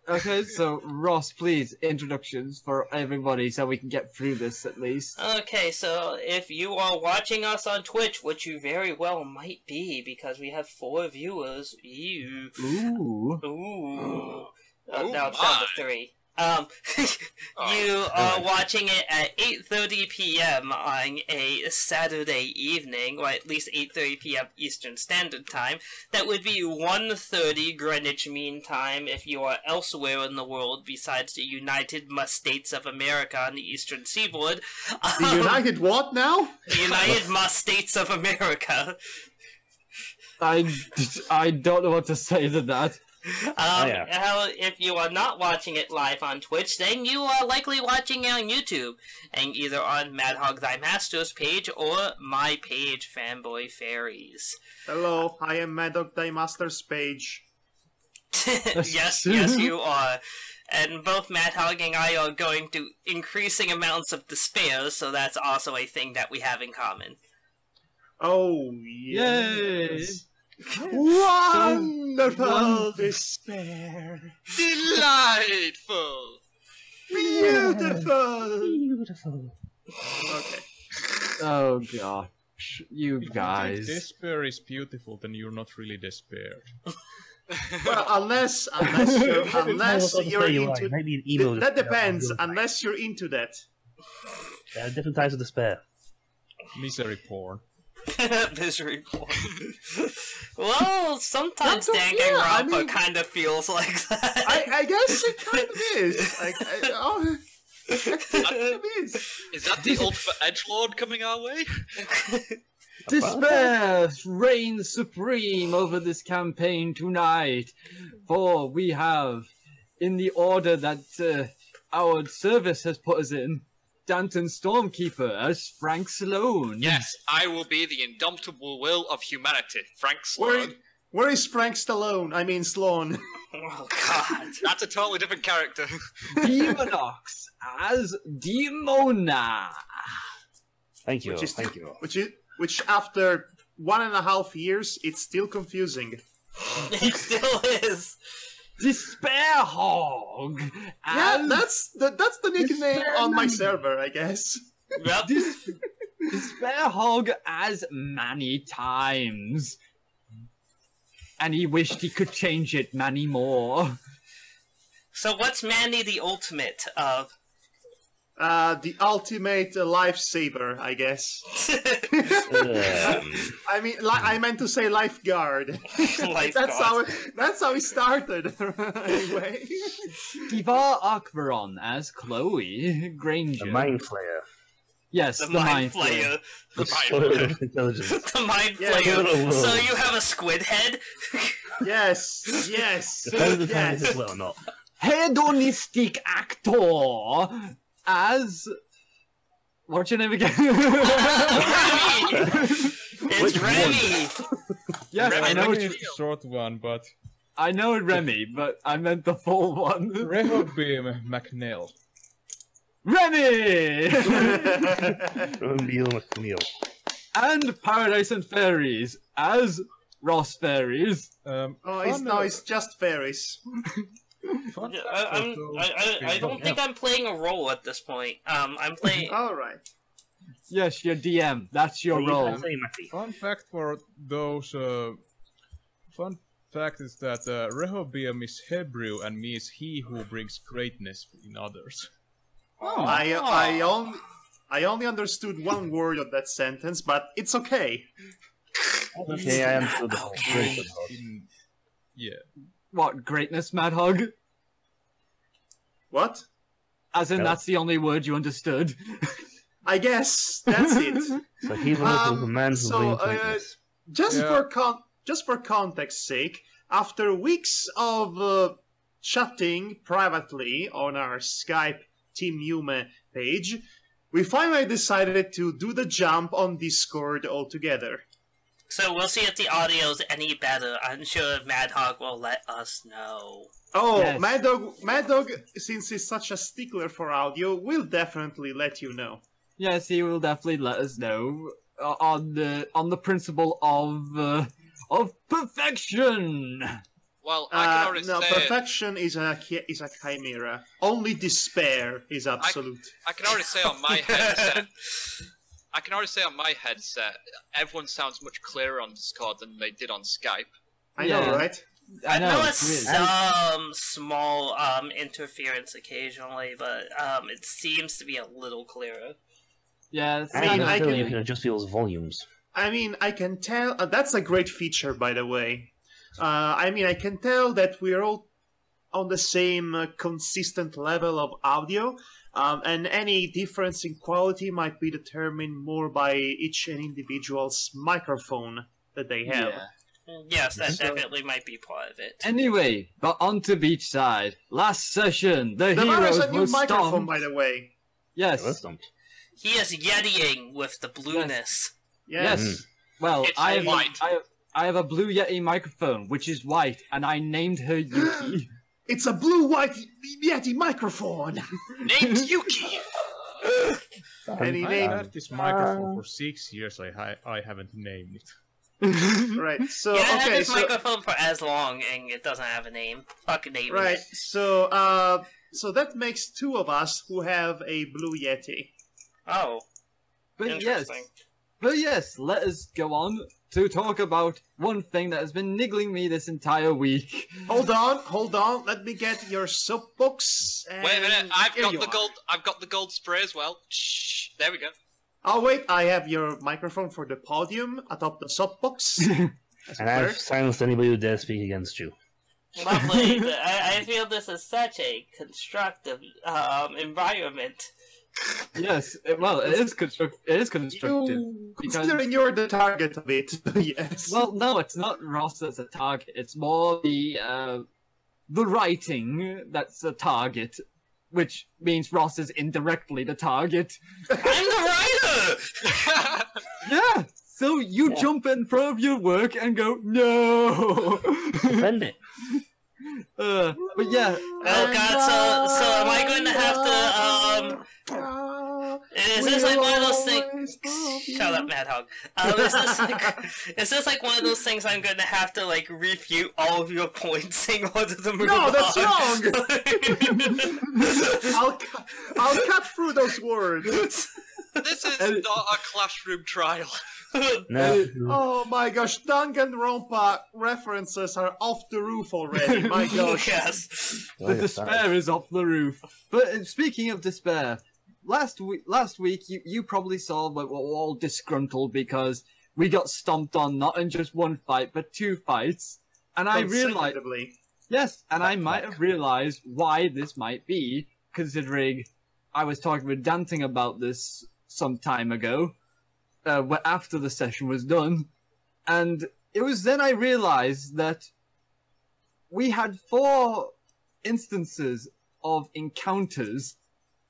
Okay, so Ross, please, introductions for everybody so we can get through this at least. Okay, so if you are watching us on Twitch, which you very well might be, because we have 4 viewers. Ew. Ooh. Ooh. Oh now it's down to 3. You are watching it at 8:30 p.m. on a Saturday evening, or at least 8:30 p.m. Eastern Standard Time. That would be 1:30 Greenwich Mean Time if you are elsewhere in the world besides the United States of America on the Eastern Seaboard. The United what now? The United States of America. I don't know what to say to that. If you are not watching it live on Twitch, then you are likely watching it on YouTube, and either on Madhog Thy Master's page or my page, Fanboy Fairies. Hello, I am Madhog Thy Master's page. yes, you are. And both Madhog and I are going through increasing amounts of despair, so that's also a thing that we have in common. Oh, yes. Wonderful despair. Delightful. Beautiful. Okay. Oh gosh, you guys. If despair is beautiful, then you're not really despaired. Well, unless you're into that depends. Unless you're into that. There are different types of despair. Misery porn. Misery porn. Well, sometimes Danganronpa kind of feels like that. I guess it kind of is. It kind of is. Is that the ultimate edgelord coming our way? Despair reigns supreme over this campaign tonight, for we have, in the order that our service has put us in, Danton Stormkeeper as Frank Sloan. Yes, I will be the indomitable will of humanity, Frank Sloan. Where is Frank Stallone? I mean Sloan. Oh God, that's a totally different character. Demonox as Demona. Thank you. Thank you. Which after 1.5 years, it's still confusing. It still is. Despair Hog. Yeah, that's the nickname on my server, I guess. Yep. Despair Hog as many times. And he wished he could change it many more. So what's Manny the ultimate of? The ultimate lifesaver, I guess. I mean, I meant to say lifeguard. That's how it started. Anyway. Kivar Akvaron as Chloe Granger. The Mind Flayer. Yes, the Mind Flayer. The The Mind Flayer. So you have a squid head? Yes. Depends if it's well or not. Hedonistic actor as... What's your name again? Remy! It's Remy! Yes, Remy, I know it's a short one, but... I know Remy, but I meant the full one. Rehoboam McNeil. Remy! McNeil. And Paradise and Fairies as Ross Fairies. It's just fairies. I don't think I'm playing a role at this point. I'm playing... Alright. Yes, your DM. That's your role. Fun fact for those... Fun fact is that Rehoboam is Hebrew and means he who brings greatness in others. Oh. I only understood one word of that sentence, but it's okay. Okay, I understood the whole Yeah. What, greatness, Madhog? What? As in, that's the only word you understood? I guess that's it. So he's the man who brings greatness. Just for context's sake, after weeks of chatting privately on our Skype Team Yume page, we finally decided to do the jump on Discord altogether. So we'll see if the audio's any better. I'm sure Madhog will let us know. Oh, yes. Madhog, since he's such a stickler for audio, will definitely let you know. Yes, he will definitely let us know on the principle of perfection. Well, I can already no, say perfection is a chimera. Only despair is absolute. I can already say on my headset. Everyone sounds much clearer on Discord than they did on Skype. I know, right? I know. There was some small interference occasionally, but it seems to be a little clearer. Yeah, I feel you can adjust people's volumes. I mean, I can tell. That's a great feature, by the way. I mean, I can tell that we're all on the same consistent level of audio, and any difference in quality might be determined more by each individual's microphone that they have. Yeah. Yes, that definitely might be part of it. Anyway, but on to Beachside. Last session, the There heroes is a new were microphone, stomped. by the way. Yes, He is Yetiing with the blueness. yes. Well, It's I white. have a Blue Yeti microphone, which is white, and I named her Yuki. It's a blue-white Yeti microphone. Named Yuki. And he I named had this microphone for 6 years. I haven't named it. right. So Yeah, I had okay, this so microphone for as long, and it doesn't have a name. Fuck name. right. So so that makes two of us who have a blue Yeti. Oh, But yes, interesting. let us go on to talk about one thing that has been niggling me this entire week. Hold on. Let me get your soapbox. Wait a minute, I've here got you the are. gold. I've got the gold spray as well. Shh. There we go. Oh wait, I have your microphone for the podium atop the soapbox. And I've silenced anybody who dares speak against you. Lovely. I feel this is such a constructive environment. Yes, it is constructive. Considering you're the target of it, yes. Well, no, it's not Ross that's a target. It's more the writing that's a target, which means Ross is indirectly the target. I'm the writer. Yeah. So you jump in front of your work and go no. Defend it. But yeah. Oh god. So am I going to have to Is this like one of those things? Shut up, Madhog. Is this like one of those things I'm going to have to like refute all of your points in order to move No, on? that's wrong. I'll cut through those words. This is not a classroom trial. No. Oh my gosh, Danganronpa references are off the roof already. My gosh. Yes. The despair is off the roof. But speaking of despair, last week you probably saw that we're all disgruntled because we got stomped on not in just one fight but two fights, and I realized I might have realized why this might be, considering I was talking with Danting about this some time ago, after the session was done, and it was then I realized that we had 4 instances of encounters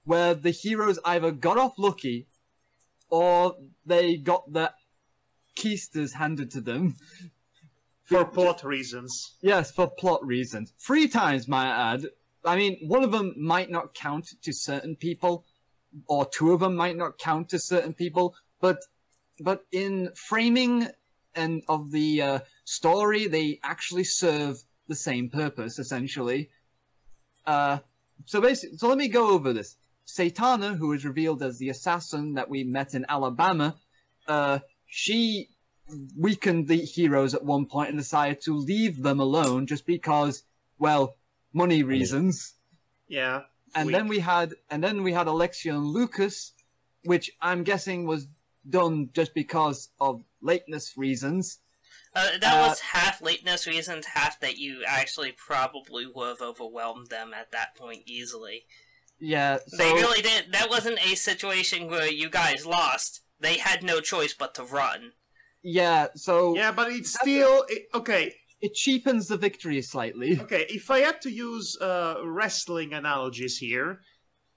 where the heroes either got off lucky or they got the keisters handed to them. For plot reasons. Yes, for plot reasons. 3 times, might I add. I mean, one of them might not count to certain people, or 2 of them might not count to certain people, but in framing and of the story, they actually serve the same purpose, essentially. So let me go over this. Satana, who is revealed as the assassin that we met in Alabama, she weakened the heroes at one point and decided to leave them alone just because, well, money reasons. Yeah. And then we had Alexia and Lucas, which I'm guessing was done just because of lateness reasons. That was half lateness reasons, half that you actually probably would have overwhelmed them at that point easily. Yeah, so... They really didn't. That wasn't a situation where you guys lost. They had no choice but to run. Yeah, so... Yeah, but it's still... okay. It cheapens the victory slightly. Okay, if I had to use wrestling analogies here...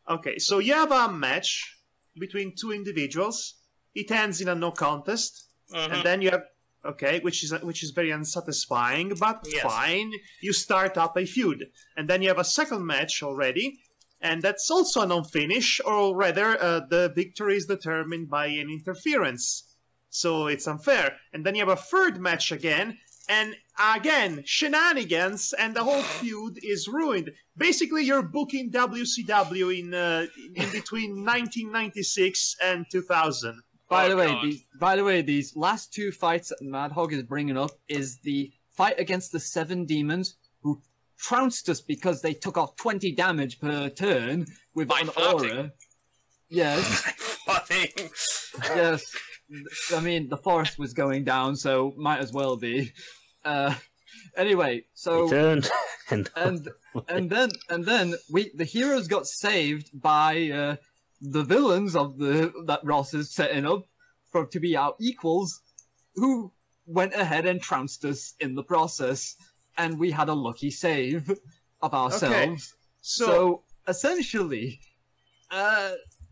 Okay, so you have a match between 2 individuals. It ends in a no contest. And then you have... Okay, which is very unsatisfying, but fine. You start up a feud. And then you have a second match already, and that's also a non-finish, or rather, the victory is determined by an interference. So it's unfair. And then you have a third match again, and again, shenanigans, and the whole feud is ruined. Basically, you're booking WCW in between 1996 and 2000. By the way, these last two fights that Madhog is bringing up is the fight against the 7 demons who trounced us because they took off 20 damage per turn with an aura. Yes. Yes. I mean, the forest was going down, so might as well be. Anyway, so and then the heroes got saved by the villains of that Ross is setting up to be our equals, who went ahead and trounced us in the process, and we had a lucky save of ourselves. Okay. So essentially,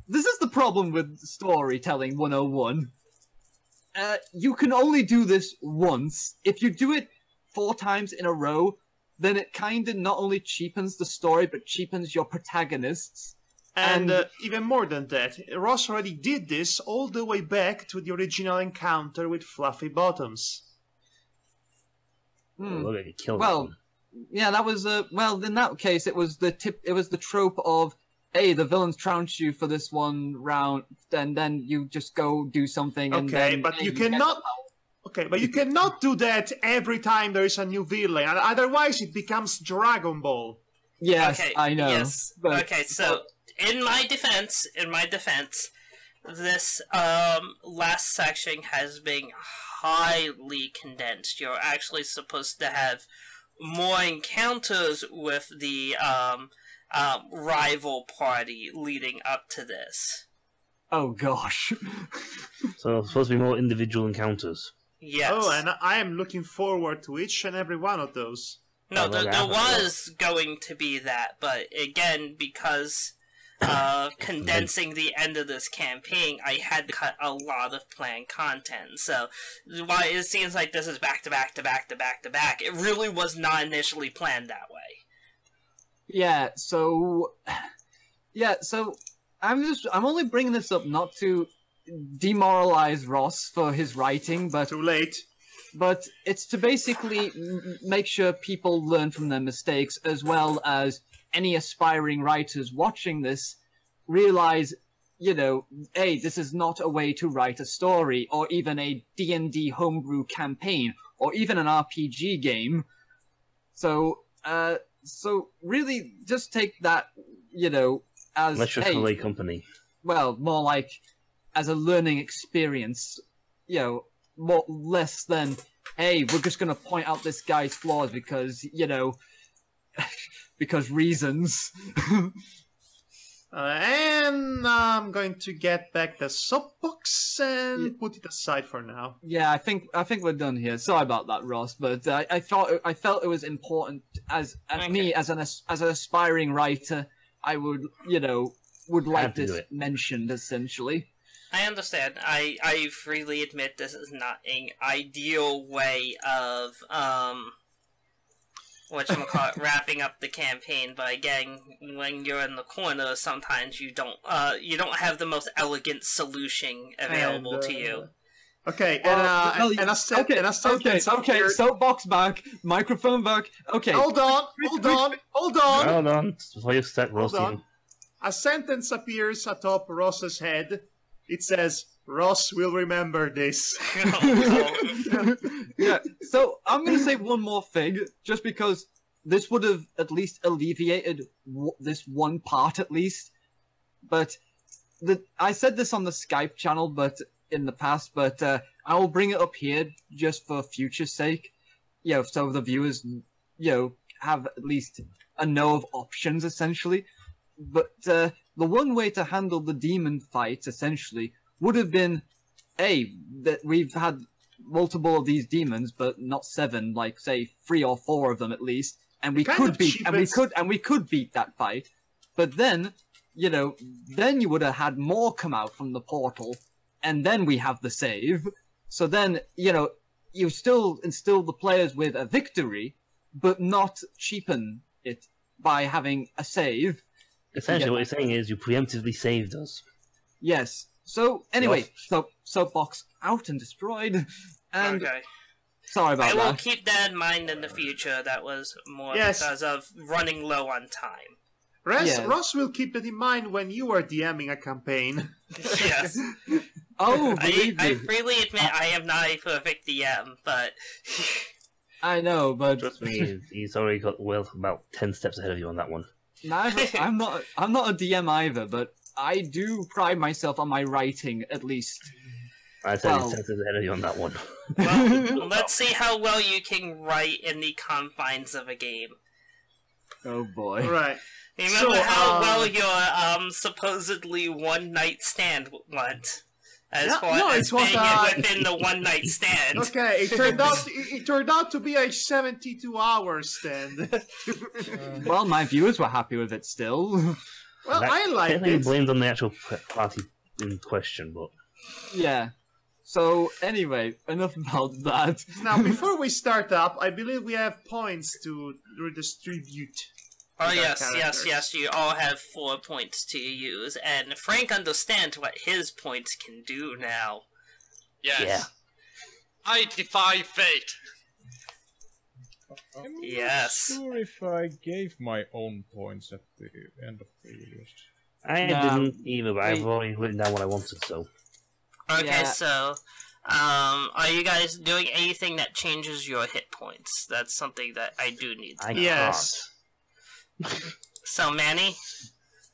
this is the problem with storytelling 101. You can only do this once. If you do it 4 times in a row, then it kind of not only cheapens the story, but cheapens your protagonists. And even more than that, Ross already did this all the way back to the original encounter with Fluffy Bottoms. Well, yeah, that was well, in that case, it was the trope of, hey, the villains trounce you for this one round, and then you just go do something. And then, but you cannot. Okay, but you cannot do that every time there is a new villain. Otherwise, it becomes Dragon Ball. Yes, okay, I know. Yes. But, okay, so in my defense, this last section has been highly condensed. You're actually supposed to have more encounters with the rival party leading up to this. Oh gosh. So it's supposed to be more individual encounters. Yes. Oh, and I am looking forward to each and every one of those. No, there was going to be that, but again, because condensing the end of this campaign, I had to cut a lot of planned content. So while it seems like this is back to back to back to back to back, it really was not initially planned that way. Yeah, so I'm only bringing this up not to demoralize Ross for his writing, but Too late. But it's to basically make sure people learn from their mistakes, as well as any aspiring writers watching this realize, you know, hey, this is not a way to write a story, or even a D&D homebrew campaign, or even an RPG game. So really, just take that, you know, as Let's company. Well, more like as a learning experience, you know, less than, hey, we're just gonna point out this guy's flaws because, you know, because reasons. And I'm going to get back the soapbox and put it aside for now. Yeah, I think we're done here. Sorry about that, Ross, but I felt it was important as me as an aspiring writer. I would, you know, like this mentioned essentially. I understand. I freely admit this is not an ideal way of whatchamacallit, wrapping up the campaign, but again, when you're in the corner, sometimes you don't have the most elegant solution available to you. Okay, okay, soapbox back, microphone back. Okay. Hold on. Hold on, before you start roasting. A sentence appears atop Ross's head. It says, Ross will remember this. Yeah, so I'm going to say one more thing, just because this would have at least alleviated this one part at least. But I said this on the Skype channel in the past, but I will bring it up here just for future's sake. You know, so the viewers, you know, have at least a know of options, essentially. But the one way to handle the demon fights, essentially, would have been, that we've had multiple of these demons, but not 7, like say 3 or 4 of them at least, and we could beat that fight. But then, you know, then you would have had more come out from the portal, and then we have the save. So then, you know, you still instill the players with a victory, but not cheapen it by having a save. Essentially, what you're saying is you preemptively saved us. Yes. So anyway, soapbox out and destroyed, and okay. Sorry about I will that. keep that in mind in the future. That was more Yes. because of running low on time. Ross will keep that in mind when you are DMing a campaign. Yes. Oh, I believe me. freely admit I am not a perfect DM, but I know, but Trust me, he's already got about 10 steps ahead of you on that one. I'm not a DM either, but I do pride myself on my writing, at least. I said Well- he's 10 steps ahead of you on that one. well, let's see how well you can write in the confines of a game. Oh boy. Right. Remember So, how well your supposedly one night stand went, as Yeah, far no, as it was, being it within the one night stand. Okay, it turned out to be a 72-hour stand. Well, my viewers were happy with it still. Well, That I like technically it. blamed on the actual party in question, but Yeah. So, anyway, enough about that. Now, before we start up, I believe we have points to redistribute. Oh with our yes, characters. yes. You all have 4 points to use, and Frank understands what his points can do now. Yes. yeah. I defy fate. I'm not Yes. sure if I gave my own points at the end of the list. I No. didn't either, but I've Wait. already written down what I wanted, so. Okay, Yeah. so, are you guys doing anything that changes your hit points? That's something that I do need. I Yes. So, Manny?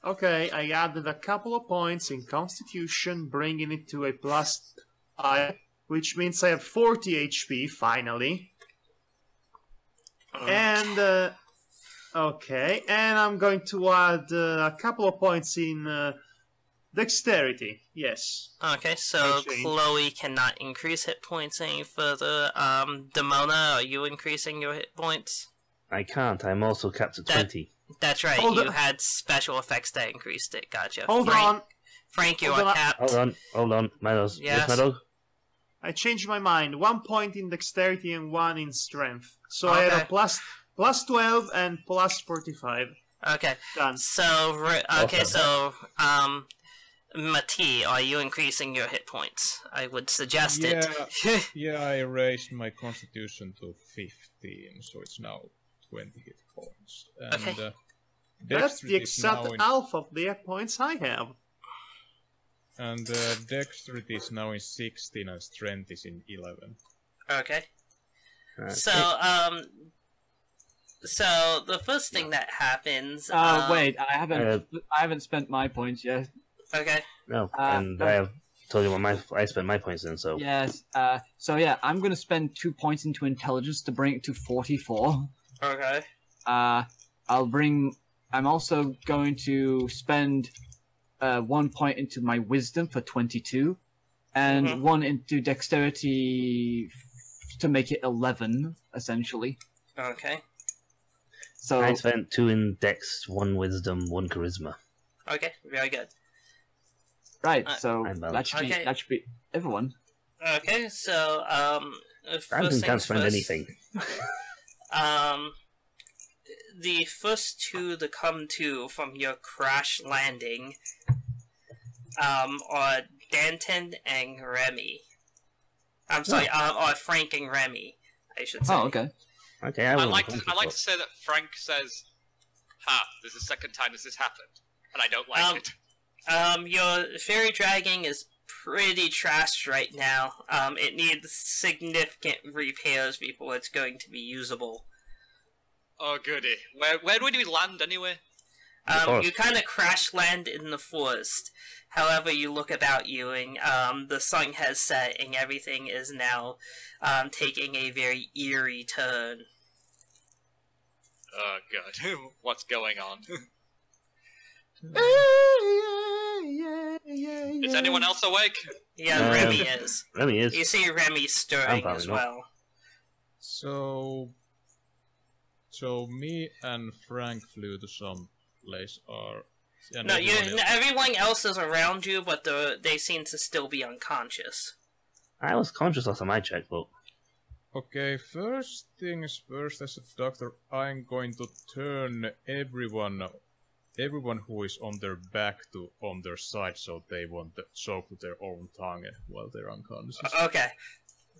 Okay, I added a couple of points in Constitution, bringing it to a +5, which means I have 40 HP, finally. And, okay, and I'm going to add a couple of points in Dexterity, yes. Okay, so No change. Chloe cannot increase hit points any further. Demona, are you increasing your hit points? I can't. I'm also capped at That- 20. That's right, Hold you on. had special effects that increased it. Gotcha. Hold Frank, on, Frank, you Hold are on. capped. Hold on. Madog. Yes. Yes, Madog? I changed my mind. 1 point in Dexterity and 1 in Strength. So I have a Okay. plus 12 and plus 45. Okay, Done. so, okay, Okay. so, Mati, are you increasing your hit points? I would suggest it. Yeah, I raised my constitution to 15, so it's now 20 hit points. And, Okay. That's the dexterity is now exact in- half of the points I have. And dexterity is now in 16 and strength is in 11. Okay. Okay. So the first thing that happens. Wait, I haven't spent my points yet. Okay. No, Uh, and I have told you what I spent my points in, so. Yes. So yeah, I'm gonna spend 2 points into intelligence to bring it to 44. Okay. I'm also going to spend 1 point into my wisdom for 22, and Mhm. 1 into dexterity to make it 11, essentially. Okay. So I spent 2 in dex, 1 wisdom, 1 charisma. Okay. Very good. right, Uh, so I'm that should okay. be everyone. Okay. So I first don't things can't spend first, anything. The first two to come to from your crash landing are Danton and Remy. I'm sorry, are Frank and Remy, I should say. Oh, okay. Okay, I wasn't like conscious, to but- say that Frank says, "Ha! This is the second time this has happened, and I don't like it." Your fairy dragon is pretty trashed right now. It needs significant repairs before it's going to be usable. Oh goody. Where do we land anyway? forest. You kind of crash land in the forest. However, you look about you, and the sun has set, and everything is now taking a very eerie turn. Oh god. What's going on? Is anyone else awake? Yeah, Remy is. Remy is. You see Remy stirring probably as not. well. So me and Frank flew to some place, and No, everyone else- everyone else is around you, but they seem to still be unconscious. I was conscious last time I checked, but Okay, first things first, as a doctor, I'm going to turn everyone who is on their back to on their side, so they won't choke with their own tongue while they're unconscious. Okay,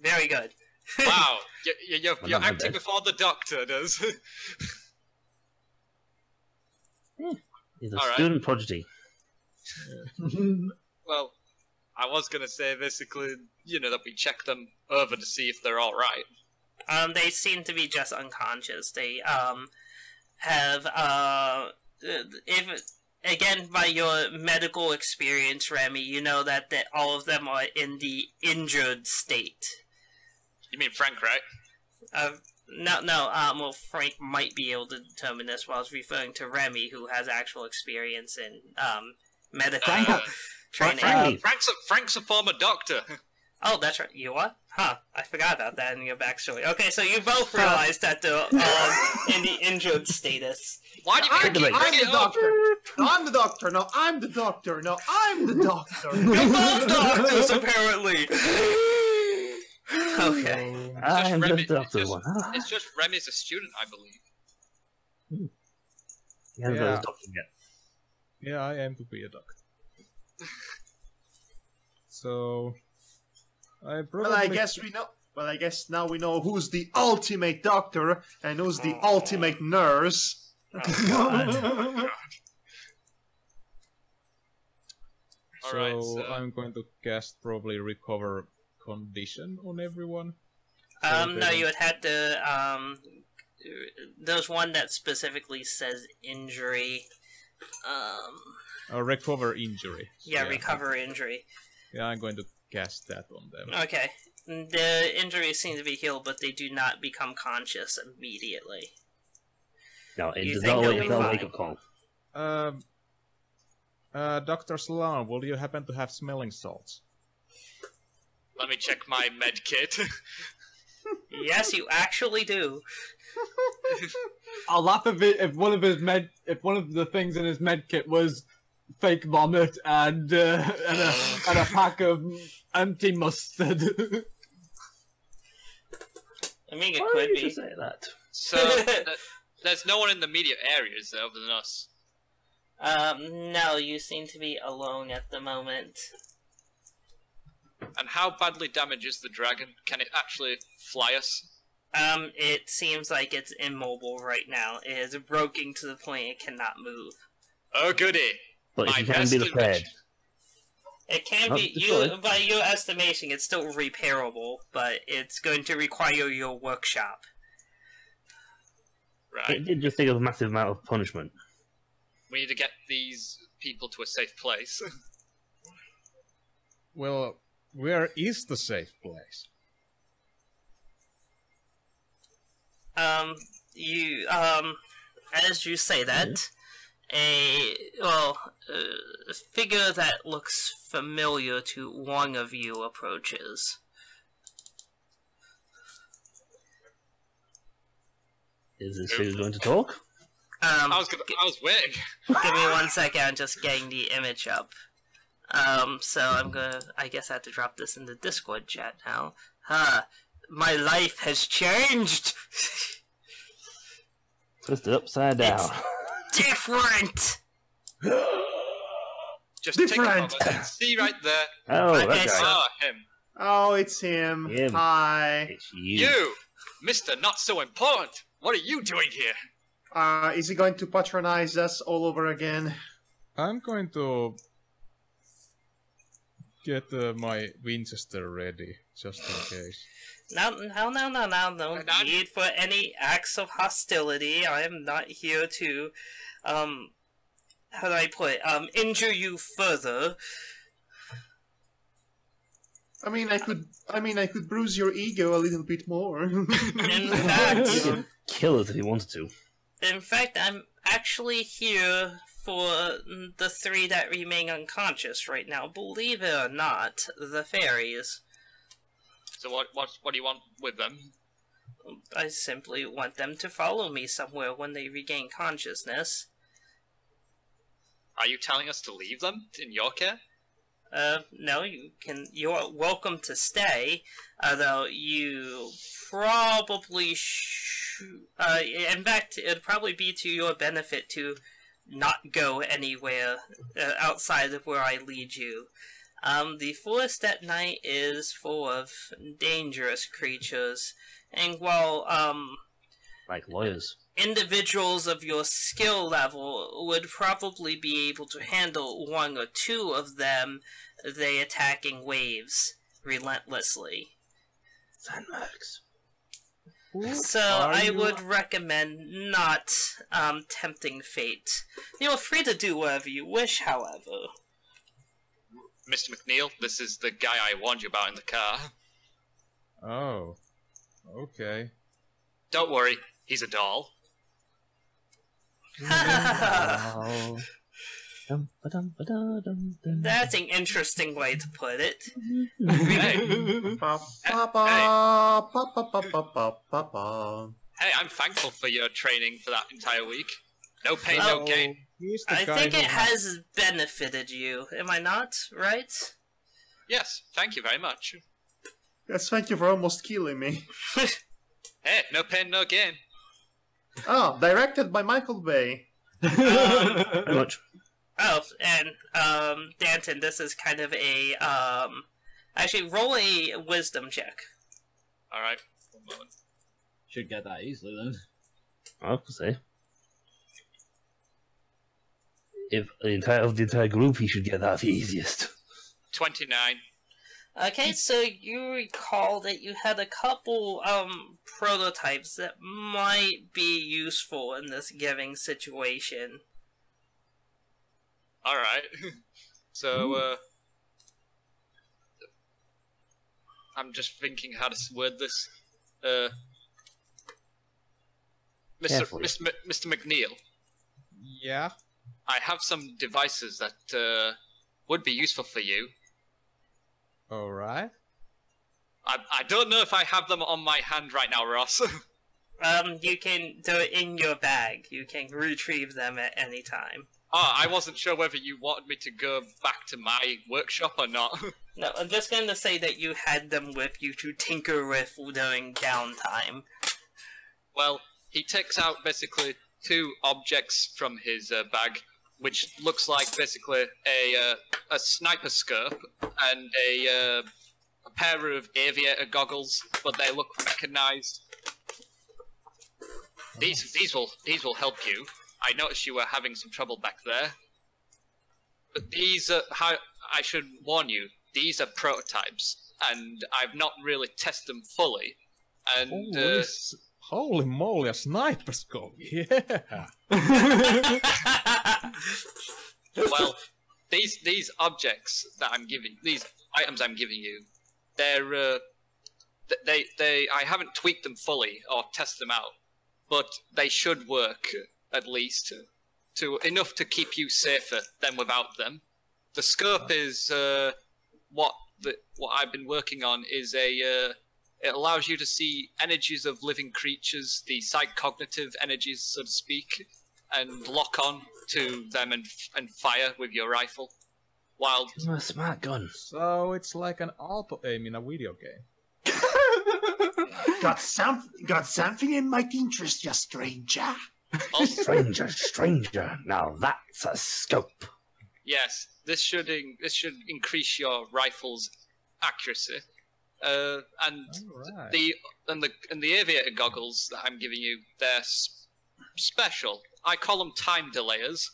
very good. Wow, you're not my acting bad. before the doctor does. He's a All right. student prodigy. Well, I was gonna say basically, that we check them over to see if they're all right. They seem to be just unconscious. They have if again by your medical experience, Remy, you know that all of them are in the injured state. You mean Frank, right? No. Well, Frank might be able to determine this, while I was referring to Remy, who has actual experience in medical training. Frank's a former doctor. Oh, that's right. You what? Huh. I forgot about that in your backstory. Okay, so you both realized that they're in the injured status. Why do you keep bringing I'm the it up? doctor. No, I'm the doctor. No, I'm the doctor. No, I'm the doctor. You're both doctors, apparently! Okay. I am Remy- just the doctor it's one. It's just Remy's a student, I believe. He hasn't got his doctor yet. Yeah, I aim to be a doctor. So, I probably... Well, I guess we know. Well, I guess now we know who's the ultimate doctor and who's the ultimate nurse. So, Alright, so- I'm going to cast probably recover condition on everyone. No, you would have to, there's one that specifically says injury. Recover injury. Yeah, recover injury. Yeah, I'm going to cast that on them. Okay. The injuries seem to be healed, but they do not become conscious immediately. No, it You does think not he'll wake be up fine? wake up call. Dr. Sloan, will you happen to have smelling salts? Let me check my med kit. Yes, you actually do. I'll laugh if one of the things in his med kit was fake vomit and a pack of empty mustard. I mean, it Why could did you be. say that? So, there's no one in the immediate areas there other than us. No, you seem to be alone at the moment. And how badly damaged is the dragon? Can it actually fly us? It seems like it's immobile right now. It is broken to the point it cannot move. Oh goody! But if My you can best be prepared. invention. It can Not be, destroyed. by your estimation, it's still repairable, but it's going to require your workshop. Right. It did just take a massive amount of punishment. We need to get these people to a safe place. Well, where is the safe place? As you say that, a figure that looks familiar to one of you approaches. Is this figure going to talk? I was waiting. Give me 1 second, I'm just getting the image up. So I guess I have to drop this in the Discord chat now. My life has changed! Twist it upside down. Different! Just take a Different. moment and see right there. Oh, Okay, that guy. so- Him. Oh, it's him. Him. Hi. It's you. You, Mr. Not So Important. What are you doing here? Is he going to patronize us all over again? I'm going to get my Winchester ready, just in case. No, no need for any acts of hostility. I am not here to, how do I put it, injure you further. I mean, I could bruise your ego a little bit more. In He fact, could kill us if he wanted to. I'm actually here for the 3 that remain unconscious right now. Believe it or not, the fairies. So what do you want with them? I simply want them to follow me somewhere when they regain consciousness. Are you telling us to leave them in your care? No, you're welcome to stay, although you probably in fact, it'd probably be to your benefit to not go anywhere outside of where I lead you. The forest at night is full of dangerous creatures, and while Like lawyers. individuals of your skill level would probably be able to handle one or two of them, they attack in waves relentlessly. Sandmarks. So I would recommend not tempting fate. You're free to do whatever you wish, however. Mr. McNeil, this is the guy I warned you about in the car. Oh. Okay. Don't worry, he's a doll. That's an interesting way to put it. Hey, I'm thankful for your training for that entire week. No pain, no gain. I think it has benefited you, am I not? Right? Yes, thank you very much. Yes, thank you for almost killing me. Hey, no pain, no gain. Oh, directed by Michael Bay. Very much. Oh, and Danton, this is kind of a actually roll a wisdom check. Alright, 1 moment. Should get that easily then. I have to say. If the entire group, he should get that the easiest. 29. Okay, so you recall that you had a couple prototypes that might be useful in this giving situation. Alright. So, I'm just thinking how to word this. Mr. McNeil, Yeah. I have some devices that would be useful for you. Alright. I don't know if I have them on my hand right now, Ross. You can do it in your bag. You can retrieve them at any time. Oh, I wasn't sure whether you wanted me to go back to my workshop or not. No, I'm just going to say that you had them with you to tinker with during downtime. Well, he takes out basically 2 objects from his bag, which looks like basically a sniper scope and a pair of aviator goggles, but they look mechanized. These will help you. I noticed you were having some trouble back there. But these are, how I should warn you, these are prototypes, and I've not really tested them fully. And Holy moly, a sniper scope! Yeah. well, these objects that I'm giving, these items I'm giving you, they're I haven't tweaked them fully or tested them out, but they should work at least to enough to keep you safer than without them. The scope is what I've been working on is it allows you to see energies of living creatures, the psychocognitive energies, so to speak, and lock on to them and fire with your rifle. While A smart gun. So it's like an auto aim in a video game. Got something in might interest you, stranger. Stranger. Now that's a scope. yes, this should increase your rifle's accuracy. And Alright. the aviator goggles that I'm giving you, they're special. I call them time delayers.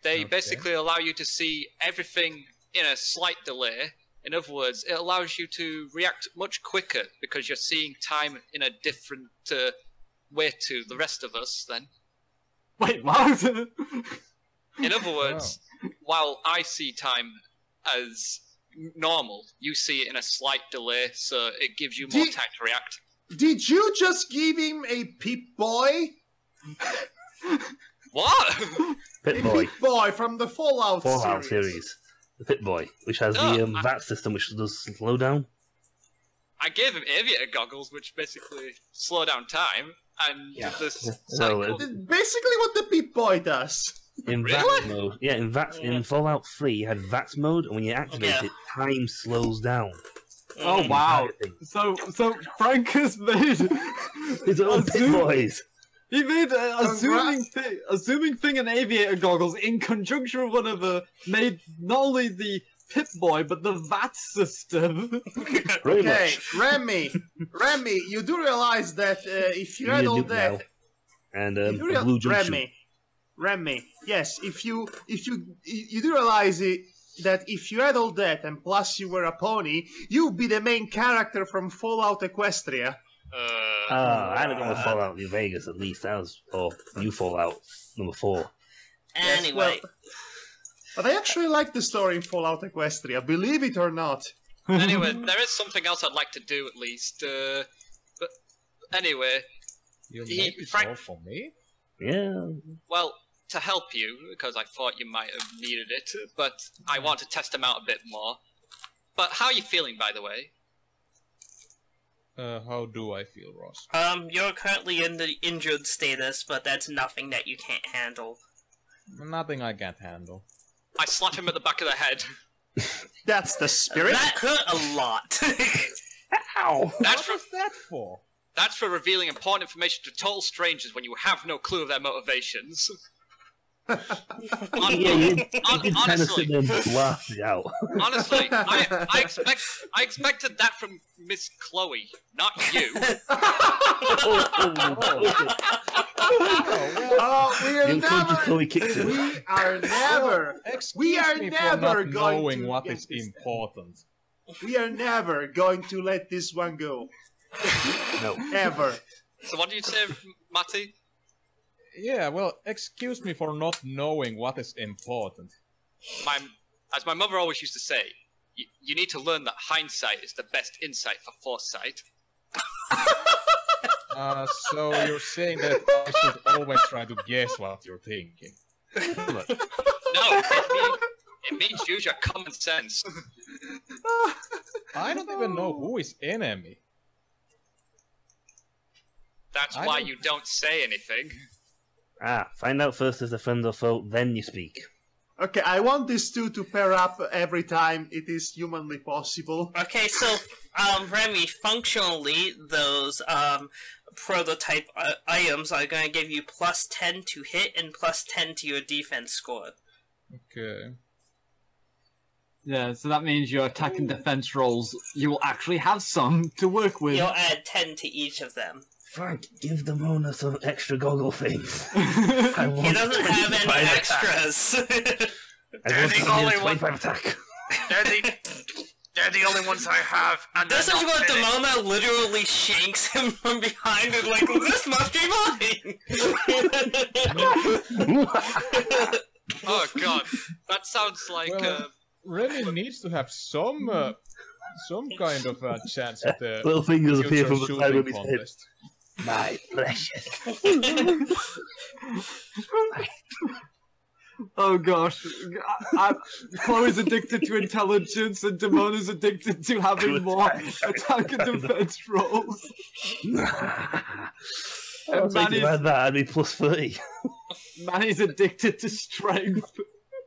They basically allow you to see everything in a slight delay. In other words, it allows you to react much quicker because you're seeing time in a different way to the rest of us then. Wait, what? In other words, while I see time as normal, you see it in a slight delay, so it gives you more time to react. Did you just give him a Pip-Boy? What? Pip-Boy. Pip-Boy from the Fallout series. The Pip-Boy, which has the VAT system, which does slow down. I gave him aviator goggles, which basically slow down time, and Basically what the Pip-Boy does. In VAT mode, in Fallout 3, you had VAT mode, and when you activate it, time slows down. Oh wow! So Frank has made his own Pip-Boys. He made a zooming thing and aviator goggles in conjunction with one of made not only the Pip-Boy, but the VAT system. Okay, Remy, you do realize that if you had all that, and a blue jumpsuit. Remy, yes, if you do realize that if you had all that and plus you were a pony, you'd be the main character from Fallout Equestria. I'd have gone with Fallout New Vegas at least. That was New Fallout number 4. Anyway. Yes, but I actually like the story in Fallout Equestria, believe it or not. Anyway, there is something else I'd like to do at least. But anyway, You made this all for me? Yeah. well, to help you because I thought you might have needed it, but I want to test them out a bit more. But how are you feeling, by the way? How do I feel, Ross? You're currently in the injured status, but that's nothing that you can't handle. Nothing I can't handle. I slap him at the back of the head. That's the spirit. That hurt a lot. Ow! That's What was that for? That's for revealing important information to total strangers when you have no clue of their motivations. Yeah, you did kind of Honestly, sit there and laugh it out. honestly, I expected that from Miss Chloe, not you. Oh, we are You never. Chloe kicked him. We are never. We are Excuse me never for not going knowing to what get is this important. We are never going to let this one go. No. Ever. So what did you say, Matty? Yeah, well, excuse me for not knowing what is important. As my mother always used to say, you need to learn that hindsight is the best insight for foresight. So you're saying that I should always try to guess what you're thinking. No, it means use your common sense. I don't even know who is enemy. That's I why don't- you don't say anything. Find out first if they're friend or foe, then you speak. Okay, I want these two to pair up every time it is humanly possible. Okay, so, Remy, functionally, those, prototype items are going to give you plus 10 to hit and plus 10 to your defense score. Okay. Yeah, so that means your attack and defense rolls, you will actually have some to work with. You'll add 10 to each of them. Frank, give the Mona some extra goggle things. He doesn't have any extras. They're the only one. 25 attack. They're the only ones I have. And This is what Demona literally shanks him from behind and like, this must be mine! Oh god, that sounds like. Well, Remy needs to have some kind of chance at the Little fingers appear future from the side shooting of his head. contest. My precious. Oh gosh, Chloe's addicted to intelligence and Demona's addicted to having more attack and defense rolls. I'll take it like that, I'd be plus 30. Manny's addicted to strength.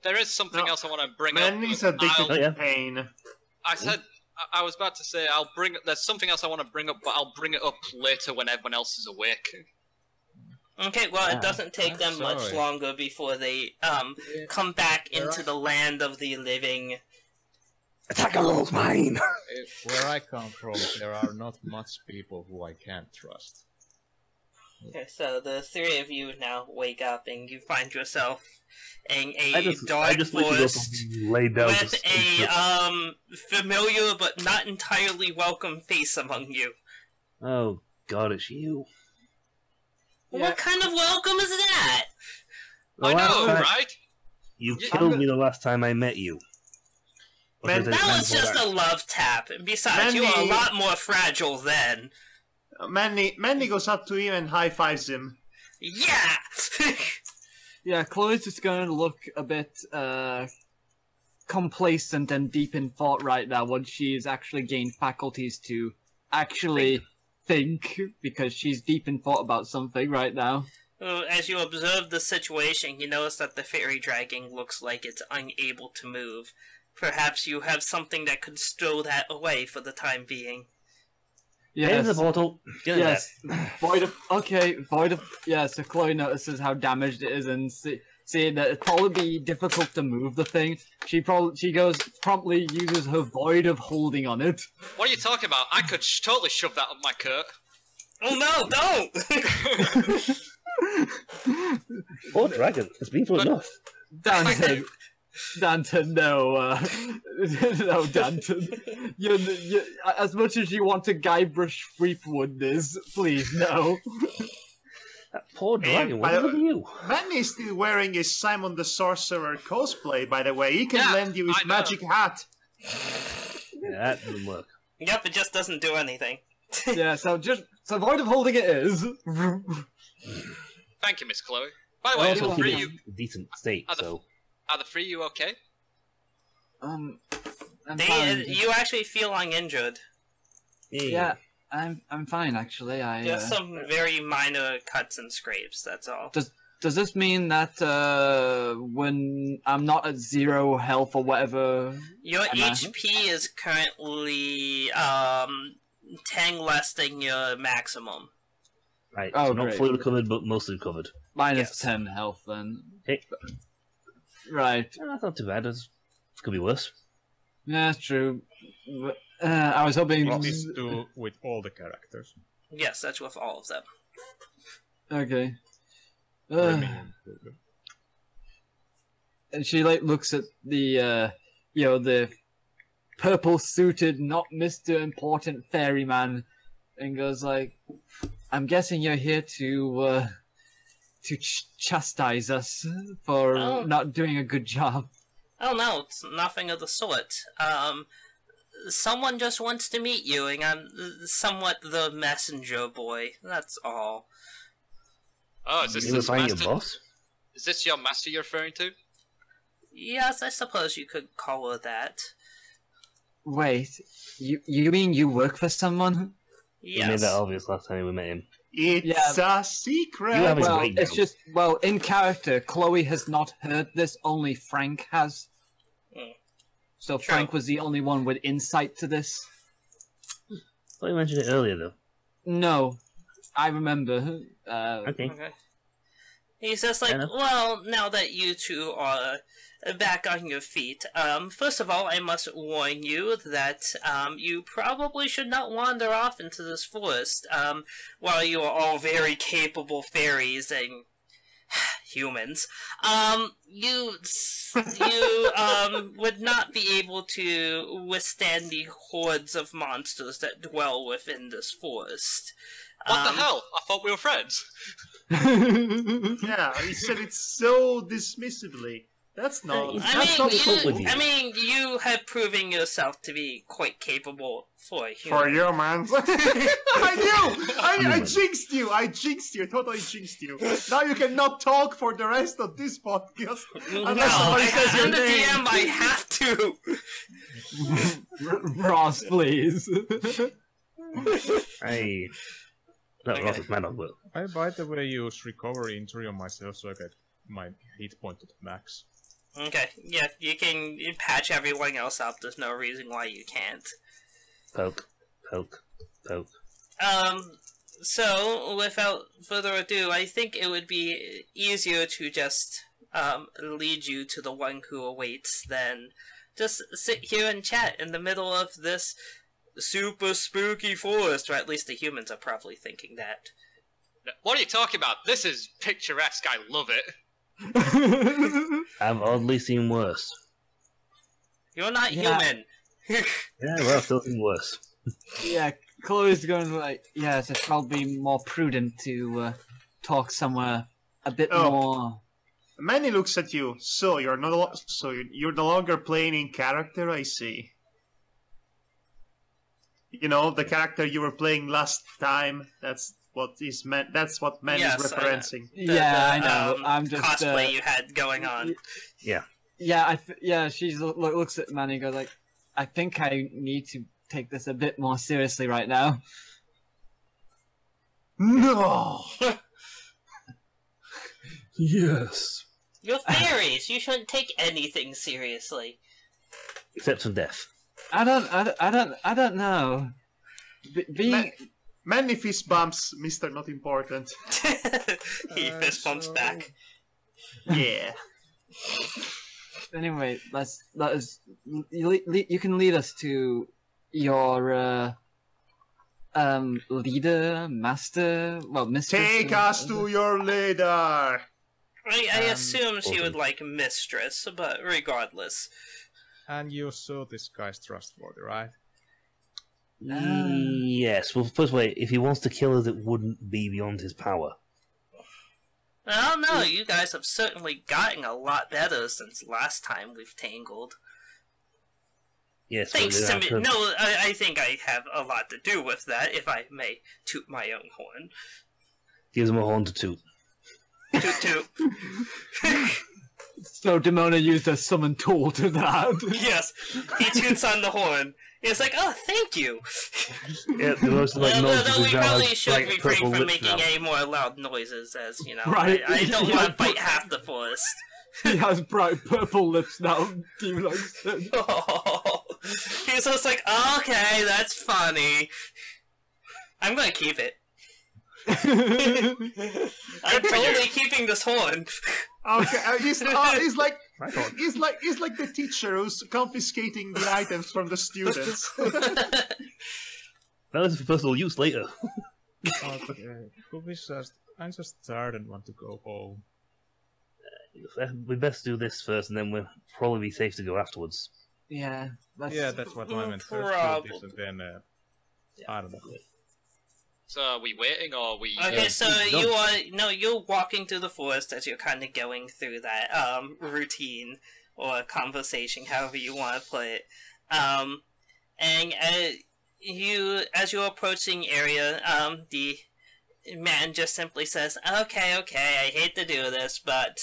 There is something else I want to bring up. Manny's addicted Oh, yeah. to pain. I said I was about to say I'll bring. There's something else I want to bring up, but I'll bring it up later when everyone else is awake. Okay, well, it doesn't take I'm them much sorry. longer before they, come back into the land of the living. Attack a roll's mine! Where I come from, there are not much people who I can't trust. Okay, so the three of you now wake up and you find yourself in I a just dark wake up forest and lay down with to a, familiar but not entirely welcome face among you. Oh god, it's you. What kind of welcome is that? The I last know, time- right? You Yeah. killed me the last time I met you. Man, Because I That was didn't just know a love tap. And besides, you were a Manny- lot more fragile then. Manny goes up to him and high fives him. Yeah! Yeah, Chloe's just going to look a bit complacent and deep in thought right now once she's actually gained faculties to actually think, because she's deep in thought about something right now. As you observe the situation, you notice that the fairy dragon looks like it's unable to move. Perhaps you have something that could stow that away for the time being. Yes. Here's the portal. Get in Yes. Void of. Okay, Void of. Yeah, so Chloe notices how damaged it is and seeing that it'd probably be difficult to move the thing, she promptly uses her void of holding on it. What are you talking about? I could totally shove that up my Kurt. Oh no, don't! Poor dragon. It's been for enough. Danton, no, no, Danton. You, as much as you want to Guybrush Threepwood this, please, no. That poor dragon, what are you? Manny is still wearing his Simon the Sorcerer cosplay, by the way. He can lend you his magic hat. Yeah, that doesn't work. Yep, it just doesn't do anything. Yeah, so void of holding it is. Thank you, Miss Chloe. By the way, Also, are the three in you a decent state, so... Are the three you okay? I'm fine. You actually feel uninjured. Yeah, I'm fine actually. Just some very minor cuts and scrapes. That's all. Does this mean that when I'm not at 0 health or whatever, your HP is currently 10 less than your maximum. Right, oh, so not great. fully recovered, but mostly recovered. Minus Yes. 10 health then. Okay. Right. That's not too bad. It could be worse. Yeah, that's true. But, I was hoping. What is do with all the characters? Yes, that's with all of them. Okay. Remaining. And she like looks at the the purple-suited, not Mr. Important Ferryman, and goes like, "I'm guessing you're here to chastise us for not doing a good job." Oh no, it's nothing of the sort. Someone just wants to meet you, and I'm somewhat the messenger boy. That's all. Oh, is this You find your master? boss? Is this your master you're referring to? Yes, I suppose you could call her that. Wait, you mean you work for someone? We made Yes. that obvious last time we met him. It's a secret. You have a Well, breakdown. it's just in character, Chloe has not heard this. Only Frank has. Hmm. So True. Frank was the only one with insight to this. I thought you mentioned it earlier, though. No, I remember. Okay. Okay. He's just like, Fair enough. well, now that you two are back on your feet, first of all, I must warn you that you probably should not wander off into this forest while you are all very capable fairies and humans. You would not be able to withstand the hordes of monsters that dwell within this forest. What the hell? I thought we were friends. Yeah, he said it so dismissively. That's not. That's not the fault with you. I mean, you have proven yourself to be quite capable for a human. For you, man. I knew! I jinxed you! I jinxed you! Totally jinxed you. Now you cannot talk for the rest of this podcast. No, Unless somebody says your I'm the name. DM, I have to! Ross, please. Hey. No, Okay. Ross is Madhog, but... I, by the way, use recovery injury on myself so I get my hit point to the max. Okay, yeah, you can patch everyone else up, there's no reason why you can't. Poke. Poke. Poke. So, without further ado, I think it would be easier to just, lead you to the one who awaits than just sit here and chat in the middle of this super spooky forest, or at least the humans are probably thinking that. What are you talking about? This is picturesque. I love it. I've oddly seen worse. You're not Yeah. human! Yeah, well, I've still seen worse. Yeah, Chloe's going like, yes, it's probably more prudent to talk somewhere a bit Oh. more. Manny looks at you. So you're you're no longer playing in character. I see. You know the character you were playing last time. That's what is meant. That's what Man Yes, is referencing. I know. I'm just cosplay you had going on. Yeah. Yeah, she looks at Manny and goes like, I think I need to take this a bit more seriously right now. No. Yes. You're fairies. You shouldn't take anything seriously. Except some death. I don't know. Being Manny fist bumps Mr. Not Important. He fist bumps back. Yeah. Anyway, you can lead us to your leader, master, well, mistress. Take us to your leader. I assume she would like mistress, but regardless. And you saw this guy's trustworthy, right? Yes. Well, first way, if he wants to kill us, it wouldn't be beyond his power. I don't know, you guys have certainly gotten a lot better since last time we've tangled. Yes. Thanks to me. No, I think I have a lot to do with that, if I may toot my own horn. Gives him a horn to toot. Toot toot. So Demona used a summon tool to that. Yes, he toots on the horn. It's like, oh, thank you. Yeah, the most like Although we probably should refrain from making any more loud noises, as you know. Right. I don't want to bite half the forest. He has bright purple lips now, Demon said. Oh. He's just like, okay, that's funny. I'm gonna keep it. I'm totally keeping this horn. Okay, he's like the teacher who's confiscating the items from the students. That was for personal use later. Okay, I'm just tired and want to go home. We best do this first, and then we'll probably be safe to go afterwards. Yeah, That's what I meant. First do this, and then I don't know. So are we waiting, or are we... Okay, so you're walking through the forest as you're kind of going through that routine or conversation, however you want to put it. And as you're approaching the area, the man just simply says, okay, I hate to do this, but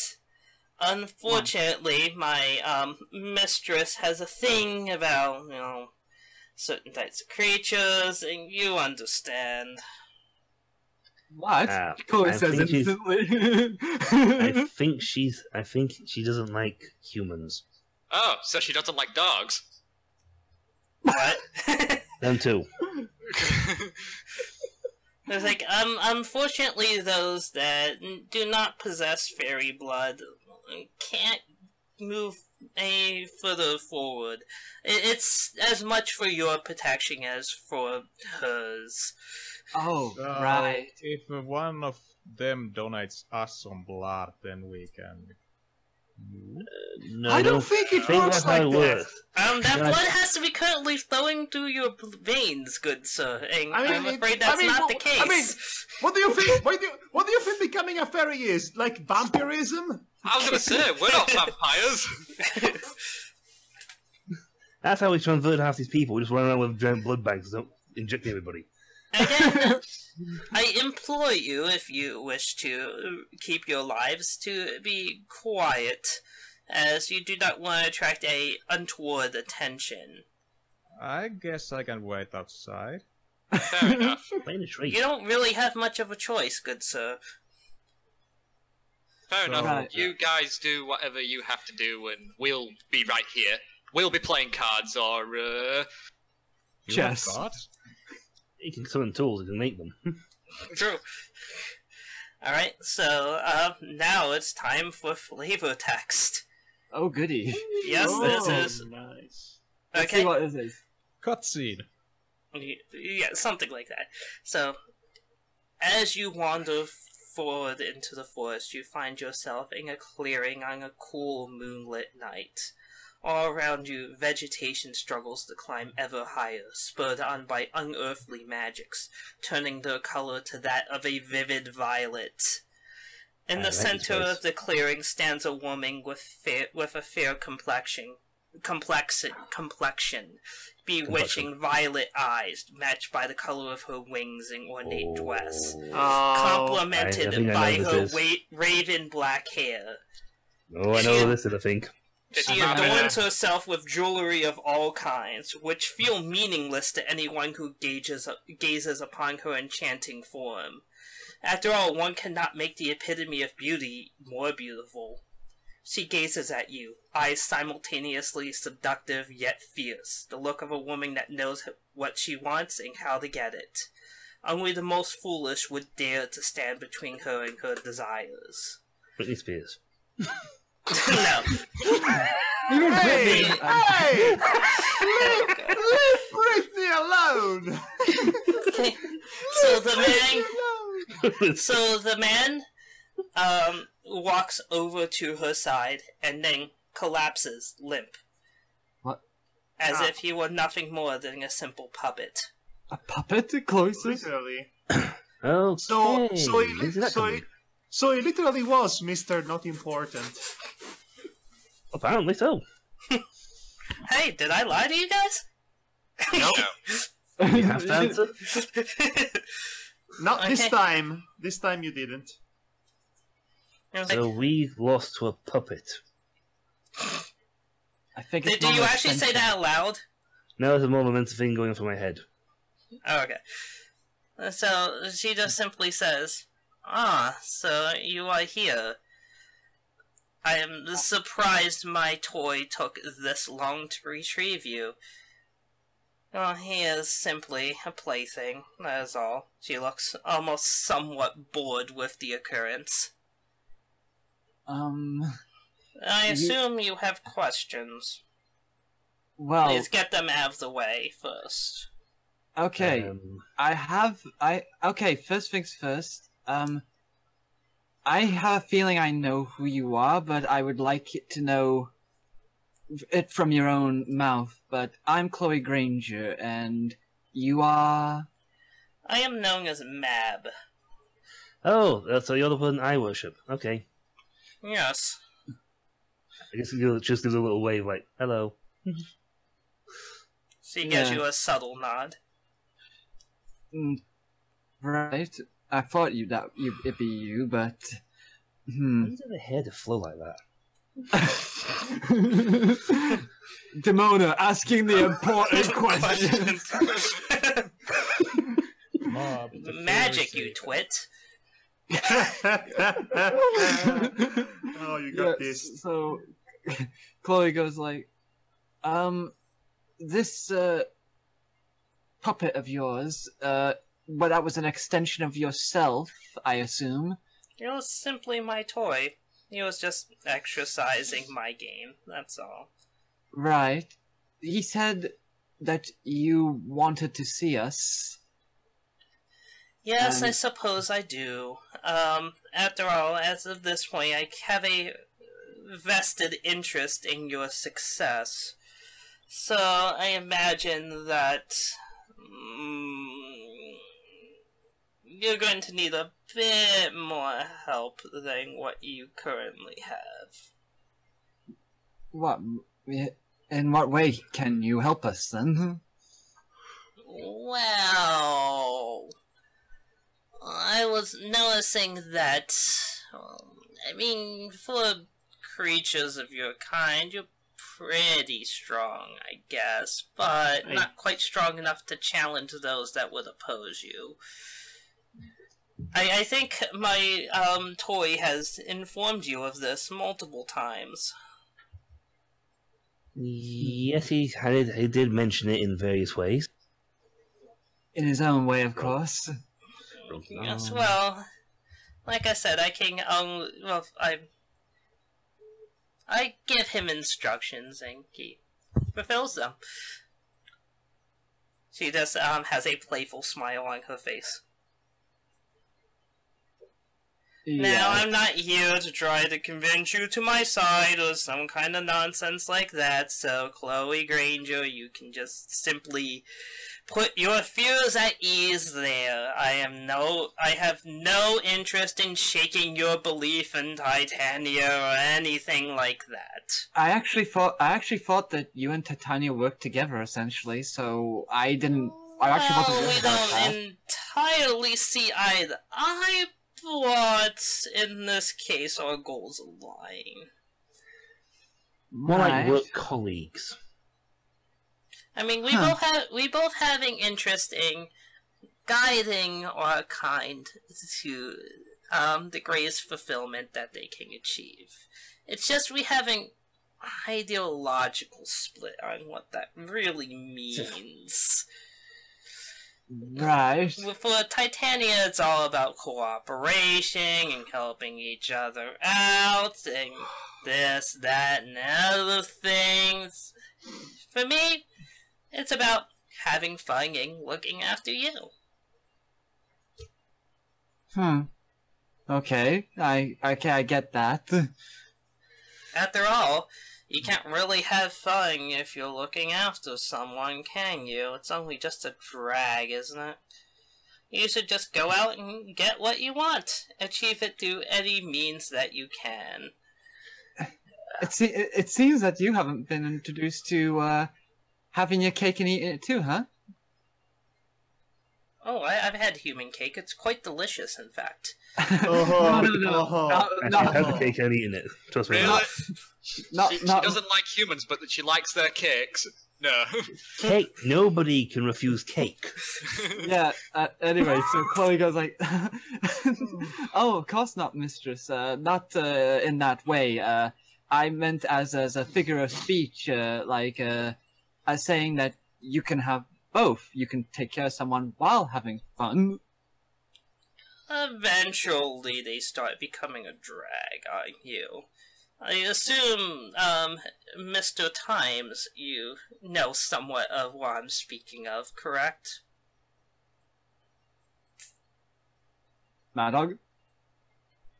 unfortunately, my mistress has a thing about, certain types of creatures, and you understand. What? Chloe says instantly. I think she doesn't like humans. Oh, so she doesn't like dogs? What? Them too. It's like, unfortunately, those that do not possess fairy blood can't move any further forward. It's as much for your protection as for hers. Oh, right. If one of them donates us some blood, then we can... No, I don't think it works like that. That blood has to be currently flowing through your veins, good sir. And I'm afraid that's not the case. I mean, what do you think? What do you think becoming a fairy is? Like vampirism? I was gonna say, we're not vampires. That's how we convert half these people. We just run around with giant blood banks and don't inject everybody. Again, I implore you, if you wish to keep your lives, to be quiet, as you do not want to attract a untoward attention. I guess I can wait outside. Fair enough. You don't really have much of a choice, good sir. Fair enough. Right. You guys do whatever you have to do, and we'll be right here. We'll be playing cards or, Chess. You can summon tools, you can make them. True. Alright, so, now it's time for flavor text. Oh, goody. Yes, this is... Nice. Let's see what this is. Cutscene. Yeah, something like that. So, as you wander forward into the forest, you find yourself in a clearing on a cool moonlit night. All around you, vegetation struggles to climb ever higher, spurred on by unearthly magics, turning their color to that of a vivid violet. In the center of the clearing stands a woman with a fair complexion, bewitching violet eyes, matched by the color of her wings and ornate dress, complemented by her raven black hair. Oh, I know this is a thing. She adorns herself with jewelry of all kinds, which feel meaningless to anyone who gazes upon her enchanting form. After all, one cannot make the epitome of beauty more beautiful. She gazes at you, eyes simultaneously seductive yet fierce, the look of a woman that knows what she wants and how to get it. Only the most foolish would dare to stand between her and her desires. Britney Spears. No. Hey! Hey! Leave Britney alone! Okay. So the man walks over to her side and then collapses limp. What? As if he were nothing more than a simple puppet. A puppet? Chloe says? Literally. Okay. So Where's that coming? he literally was Mr. Not Important. Apparently so. Hey, did I lie to you guys? No. You have to answer. Not this Okay. time. This time you didn't. I was So like, we lost to a puppet. I think did it's you more actually say extension. that out loud? Now there's a more momentous thing going through my head. Oh, okay. So she just simply says, "Ah, so you are here. I am surprised my toy took this long to retrieve you. Well, he is simply a plaything, that is all." She looks almost somewhat bored with the occurrence. I assume you have questions. Well, Please get them out of the way first. okay. Okay, first things first. I have a feeling I know who you are, but I would like to know it from your own mouth. But I'm Chloe Granger, and you are... I am known as Maab. Oh, so you're the one I worship. Okay. Yes. I guess you'll just do a little wave like, hello. She gives Yeah. you a subtle nod. Right. I thought it'd be you, but... Why does the hair to flow like that? Demona asking the important question. Mob, the Magic, fairy you twit. Oh, you got this. So, Chloe goes like, this, puppet of yours, but that was an extension of yourself, I assume. It was simply my toy. He was just exercising my game, that's all. Right. He said that you wanted to see us. Yes, I suppose I do. After all, as of this point, I have a vested interest in your success. So, I imagine that... you're going to need a bit more help than what you currently have. What? In what way can you help us, then? Well... I was noticing that... for creatures of your kind, you're pretty strong, I guess, but not quite strong enough to challenge those that would oppose you. I think my toy has informed you of this multiple times. Yes, he did mention it in various ways. In his own way, of course. Yes, well, like I said, I can I give him instructions and he fulfills them. She just has a playful smile on her face. Now, I'm not here to try to convince you to my side or some kind of nonsense like that, so Chloe Granger, you can just simply put your fears at ease there. I have no interest in shaking your belief in Titania or anything like that. I actually thought that you and Titania worked together, essentially, so I actually wasn't Well, worried we about that. don't entirely see eye to eye, but in this case, our goals align. More like Right. work colleagues. I mean, we both have an interest in guiding our kind to the greatest fulfillment that they can achieve. It's just we have an ideological split on what that really means. Right. For Titania, it's all about cooperation and helping each other out, and this, that, and other things. For me, it's about having fun and looking after you. Okay, I get that. After all, you can't really have fun if you're looking after someone, can you? It's only just a drag, isn't it? You should just go out and get what you want. Achieve it through any means that you can. It seems that you haven't been introduced to having your cake and eating it too, huh? Oh, I've had human cake. It's quite delicious, in fact. No. I've had the cake and eaten it. Trust me. Really? She not- doesn't like humans, but that she likes their cakes. No. Cake. Nobody can refuse cake. Yeah, anyway, so Chloe goes like, oh, of course not, mistress. Not in that way. I meant as a figure of speech, as saying that you can have both. You can take care of someone while having fun. Eventually, they start becoming a drag on you. I assume, Mr. Times, you know somewhat of what I'm speaking of, correct? Madhog?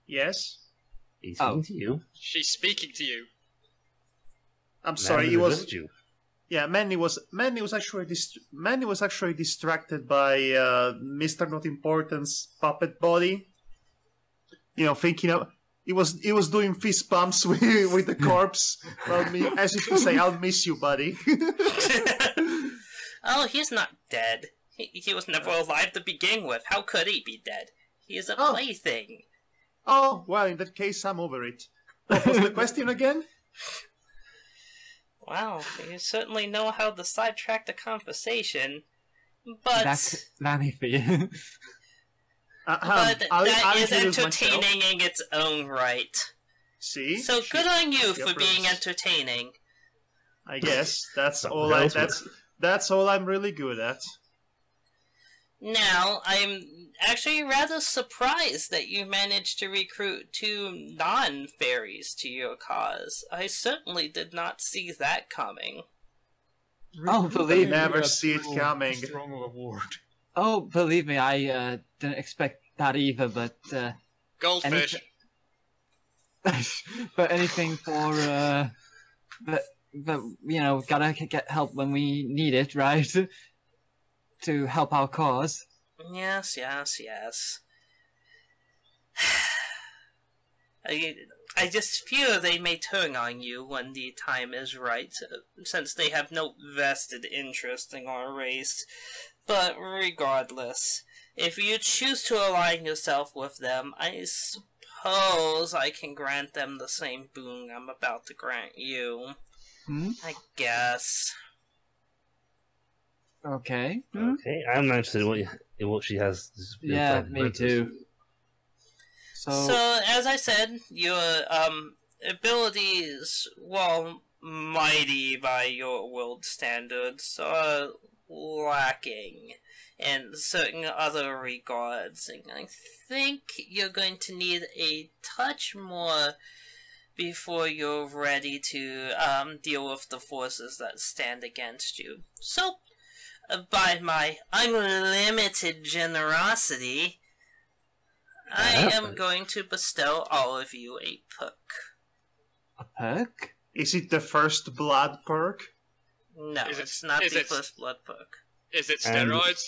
Yes? He's speaking to you. She's speaking to you. I'm sorry, he Manny was... addressed you. Yeah, Manny was actually distracted by Mr. Not Important's puppet body. You know, thinking of he was doing fist bumps with the corpse. Well, as if to say, "I'll miss you, buddy." Oh, he's not dead. He was never alive to begin with. How could he be dead? He is a plaything. Oh, well, in that case, I'm over it. What was the question again? Wow, you certainly know how to sidetrack the conversation, but That's Lanny for you. that is entertaining in its own right. See? So good on you She for being approves. entertaining. I guess that's all. else That's all I'm really good at. Now, I'm actually rather surprised that you managed to recruit 2 non-fairies to your cause. I certainly did not see that coming. Oh, believe me. Never see it coming. Strong of a word. Oh, believe me, I didn't expect that either, but Goldfish. but anything for but you know, gotta get help when we need it, right? To help our cause. Yes. I just fear they may turn on you when the time is right, since they have no vested interest in our race. But regardless, if you choose to align yourself with them, I suppose I can grant them the same boon I'm about to grant you. I guess. Okay. Okay, I'm interested in what she has. Yeah, me too. So, as I said, your abilities, while mighty by your world standards, are lacking in certain other regards. And I think you're going to need a touch more before you're ready to deal with the forces that stand against you. So, by my unlimited generosity, I am going to bestow all of you a perk. A perk? Is it the first blood perk? No, Is it- it's not is the it- first blood perk. Is it steroids?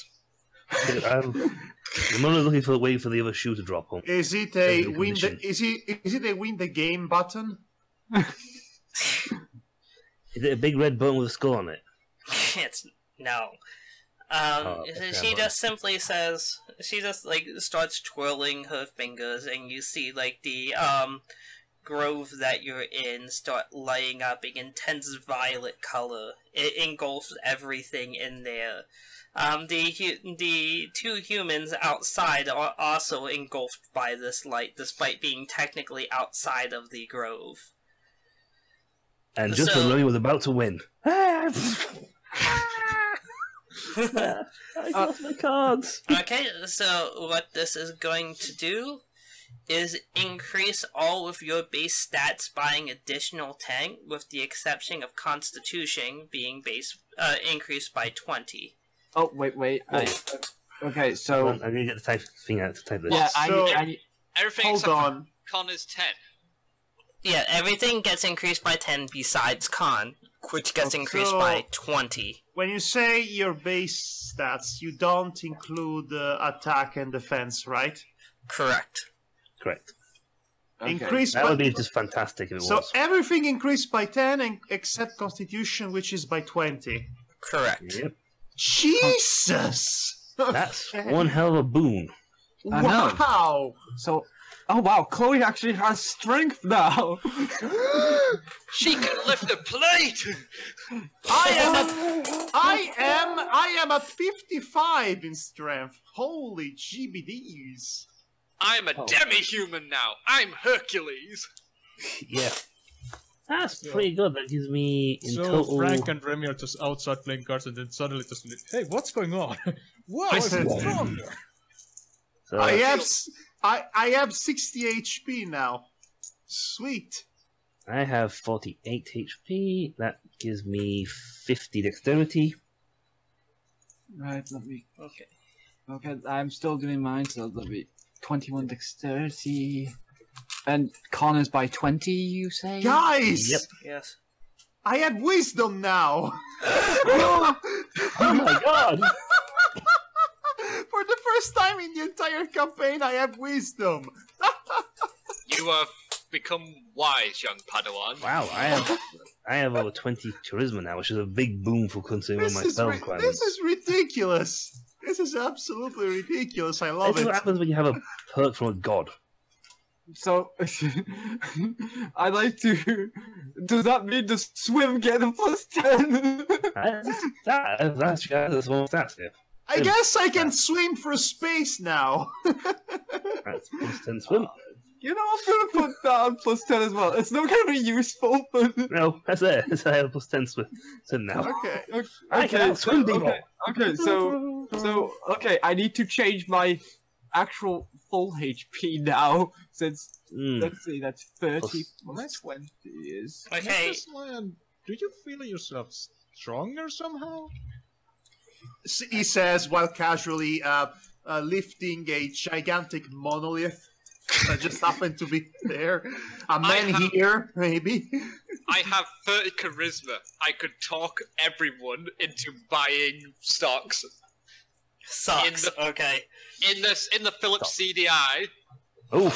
I'm only looking for waiting for the other shoe to drop on. Is it a Every win? condition. Is it a win the game button? Is it a big red button with a skull on it? It's no. Okay, She fine. just simply says, she just like starts twirling her fingers, and you see like the grove that you're in start lighting up in intense violet color. It engulfs everything in there. The 2 humans outside are also engulfed by this light, despite being technically outside of the grove. And just So- when Lily was about to win. I lost my cards. Okay, so what this is going to do is increase all of your base stats by an additional 10, with the exception of Constitution being increased by 20. Oh, wait. Okay, so... I'm gonna get the type thing out to type this. Yeah, So- Everything Hold except on. for Con is 10. Yeah, everything gets increased by 10 besides Con, which gets increased So- by 20. When you say your base stats, you don't include attack and defense, right? Correct. Correct. Okay. Increase That by... would be just fantastic if it So was. everything increased by 10 except Constitution, which is by 20. Correct. Yep. Jesus! That's Okay. one hell of a boon. I know. Wow! So... Oh wow, Chloe actually has strength now! She can lift a plate! I am at 55 in strength. Holy GBDs. I'm a demi-human now. I'm Hercules. Yeah. That's pretty good. That gives me in So total. Frank and Remy are just outside playing cards, and then suddenly just, hey, what's going on? Wow, I'm stronger. So, I have 60 HP now. Sweet. I have 48 HP. That gives me 50 dexterity. Right, let me... Okay. Okay, I'm still doing mine, so let me... 21 dexterity... And Con is by 20, you say? Guys! Yep. Yes. I have wisdom now! Oh my god! For the first time in the entire campaign, I have wisdom! You have become wise, young Padawan. Wow, I have over 20 charisma now, which is a big boom for considering my spell this requirements. is ridiculous! This is absolutely ridiculous, I love This is it. what happens when you have a perk from a god. So... I'd like to... Does that mean the swim get a +10? That's one stat there. I guess I can swim for space now! That's +10 swim. You know, I'm gonna put that on +10 as well. It's not gonna be useful, but... No, that's it. I have +10 swim now. Okay. I can outswim people. Okay, so okay, I need to change my actual full HP now, since, let's see, that's 30 plus 20 is... Okay. Mrs. Lion, do you feel yourself stronger somehow? He says while casually lifting a gigantic monolith that just happened to be there. A man here, maybe. I have 30 charisma. I could talk everyone into buying stocks. Sucks. Okay. In the Philips CDI. Oh,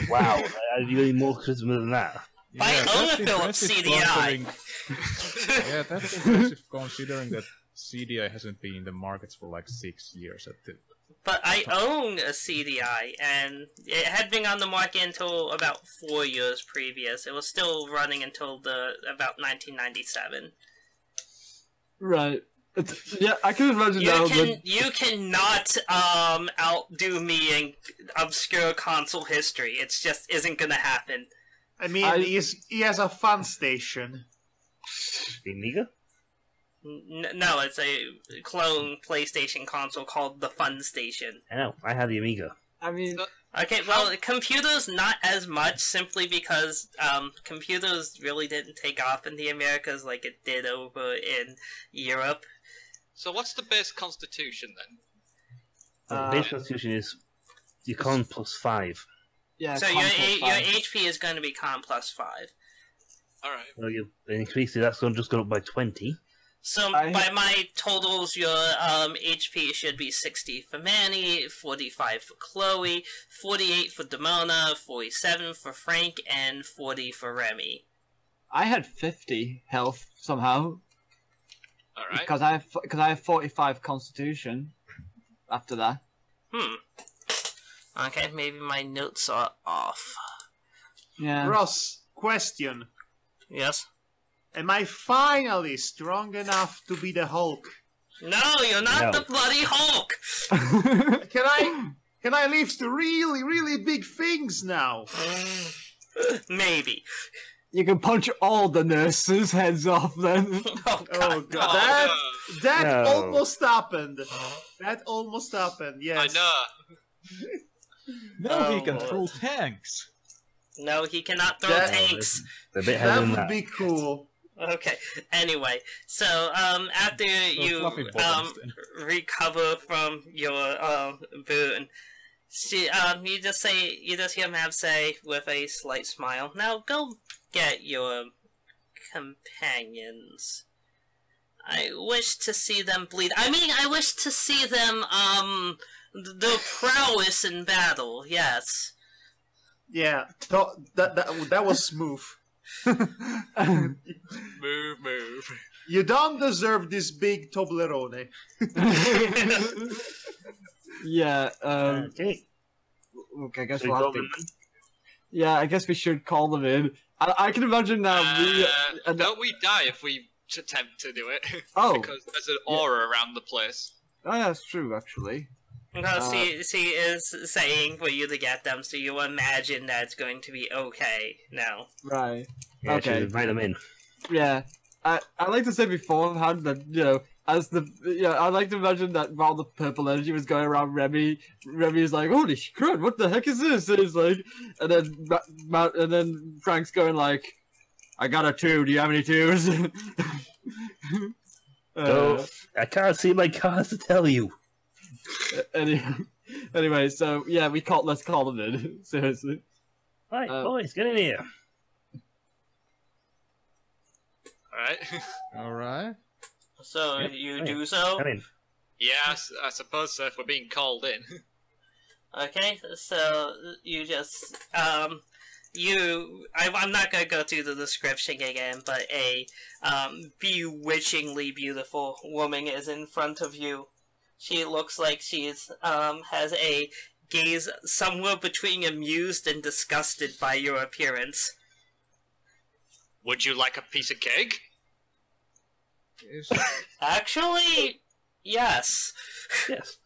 wow. Are you any more charisma than that? I own a Philips CDI. Yeah, that's impressive considering that CDI hasn't been in the markets for like 6 years at the... But I own a CDI, and it had been on the market until about 4 years previous. It was still running until about 1997. Right. Yeah, I can imagine now, but... You cannot outdo me in obscure console history. It's just isn't gonna happen. I mean, he has a fun station. The Amiga? No, it's a clone PlayStation console called the Fun Station. I know, I had the Amiga. I mean... Okay, well, computers not as much, simply because computers really didn't take off in the Americas like it did over in Europe. So what's the base constitution then? The base constitution is your con +5. Yeah, So your HP is going to be con +5. Alright. So you increase it, that's going to just go up by 20. So by my totals, your HP should be 60 for Manny, 45 for Chloe, 48 for Demona, 47 for Frank, and 40 for Remy. I had 50 health somehow. Alright. Because I have 45 constitution after that. Okay, maybe my notes are off. Yeah. Ross, question. Yes? Am I finally strong enough to be the Hulk? No, you're not No. the bloody Hulk! Can I lift really, really big things now? Maybe. You can punch all the nurses' heads off then. Oh god, that No. almost happened. That almost happened. Yes. I know. No, he can Lord. throw tanks. No, he cannot throw That- tanks. A bit That better than would that. be cool. Okay. Anyway, so after you fluffy bottoms then. recover from your boon, you just hear Maab say with a slight smile, "Now go get your companions. I wish to see them bleed. I mean, I wish to see them the prowess in battle. Yes." Yeah, that was smooth. Move. You don't deserve this big Toblerone. Yeah. Okay. Okay, I guess So we we'll call have to. them in? Yeah, I guess we should call them in. I can imagine now. Don't we die if we attempt to do it? Oh. Because there's an aura around the place. Oh, yeah, that's true, actually. No, she is saying for you to get them, so you imagine that's going to be okay now. Right. Yeah, Okay. should invite them in. Yeah. I like to say beforehand that, as I like to imagine that while the purple energy was going around Remy's like, holy crud, what the heck is this? And he's like, and then Frank's going like, I got a 2, do you have any 2s? So, I can't see my cards to tell you. Anyway, so yeah, let's call them in. Seriously. Right, boys, get in here. Alright? Alright. So Yep, you right. do so? Come in. Yes, I suppose so, if we're being called in. Okay, so you just I'm not gonna go through the description again, but a bewitchingly beautiful woman is in front of you. She looks like she's has a gaze somewhere between amused and disgusted by your appearance. Would you like a piece of cake? Actually, yes. Yes.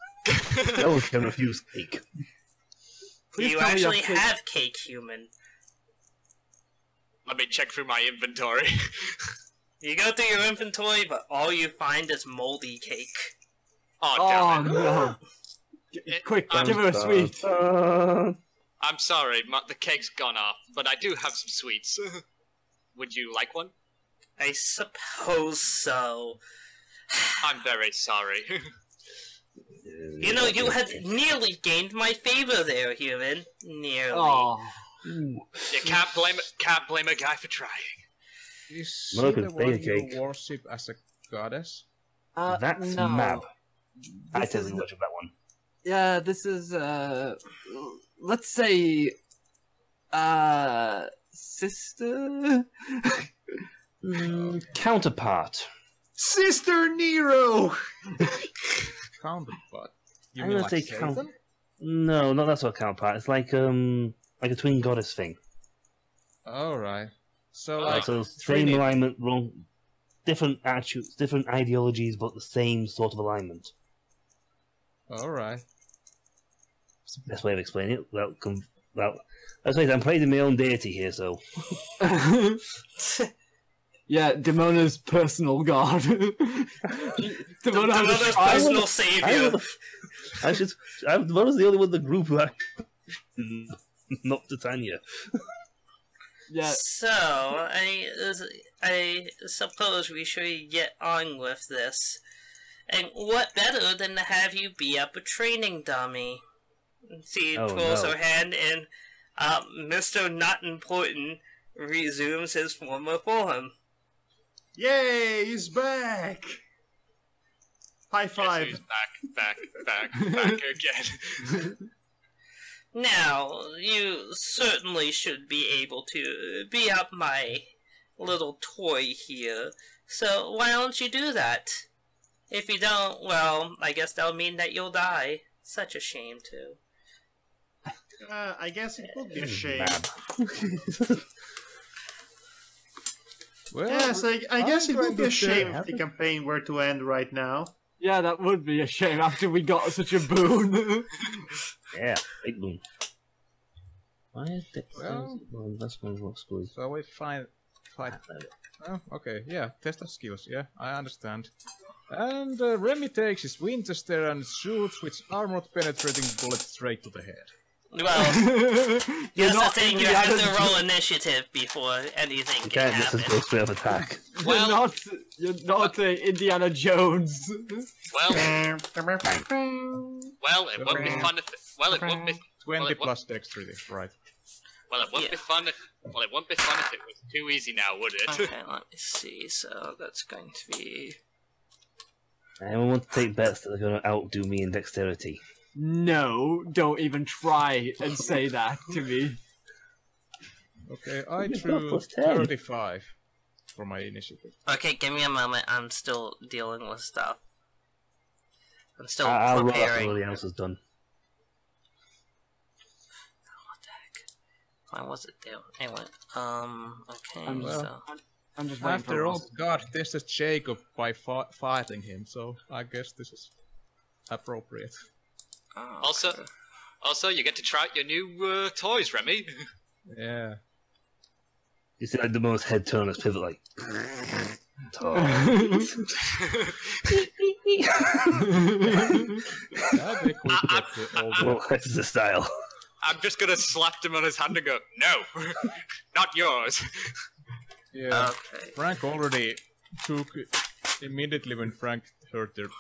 No one can refuse cake. Please You tell me actually your cake. have cake, human. Let me check through my inventory. You go through your inventory, but all you find is moldy cake. Oh, Oh damn it. no! Quick, I'm give her a sweet. I'm sorry, the cake's gone off, but I do have some sweets. Would you like one? I suppose so. I'm very sorry. You know, you had nearly gained my favor there, human. Nearly. Oh, You can't blame a guy for trying. Is Well, she look, the one bake a cake. you worship as a goddess? That's no. Maab. I This tell is you much of that one. Yeah, this is let's say sister. Counterpart. Sister Nero! Counterpart. You I'm mean gonna like say Satan? No, not that sort of counterpart. It's like a twin goddess thing. Alright. So, Like, like, So three same names. alignment, wrong, different attitudes, different ideologies, but the same sort of alignment. Alright. Best way of explaining it. Well, let's say I'm playing in my own deity here, so Yeah, Demona's personal god. Demona has a Another shrine. personal savior. Demona's the only one in the group who not Titania. Yeah, So, I suppose we should get on with this. And what better than to have you be up a training dummy? She Oh, pulls no. her hand and Mr. Not Important resumes his former form. Yay, he's back! High Guess five. who's back again. Now, you certainly should be able to be up my little toy here. So why don't you do that? If you don't, well, I guess that'll mean that you'll die. Such a shame, too. I guess it would be a shame. Maab. Well, Yes, I guess it I'm would be going a to shame say- if the campaign were to end right now. yeah, that would be a shame after we got such a boon. Yeah, big boom. Why is that? Well- Well, that's one looks good. So we find fight. Oh, okay, yeah, test of skills, yeah, I understand. And Remy takes his Winchester and shoots with armor-penetrating bullet straight to the head. Well, You're that's not the thing, you Indiana have to roll Jones. initiative before anything You can can't happen. just go straight up attack. Well, You're not Indiana Jones. well, it won't be fun if it won't be 20 plus dexterity, right. Well, it won't be fun if it was too easy now, would it? Okay, let me see. So that's going to be. Anyone want to take bets that they're going to outdo me in dexterity? No, don't even try and say that to me. Okay, I You got drew plus 10. 35 for my initiative. Okay, give me a moment. I'm still dealing with stuff. I'm still I'll roll after preparing. everybody else is done. What the heck? Why was it there? Anyway, okay, I'm just waiting After for all, God tested Jacob by fighting him, so I guess this is appropriate. Oh, Also, you get to try out your new toys, Remy. Yeah. You see, like, the most head turn as pivot, like. That'd be cool to get the old Well, that's the style. I'm just gonna slap him on his hand and go, no, not yours. Yeah. Okay. Frank already took immediately when Frank heard their,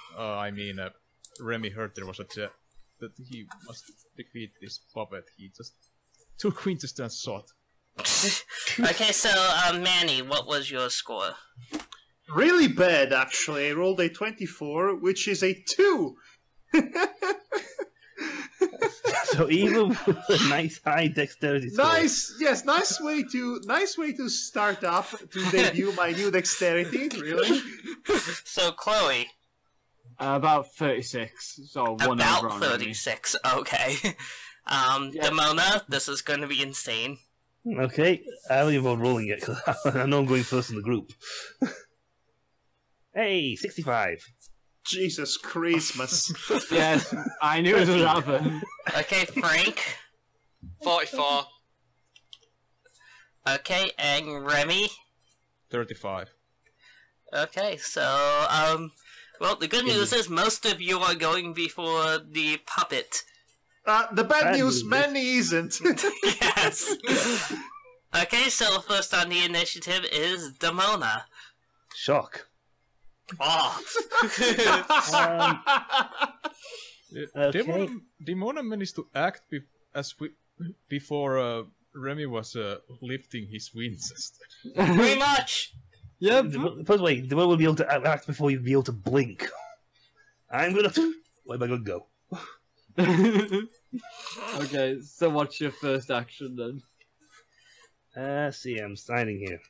Remy heard there was a chat that he must defeat this puppet. He just took Winchester and shot. Okay, so Manny, what was your score? Really bad, actually. I rolled a 24, which is a 2. So even with a nice high dexterity score. Nice way to start up to debut my new dexterity. Really, So Chloe, about 36. So one over about on Remy. 36. Okay. Demona, this is going to be insane. Okay, I haven't even bothered rolling yet because I know I'm going first in the group. Hey, 65. Jesus Christmas! Yes, I knew it would happen. Okay, Frank. 44. Okay, and Remy. 35. Okay, so well, the good news is most of you are going before the puppet. The bad Bad news, news. Manny isn't. Yes. Okay, so first on the initiative is Demona. Shock. Oh. Okay. Demona managed to act before Remy was lifting his Winchester. Pretty much. Yep. By the way, the one will be able to act before you'll be able to blink. I'm gonna. Where am I gonna go? Okay, so what's your first action then? See, I'm signing here.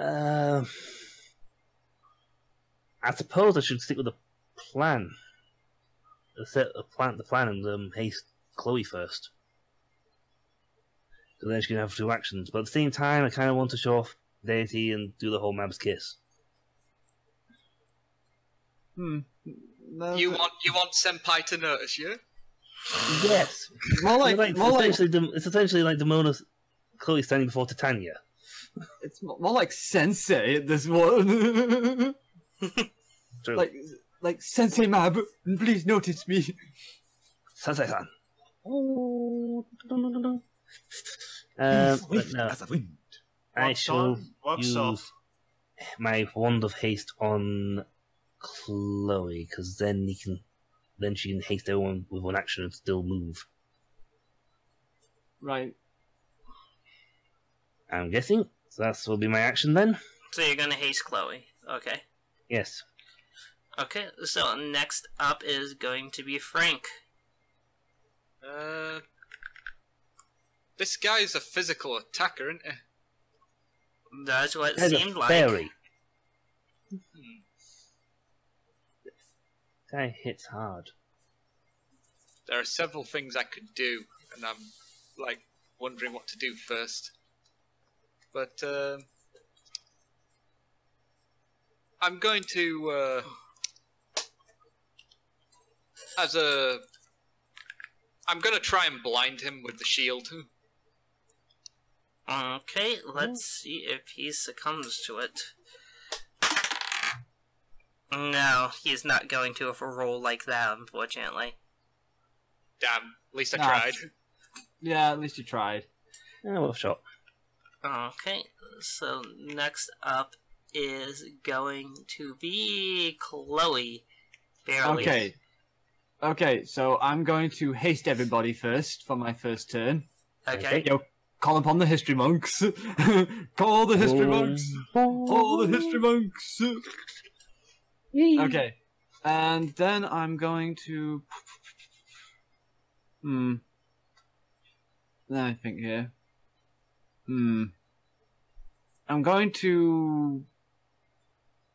I suppose I should stick with the plan. Set the plan, and haste Chloe first. So then she can have 2 actions. But at the same time, I kind of want to show off deity and do the whole Mab's kiss. No, You want Senpai to notice you? Yes. It's essentially like Demona's Chloe standing before Titania. It's more like Sensei. This one. True. like Sensei Mab, please notice me. Sensei-san. Oh, no. As a wind. I Walks shall on, walks use off. my wand of haste on Chloe, because then she can haste everyone with 1 action and still move. Right. I'm guessing. So that will be my action then. So you're gonna haste Chloe. Okay. Yes. Okay, so next up is going to be Frank. This guy's a physical attacker, isn't he? That's what it There's seemed a like. fairy. Guy hits hard. There are several things I could do, and I'm like wondering what to do first. But I'm going to I'm going to try and blind him with the shield. Okay, let's see if he succumbs to it. No, he's not going to if a roll like that, unfortunately. Damn. At least I Nah. tried. Yeah, at least you tried. Yeah, well shot. Okay, so next up is going to be Chloe. Barely. Okay, so I'm going to haste everybody first for my first turn. Okay. Yo, call upon the history monks. Call the history monks. Call the history monks. Okay, and then I'm going to. Let me think here. I'm going to.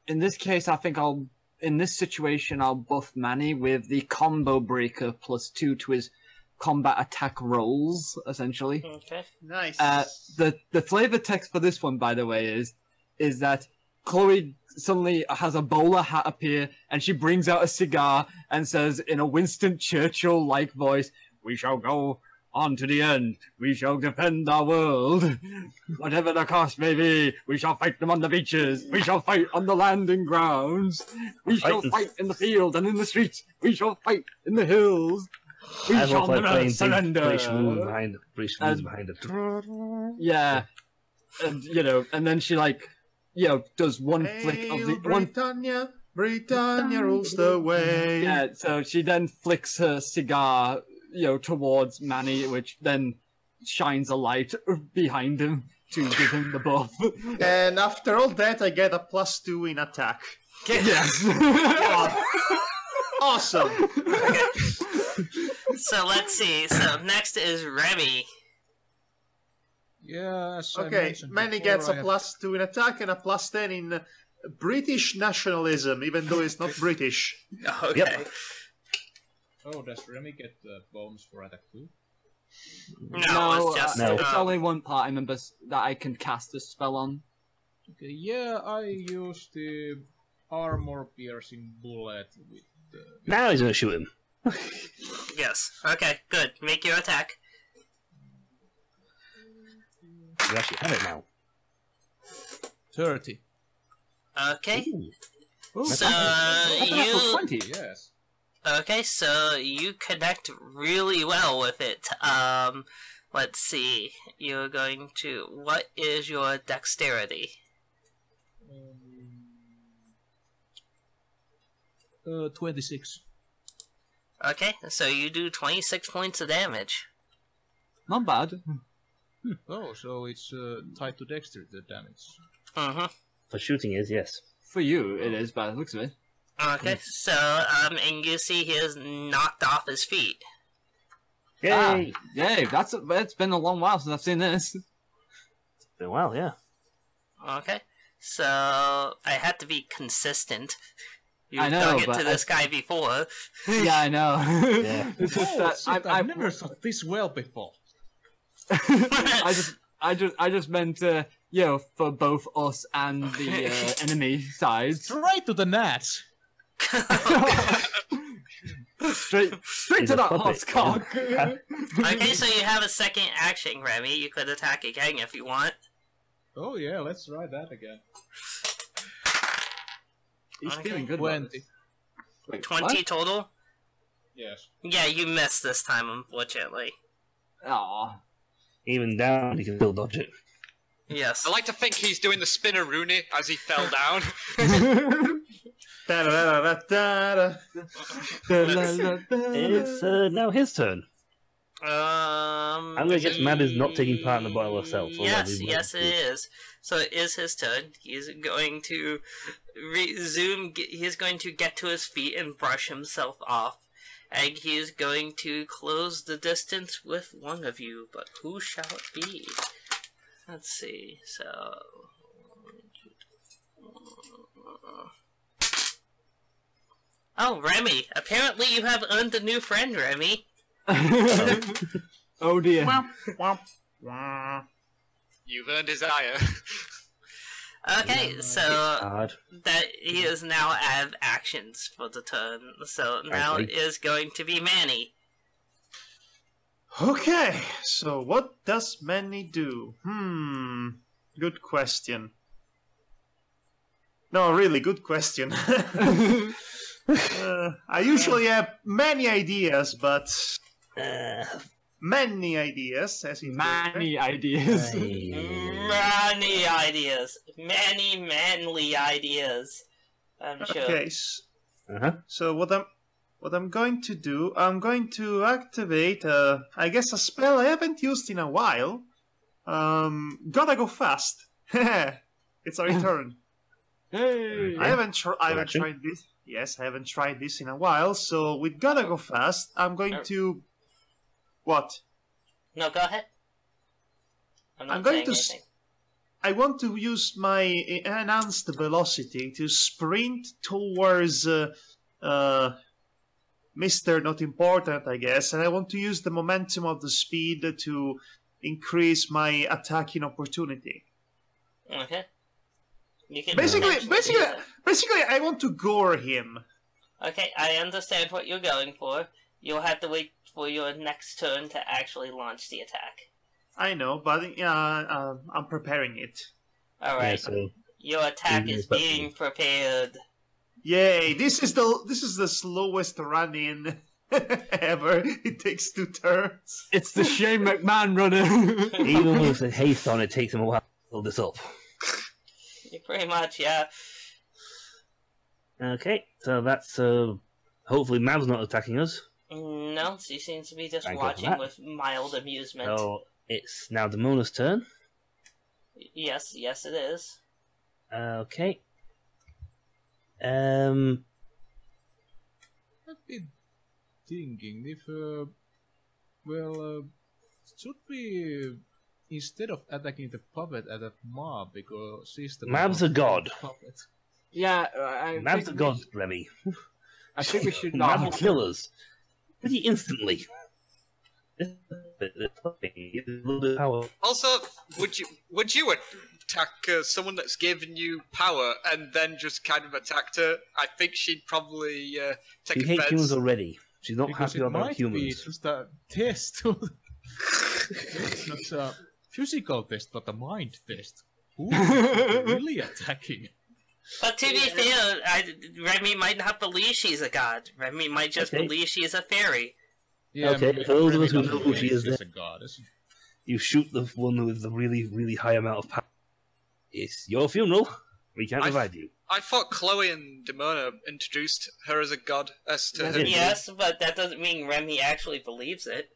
In this case, I think I'll. In this situation, I'll buff Manny with the combo breaker +2 to his combat attack rolls, essentially. Okay. Nice. The flavor text for this one, by the way, is that Chloe suddenly has a bowler hat appear, and she brings out a cigar and says in a Winston Churchill-like voice, "We shall go on to the end. We shall defend our world. Whatever the cost may be, we shall fight them on the beaches. We shall fight on the landing grounds. We shall fight in the field and in the streets. We shall fight in the hills. We I shall look like never playing surrender." British moon behind it. Yeah, and and then she does one flick of the one. Britannia rules the way. Yeah, so she then flicks her cigar, towards Manny, which then shines a light behind him to give him the buff. And after all that, I get a +2 in attack. Yes. Awesome. So let's see. So next is Remy. Yeah, as I Okay, mentioned Manny before, gets a I have- +2 in attack and a +10 in British nationalism, even though it's not British. Okay. Yep. Oh, does Remy get bonus for attack too? No, it's just no. It's only one party member that I can cast a spell on. Okay, yeah, I use the armor piercing bullet with the... Now he's gonna shoot him. Yes. Okay, good. Make your attack. You actually have it now. 30. Okay. Ooh, So that's an actual you 20. Yes. okay? So you connect really well with it. Let's see. You're going to. What is your dexterity? 26. Okay, so you do 26 points of damage. Not bad. Oh, so it's tied to dexterity, the damage. Mm-hmm. For shooting is, yes. For you, it is, by the looks of it. Okay, so, and you see he is knocked off his feet. Yay! Yay, it's been a long while since I've seen this. Been a while, yeah. Okay, so I had to be consistent. I You've know, dug it but to this guy before. Yeah, I know. Yeah. It's just Oh, that shit, I've never thought this well before. I just meant for both us and the enemy sides. Straight to the gnats! Straight He's to a that puppet, horse cock. yeah. Okay, so you have a second action, Remy. You could attack again if you want. Oh yeah, let's try that again. He's Okay. feeling good. about 20. this. Wait, 20 what? total? Yes. Yeah, you missed this time, unfortunately. Aw. Even down, he can still dodge it. Yes. I like to think he's doing the spinner Rooney as he fell down. Da-da-da-da-da-da. It's now his turn. I'm gonna guess Mad is not taking part in the battle herself, although Yes, we yes, might it be. is. So it is his turn. He's going to resume. He's going to get to his feet and brush himself off, and he is going to close the distance with one of you. But who shall it be? Let's see. So. Oh, Remy. Apparently you have earned a new friend, Remy. Oh dear. You've earned his ire. Okay, so Hard. that he is now out of actions for the turn. So now Okay. it is going to be Manny. Okay, so what does Manny do? Good question. No, really, good question. I usually have many ideas, but... many ideas, as it Many ideas. Many ideas. Many manly ideas. I'm sure. Okay, so what I'm going to do, I'm going to activate, I guess, a spell I haven't used in a while. Gotta go fast. It's a return. Hey. I haven't tried this. Yes, I haven't tried this in a while. So with Gotta Go Fast, I'm going to. What? No, go ahead. I'm going to. I want to use my enhanced velocity to sprint towards Mr. Not Important, I guess, and I want to use the momentum of the speed to increase my attacking opportunity. Okay. You can Basically, I want to gore him. Okay, I understand what you're going for. You'll have to wait for your next turn to actually launch the attack. I know, but I'm preparing it. Alright, Yeah, so your attack is being prepared. Yay! This is the slowest run-in ever. It takes 2 turns. It's the Shane McMahon runner. even with the haste on, it takes him a while to build this up. Pretty much, yeah. Okay, so that's hopefully Mab's not attacking us. No, she seems to be just Thank God for watching that. with mild amusement. So it's now Damona's turn. Yes, it is. Okay. I've been thinking if, should we, instead of attacking the puppet, attack Maab, because she's the Mab's a god. puppet. Yeah, Mab's a god, Remy. I think we should Mab will not. kill us pretty instantly. Also, would you attack someone that's given you power and then just kind of attacked her? I think she'd probably take She hates offense. humans already. She's not Because happy it about might humans. be just a test. It's not a physical test, but a mind test. Who is really attacking? But to be fair, Remy might not believe she's a god. Remy might just Okay. believe she's a fairy. Yeah, Okay, for those of us who Remy know doesn't who she think is, she's then a goddess. you shoot the one with the really, really high amount of power. It's your funeral. We can't revive you. I thought Chloe and Demona introduced her as a god as to her. Yeah. Yes, but that doesn't mean Remy actually believes it.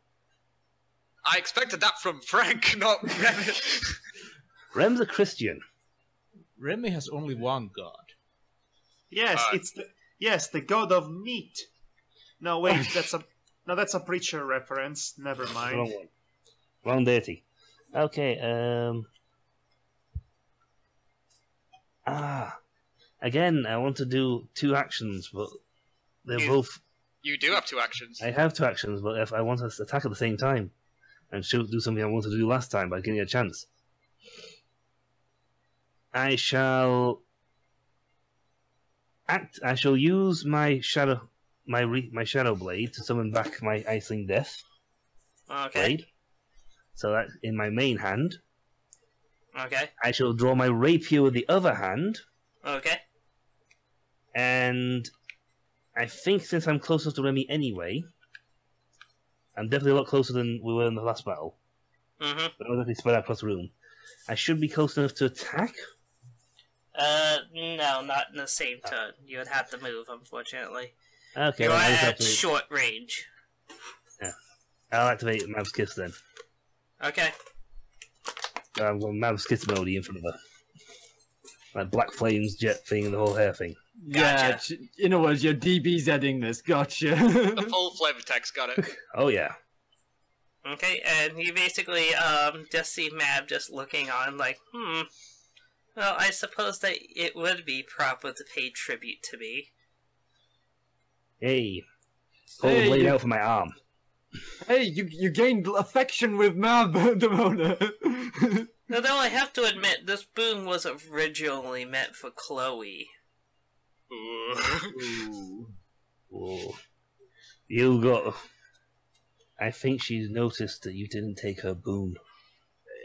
I expected that from Frank, not Remy. Rem's a Christian. Remy has only one god. Yes, it's the god of meat. No, wait, that's a preacher reference. Never mind. Wrong one. Wrong deity. Okay, again, I want to do 2 actions, but they're both... You do have 2 actions. I have 2 actions, but if I want to attack at the same time and do something I wanted to do last time by getting a chance, I shall use my shadow blade to summon back my Iceling Death Okay. blade. So that's in my main hand. Okay. I shall draw my rapier with the other hand, Okay. and I think since I'm closer to Remy anyway, I'm definitely a lot closer than we were in the last battle. Mm-hmm. But I was definitely spread out across the room. I should be close enough to attack. No, not in the same turn. You would have to move, unfortunately. Okay, You're I'll at activate, short range. I'll activate Mav's Kiss then. Okay. I've got Mav's Kiss mode in front of her. Like Black Flames jet thing and the whole hair thing. Yeah, Gotcha. in other words, you're DBZing this. Gotcha. The full flavor text got it. Oh yeah. Okay, and you basically, just see Mab just looking on like, well, I suppose that it would be proper to pay tribute to me. Hey. Pull Hey, the blade you- out from my arm. Hey, you gained affection with Maab, Demona. Although I have to admit, this boon was originally meant for Chloe. Ooh. Ooh. Whoa. You got... I think she noticed that you didn't take her boon.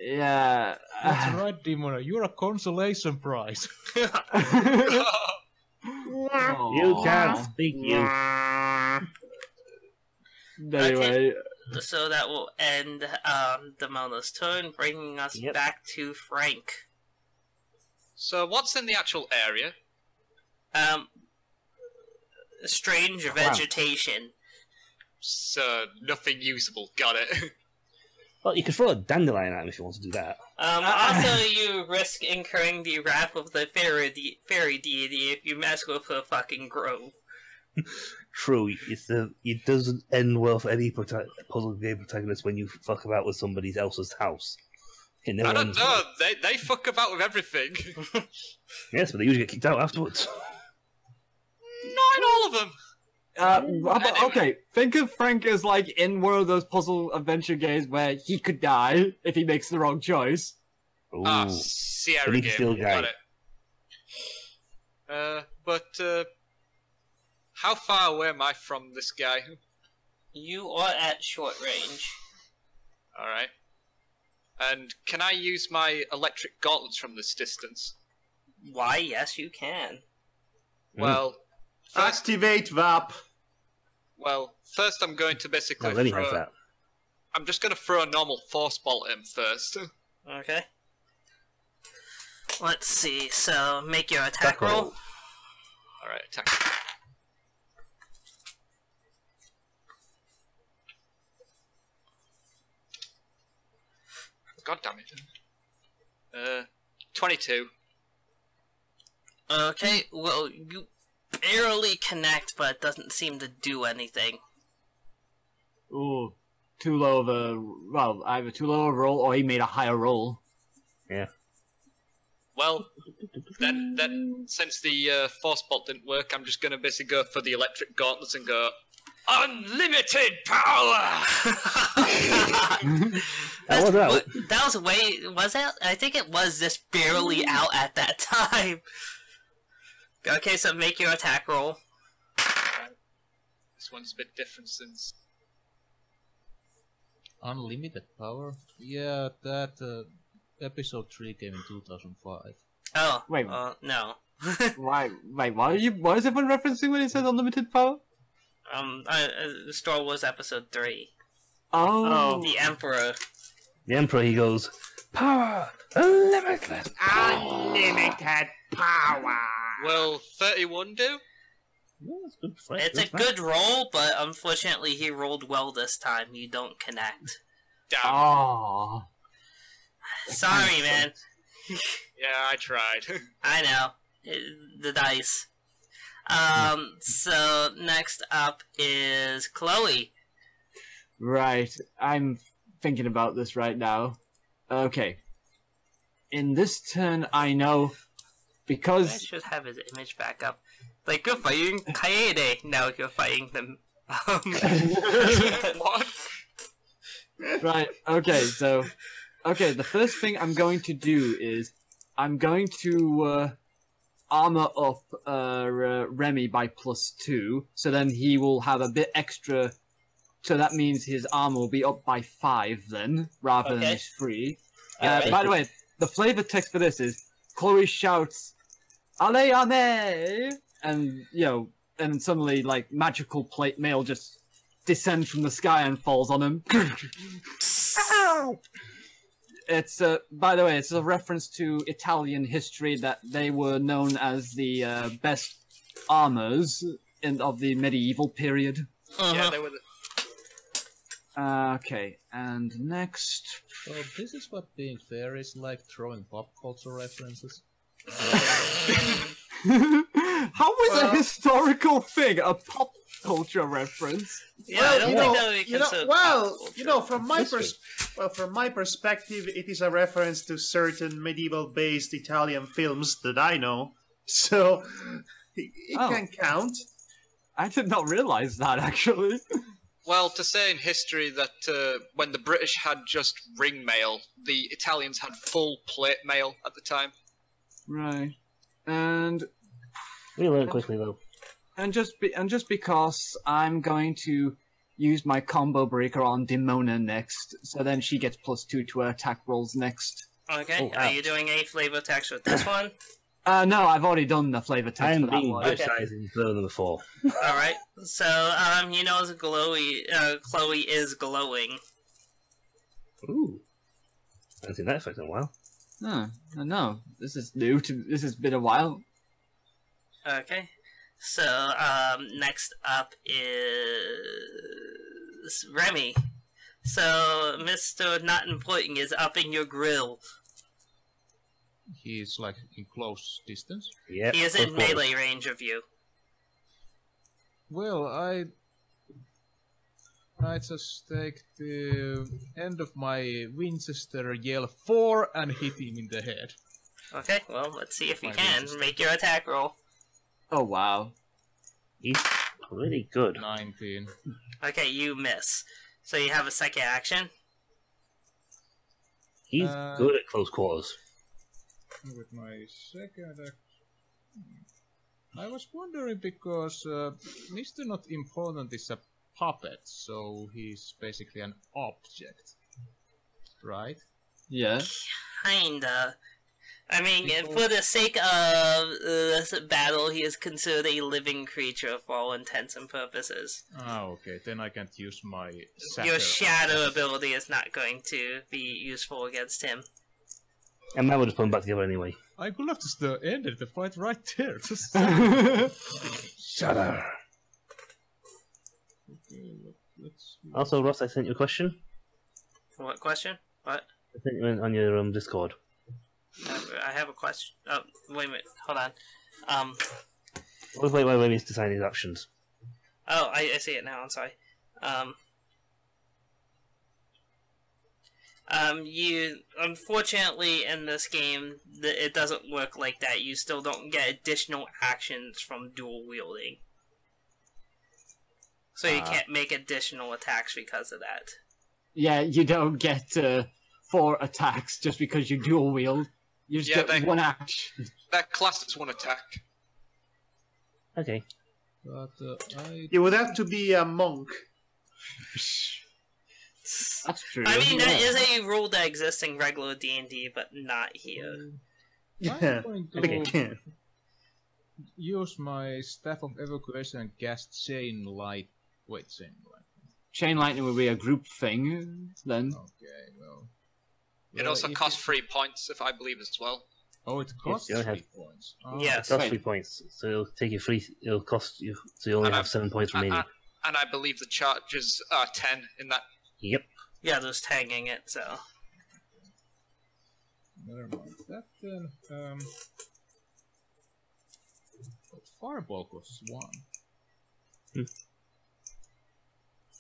Yeah. That's right, Demona. You're a consolation prize. You can't speak, you. Anyway. So that will end Demona's turn, bringing us back to Frank. So what's in the actual area? Strange vegetation. So nothing usable. Got it. Well, you could throw a dandelion at him if you want to do that. Also, you risk incurring the wrath of the fairy deity if you mess with a fucking grove. True, it doesn't end well for any puzzle game protagonist when you fuck about with somebody else's house. I don't know, they fuck about with everything. Yes, but they usually get kicked out afterwards. Not all of them! Okay, think of Frank as like in one of those puzzle adventure games where he could die if he makes the wrong choice. Ah, Sierra game, got it. But how far away am I from this guy? You are at short range. Alright. And can I use my electric gauntlets from this distance? Why, yes, you can. Well, first, activate VAP. Well, first I'm going to basically I'm just going to throw a normal force bolt at him first. Okay. Let's see, so make your attack roll. Alright, attack. God damn it. 22. Okay, well, you barely connect, but it doesn't seem to do anything. Ooh, too low of a... Well, either too low of a roll, or he made a higher roll. Yeah. Well, then since the force bolt didn't work, I'm just going to basically go for the electric gauntlets and go... Unlimited power! That was way... Was it? I think it was just barely out at that time. Okay, so make your attack roll. This one's a bit different since... Unlimited power? Yeah, that episode 3 came in 2005. Oh, wait. No. Why is everyone referencing when he says unlimited power? Star Wars Episode 3. Oh. The Emperor. The Emperor, he goes, power! Limitless power! Unlimited power! Will 31 do? It's a good roll, but unfortunately he rolled well this time. You don't connect. Damn. Oh. Sorry, man. Yeah, I tried. I know. The dice. So next up is Chloe. Right, I'm thinking about this right now. Okay. In this turn, I know, because... I should have his image back up. Like, you're fighting Kaede, now you're fighting them. What? Right, okay, so... Okay, the first thing I'm going to do is... I'm going to, armor up, Remy by +2, so then he will have a bit extra... So that means his armor will be up by 5 then, rather than his 3. By the way, the flavor text for this is, Chloe shouts, "Ale ame!" And, you know, and suddenly, like, magical plate mail just descends from the sky and falls on him. Ow! It's, by the way, it's a reference to Italian history that they were known as the, best armors of the medieval period. Yeah, they were the... Okay, and next... So this is what being fair is like, throwing pop culture references. How is a historical thing a pop culture reference? Yeah, I don't think that would be considered from my perspective, it is a reference to certain medieval-based Italian films that I know, so it can count. I did not realize that, actually. Well, to say in history that when the British had just ring mail, the Italians had full plate mail at the time. Right, and we learn quickly though. And just because I'm going to use my combo breaker on Demona next, so then she gets +2 to her attack rolls next. Okay, Oh, are ouch. you doing a flavor text with this one? No, I've already done the flavor I text am for that being one. criticizing further than before. Alright, so, you know, Chloe is glowing. Ooh. I haven't seen that effect in a while. No, this is new. This has been a while. Okay, so, next up is Remy. So, Mr. Not Important is up in your grill. He's like in close distance. Yep. He is in melee range of you. Well, I just take the end of my Winchester, yell 4, and hit him in the head. Okay, well, let's see if you My can. Winchester. Make your attack roll. Oh wow. He's pretty good. 19. Okay, you miss. So you have a second action. He's good at close quarters. With my second action. I was wondering because Mr. Not Important is a puppet, so he's basically an object, right? Yeah. Kinda. I mean, for the sake of this battle, he is considered a living creature for all intents and purposes. Ah, okay. Then I can't use my Your shadow ability is not going to be useful against him. And now we'll just put them back together anyway. I could have just ended the fight right there. Shut up. Okay, let's see. Also, Ross, I sent you a question. What question? What? I sent you on your Discord. I have a question. Oh, wait a minute. Hold on. Wait, he needs to sign his actions. Oh, I see it now. I'm sorry. You unfortunately in this game, it doesn't work like that. You still don't get additional actions from dual wielding, so you can't make additional attacks because of that. Yeah, you don't get 4 attacks just because you dual wield. You just get 1 action. That class is 1 attack. Okay. But You would have to be a monk. That's true. I mean, that is a rule that exists in regular D&D, but not here. Yeah. I'm going Okay. to use my Staff of Evacuation and cast Chain Light. Wait, Chain Light. Chain lightning would be a group thing, then. Okay, well. It also costs 3 points, if I believe as well. Oh, it costs you 3 don't have- points. Yes. It costs 3 points, so it'll take you 3. It'll cost you, so you only And have 7 points remaining. And I believe the charges are 10 in that. Yep. Yeah, there's tagging it, so. Never mind that then. But Fireball costs 1. Hmm.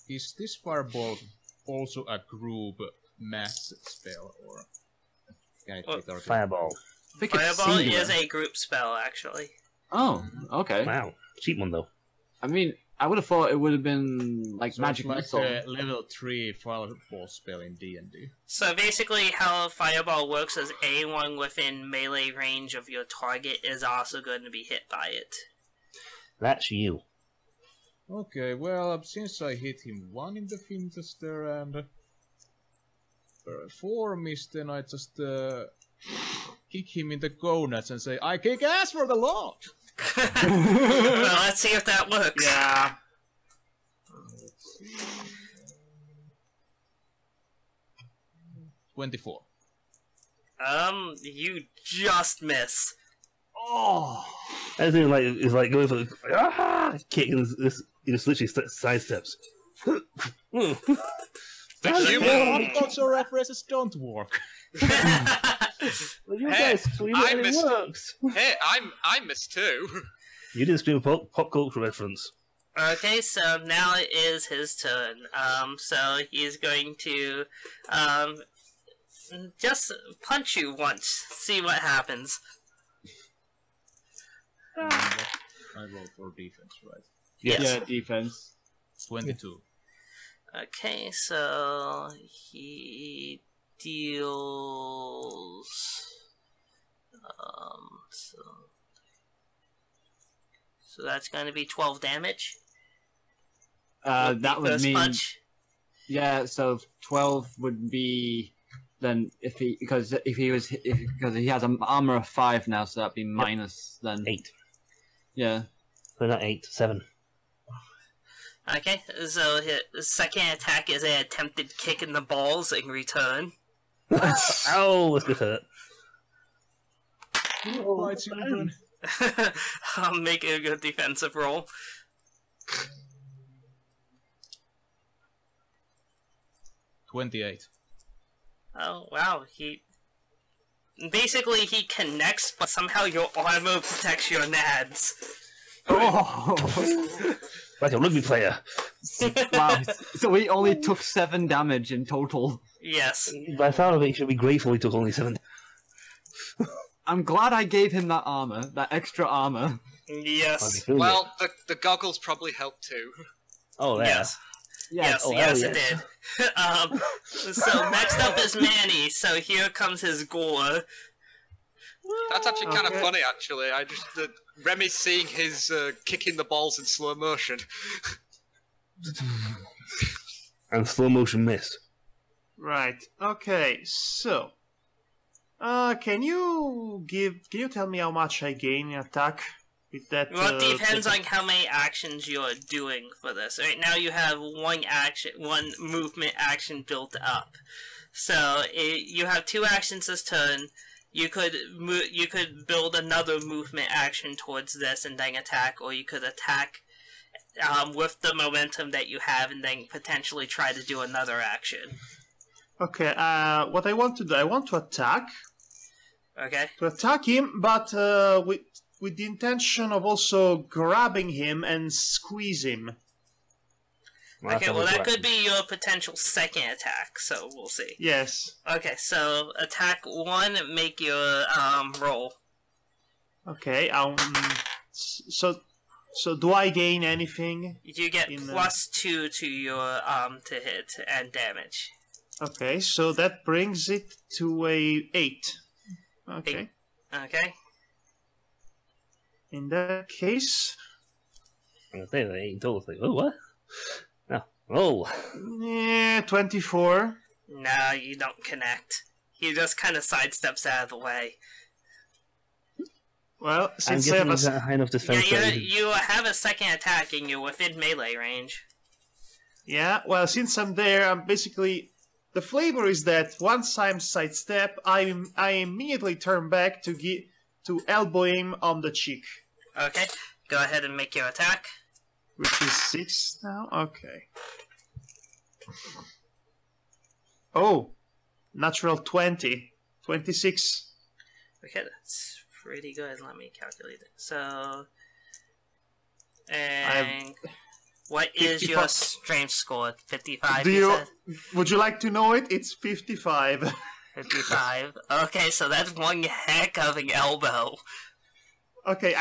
Is this Fireball also a group mass spell, or can it be targeted? Fireball. I think it's Fireball singular. is a group spell, actually. Oh, okay. Wow. Cheap one, though. I mean, I would have thought it would have been like So magic it's like missile. a level 3 Fireball spell in D&D. So basically, how Fireball works is anyone within melee range of your target is also going to be hit by it. That's you. Okay, well, since I hit him 1 in the Winchester and 4 missed, then I just kick him in the gonads and say, I kick ass for the Lord! Well, let's see if that works. Yeah. Let's see. 24. You just miss. Oh, Everything like is like going for the kick, and this he just literally sidesteps. The Pop human. culture references don't work. Well, you Hey, guys scream I it and it missed- works. Hey, I missed too. You didn't scream a pop culture reference. Okay, so now it is his turn. So he's going to, just punch you once. See what happens. I roll for defense, right? Yes. yeah, defense. 22. Okay, so he deals so that's going to be 12 damage. That would First mean punch. yeah. So 12 would be then because he has an armor of 5 now, so that'd be minus then 8. Yeah. So not 8, 7. Okay, so his second attack is an attempted kick in the balls in return. Ow, this could hurt. Right, children. I'll make a good defensive roll. 28. Oh, wow, basically, he connects, but somehow your armor protects your nads. Oh. Like a rugby player. Wow. So we only took 7 damage in total. Yes. By the sound of it, he should be grateful he took only 7. I'm glad I gave him that armor, that extra armor. Yes. Well, the goggles probably helped too. Oh, yeah. Yes. Yes, Oh, yes, hell it yes. did. So next up is Manny. So here comes his gore. That's actually kind of Okay. funny, actually. I just Remy seeing his kicking the balls in slow motion. And slow motion miss. Right. Okay. So, can you tell me how much I gain in attack with that? Well, it depends on how many actions you're doing for this. Right now, you have one movement action built up. So you have 2 actions this turn. You could build another movement action towards this and then attack, or you could attack with the momentum that you have and then potentially try to do another action. Okay. What I want to do, I want to attack. Okay. To attack him, but with the intention of also grabbing him and squeeze him. Okay, well that could be your potential second attack, so we'll see. Yes. Okay, so attack 1, make your roll. Okay. So do I gain anything? You get +2 to your to hit and damage. Okay, so that brings it to a 8. Okay. Okay. In that case, I say that 8 total. Like, oh, what? No. Oh. 24. No, you don't connect. He just kind of sidesteps out of the way. Well, I'm since I guessing have he's at a high enough defense. Yeah, that you have a second attack and you're within melee range. well, since I'm there, I'm basically the flavor is that once I'm sidestep, I immediately turn back to elbow him on the cheek, Okay, go ahead and make your attack. which is 6 now. Okay. Oh, natural 20, 26. Okay, that's pretty good. Let me calculate it. So, and what is your 55. strength score? 55, Do you you? said? Would you like to know it? It's 55. 55. Okay, so that's one heck of an elbow. Okay,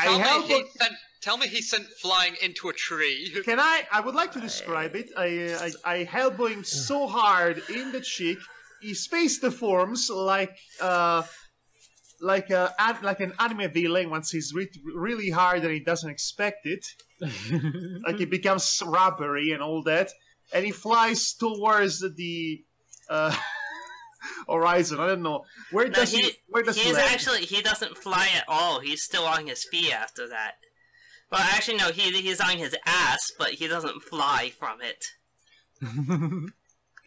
Tell me he sent flying into a tree. Can I would like to describe it. I elbow him so hard in the cheek, his face deforms like an anime villain once he's really hard and he doesn't expect it. Like it becomes rubbery and all that, and he flies towards the horizon. I don't know where does he land? He doesn't fly at all. He's still on his feet after that. Well, actually, no. He's on his ass, but he doesn't fly from it.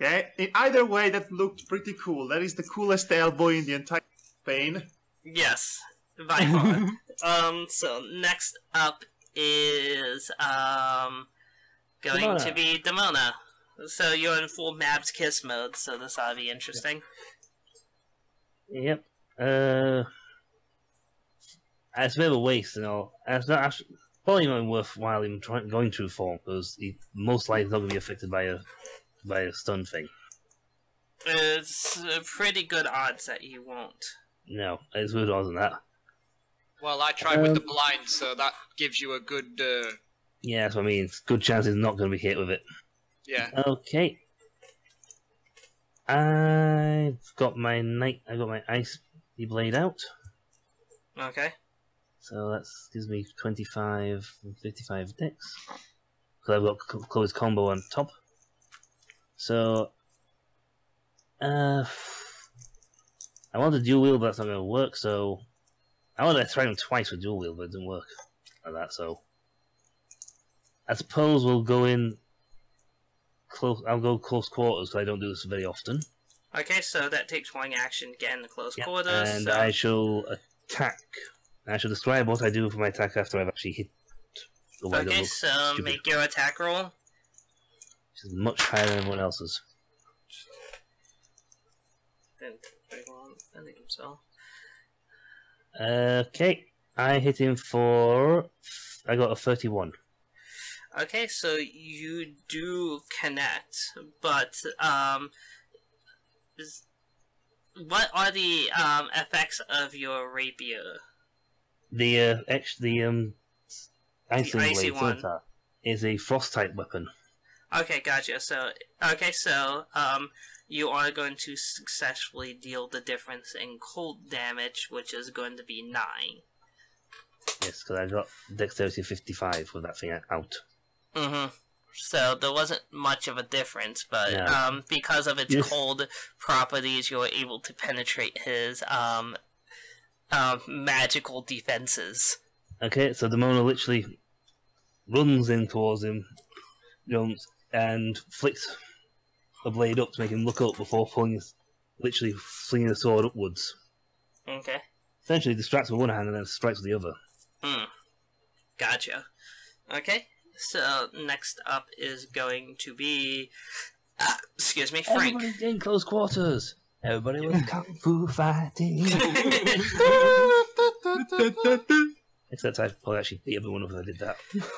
Okay. In either way, that looked pretty cool. That is the coolest elbow in the entire campaign. Yes, by far. So next up is going to be Demona. So you're in full Mab's Kiss mode, so this ought to be interesting. Yep. It's a bit of a waste and all. It's not actually, probably not worthwhile him going through form because he most likely not going to be affected by a stun thing. It's pretty good odds that you won't. No, it's good odds than that. Well, I tried with the blind, so that gives you a good. Yeah, that's what I mean. It's good chance he's not going to be hit with it. Yeah. Okay. I've got my ice blade out. Okay. So that gives me 25 and 55 dex. because I've got Chloe's combo on top. So, I wanted to dual wield, but that's not going to work. So, I wanted to try him twice with dual wield, but it didn't work like that. So, I suppose we'll go in close. I'll go close quarters because I don't do this very often. Okay, so that takes one action to get in the close Yep. quarters. And so... I shall attack. I shall describe what I do for my attack after I've actually hit. Okay, so make your attack roll. Which is much higher than everyone else's. Okay, I hit him for... I got a 31. Okay, so you do connect, but what are the effects of your rapier? The Icing icy Blade one. Scimitar is a frost type weapon. Okay, gotcha. So you are going to successfully deal the difference in cold damage, which is going to be 9. Yes, because I got Dexterity 55 with that thing out. Mm-hmm. So there wasn't much of a difference, but Yeah. because of its Yes. cold properties, you were able to penetrate his magical defenses. Okay, so the Mona literally runs in towards him, jumps, and flicks the blade up to make him look up before literally flinging the sword upwards. Okay. Essentially distracts with one hand and then strikes with the other. Gotcha. Okay, so next up is going to be... excuse me, Frank. Everybody's in close quarters. Everybody was kung fu fighting. Except I'd probably actually beat everyone if I did that.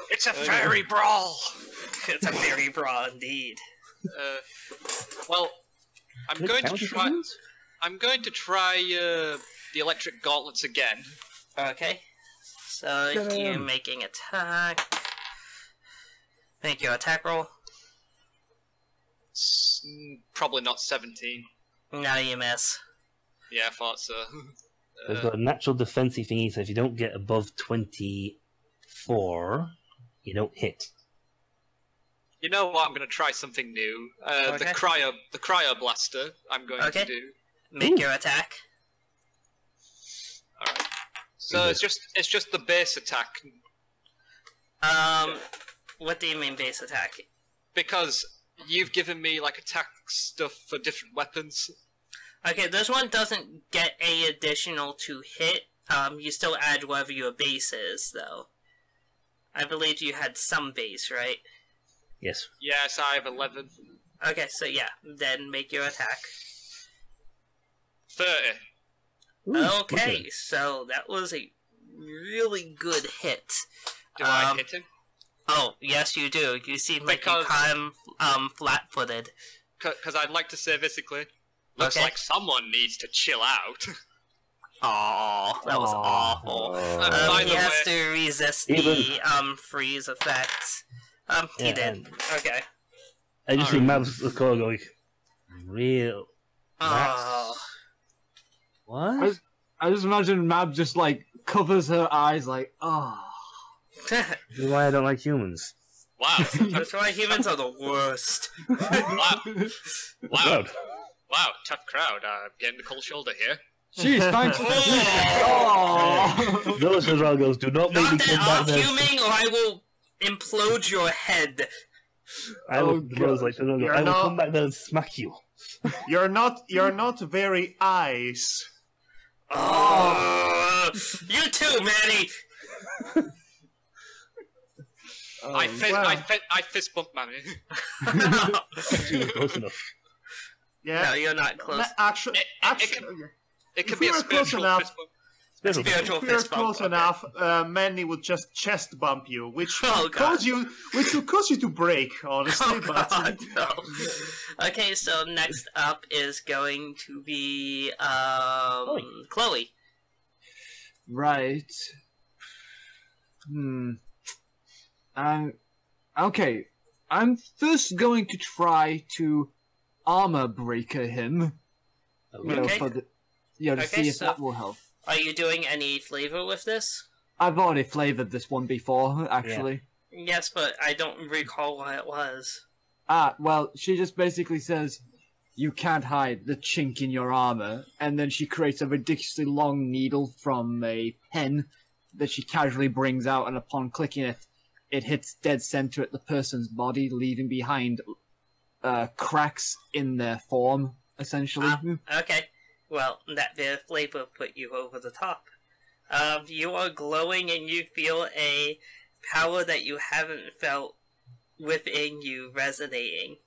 It's a fairy brawl. It's a very broad indeed. Well, I'm Did it going to count as try. weapons? I'm going to try the electric gauntlets again. Okay, so you're making attack. Make your attack roll. Probably not 17. No, you miss. Yeah, I thought so. It's got a natural defensive thingy, so if you don't get above 24, you don't hit. You know what? I'm going to try something new. Okay. The cryo blaster. I'm going Okay. to do. Make your attack. All right. So it's just the base attack What do you mean base attack? because you've given me like attack stuff for different weapons. Okay, this one doesn't get a additional to hit. You still add whatever your base is, though. I believe you had some base, right? Yes. Yes, I have 11. Okay, so yeah, then make your attack. 30. Okay, so that was a really good hit. Do I hit him? Oh, yes, you do. You seem like you caught him flat-footed. Because I'd like to say basically, looks Okay. like someone needs to chill out. Aw, that was awful. By He the has way, to resist Even- the freeze effect. He Yeah, did. and- Okay. I just see Mab's the core going, real. Oh. What? I just imagine Mab just like covers her eyes like, oh. This is why I don't like humans. wow, That's why humans are the worst. wow, wow, God. wow, tough crowd. Getting the cold shoulder here. Jeez, thanks. Oh. Those Hidalgos do not make me Not come that back there. arguing, or I will implode your head. I will, Oh, I was like, You're I will not- come back there and smack you. You're not very ice. Oh, you too, Manny. I fist bump Mammy. She was close enough. Yeah. No, you're not close. Actually, It If could be we a were close spiritual enough- fist bump. Spiritual if you're fist bump, close okay. enough, Manny would just chest bump you, which Oh, would God. cause you to break, honestly. Oh, but God, no. Okay, so next up is going to be Chloe. Right. Okay. I'm first going to try to armor breaker him. You know, Okay. for the, to Okay, see if so- that will help. Are you doing any flavor with this? I've already flavored this one before, actually. Yes, but I don't recall what it was. Well, she just basically says, "You can't hide the chink in your armor," and then she creates a ridiculously long needle from a pen that she casually brings out, and upon clicking it, it hits dead center at the person's body, leaving behind cracks in their form, essentially. Okay. Well, that bit of flavor put you over the top. You are glowing and you feel a power that you haven't felt within you resonating.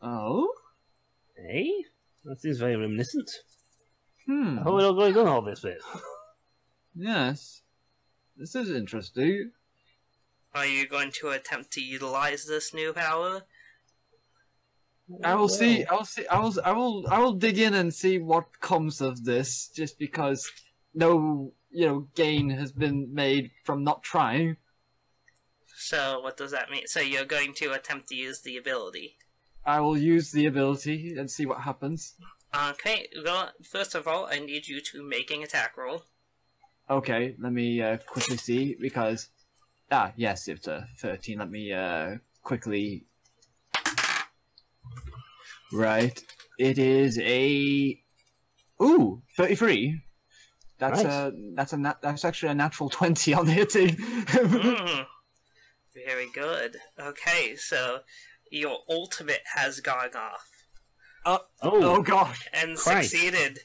Oh? Hey? That seems very reminiscent. Hmm. I hope we're not going on all this bit. Yes. This is interesting. Are you going to attempt to utilize this new power? I will see. I will dig in and see what comes of this. Just because no, gain has been made from not trying. So what does that mean? So you're going to attempt to use the ability? I will use the ability and see what happens. Okay. Well, first of all, I need you to make an attack roll. Okay, let me quickly see because yes, it's a 13. Let me quickly. Right, it is a 33. That's nice. That's actually a natural 20 on the hitting. Very good. Okay, so your ultimate has gone off. Oh gosh. And Christ. succeeded.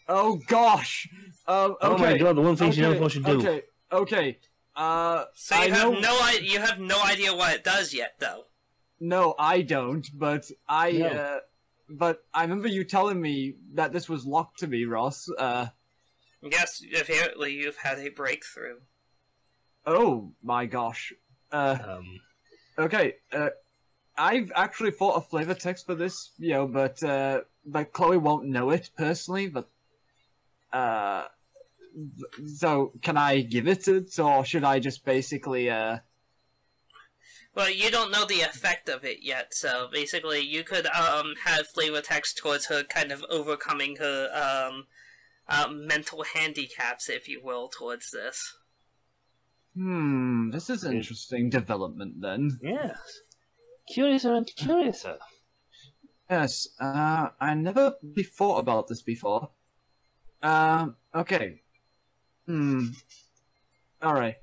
Oh gosh. Okay. Oh my god, the one thing she knows what to do. Okay. So you have no idea what it does yet, though. No, I don't. But No. but I remember you telling me that this was locked to me, Ross. Yes, apparently you've had a breakthrough. Oh my gosh. Okay. I've actually thought of flavor text for this, but Chloe won't know it personally. But so can I give it to, or should I just basically Well, you don't know the effect of it yet, so basically you could have flavor text towards her kind of overcoming her mental handicaps, if you will, towards this. This is an interesting development then. Yes. Curiouser and curiouser. Yes, I never thought about this before. Okay. Alright.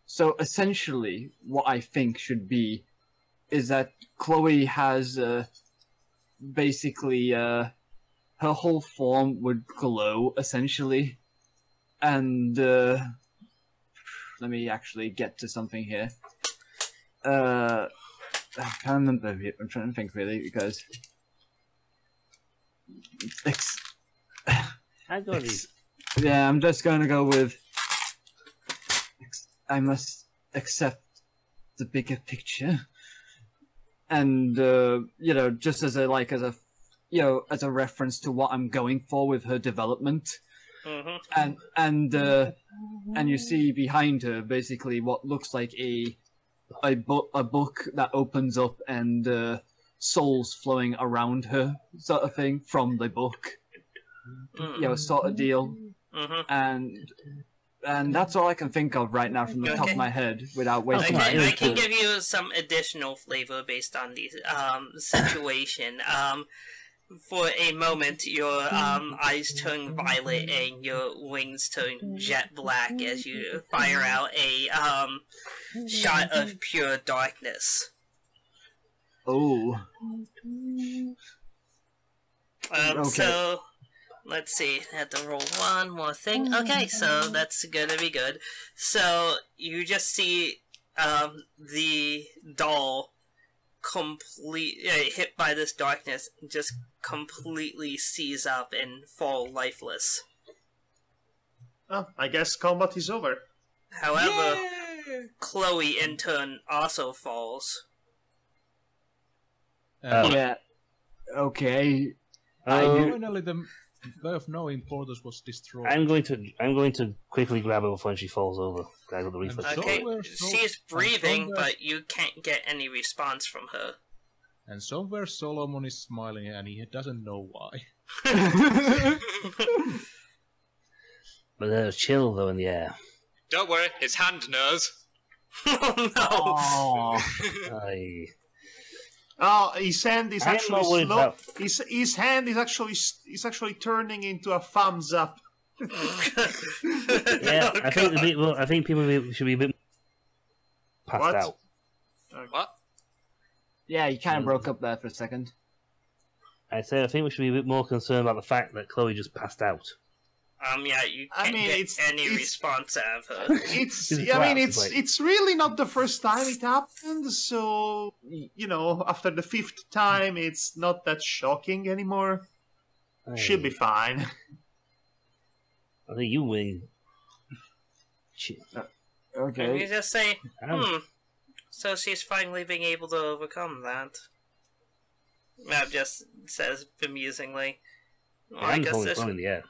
So essentially, what I think should be is that Chloe has basically her whole form would glow essentially, and let me actually get to something here. I can't remember. I'm trying to think really because yeah, I'm just going to go with. I must accept the bigger picture, and just as a reference to what I'm going for with her development, and you see behind her basically what looks like a book that opens up and souls flowing around her, sort of thing from the book, sort of deal, And that's all I can think of right now from the top of my head without wasting my I can give you some additional flavor based on the situation. For a moment, your eyes turn violet and your wings turn jet black as you fire out a shot of pure darkness. Oh. Okay. So... let's see, I have to roll one more thing. Okay, so that's gonna be good. So, you just see the doll hit by this darkness, just completely seize up and fall lifeless. Oh, I guess combat is over. However, Chloe in turn also falls. Yeah. Okay. Finally, the Way of No Importance was destroyed. I'm going to quickly grab her before she falls over. Grab her the reflex. Okay, she's breathing, but you can't get any response from her. And somewhere Solomon is smiling and he doesn't know why. But there's a chill though in the air. Don't worry, his hand knows. Oh no! Oh. Aye. Oh, his hand is I am actually not worried slow. about- His hand is actually turning into a thumbs up. Yeah, Oh, I think God. I think people should be a bit passed What? out. What? Yeah, you kind of broke up there for a second. I say I think we should be a bit more concerned about the fact that Chloe just passed out. Yeah, you I can't mean, get it's- any it's- response out of her. It's It's I mean collapsed, it's really not the first time it happened, so you know, after the 5th time it's not that shocking anymore. She'll be fine. I think you win. Can Okay. you just say, Um, so she's finally being able to overcome that? Maab just says amusingly. Well, I I'm guess totally this. throwing in the air.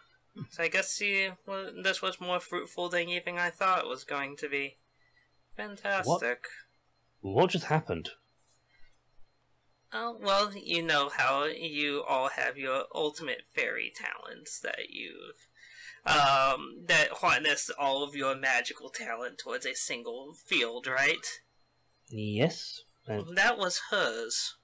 So I guess this was more fruitful than even I thought it was going to be. Fantastic. What just happened? Oh, well, you know how you all have your ultimate fairy talents that that harness all of your magical talent towards a single field, right? Yes. That was hers.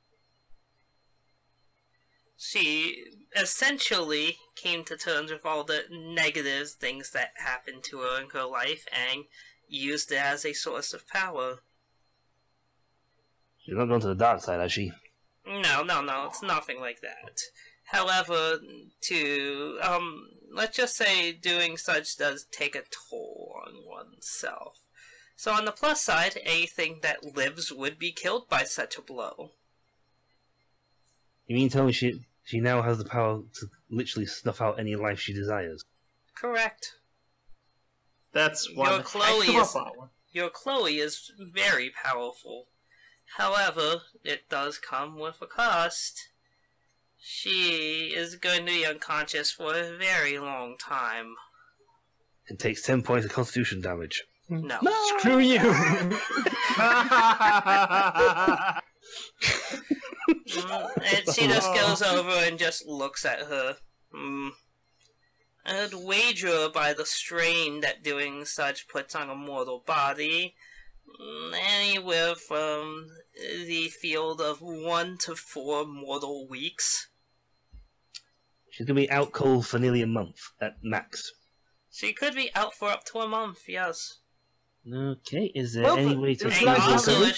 She essentially came to terms with all the negative things that happened to her in her life and used it as a source of power. She's not gone to the dark side, has she? No, it's nothing like that. However, let's just say doing such does take a toll on oneself. So on the plus side, anything that lives would be killed by such a blow. You mean tell me she now has the power to literally snuff out any life she desires? Correct. That's Your one Chloe heck of a is- power. Your Chloe is very powerful. However, it does come with a cost. She is going to be unconscious for a very long time. It takes 10 points of constitution damage. No. Screw you! And she just goes over and just looks at her. I'd wager by the strain that doing such puts on a mortal body, anywhere from the field of 1 to 4 mortal weeks. She's going to be out cold for nearly a month at max. She could be out for up to a month, yes. Okay, is there Well, any way to... it's And like also, recovery.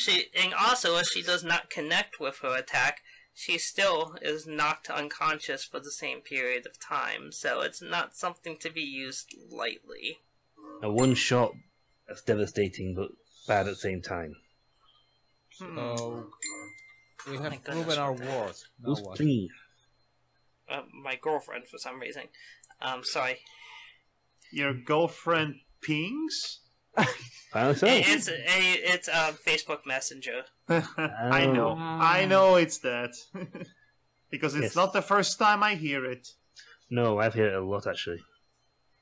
if she does not connect with her attack, she still is knocked unconscious for the same period of time, so it's not something to be used lightly. A one shot, that's devastating, but bad at the same time. So we my have goodness, proven our what the- worth. Now Who's what? clean? My girlfriend, for some reason. Sorry. Your girlfriend pings? Apparently so. It's Facebook Messenger. I know it's that. Because it's Yes. not the first time I hear it. No, I've heard it a lot, actually.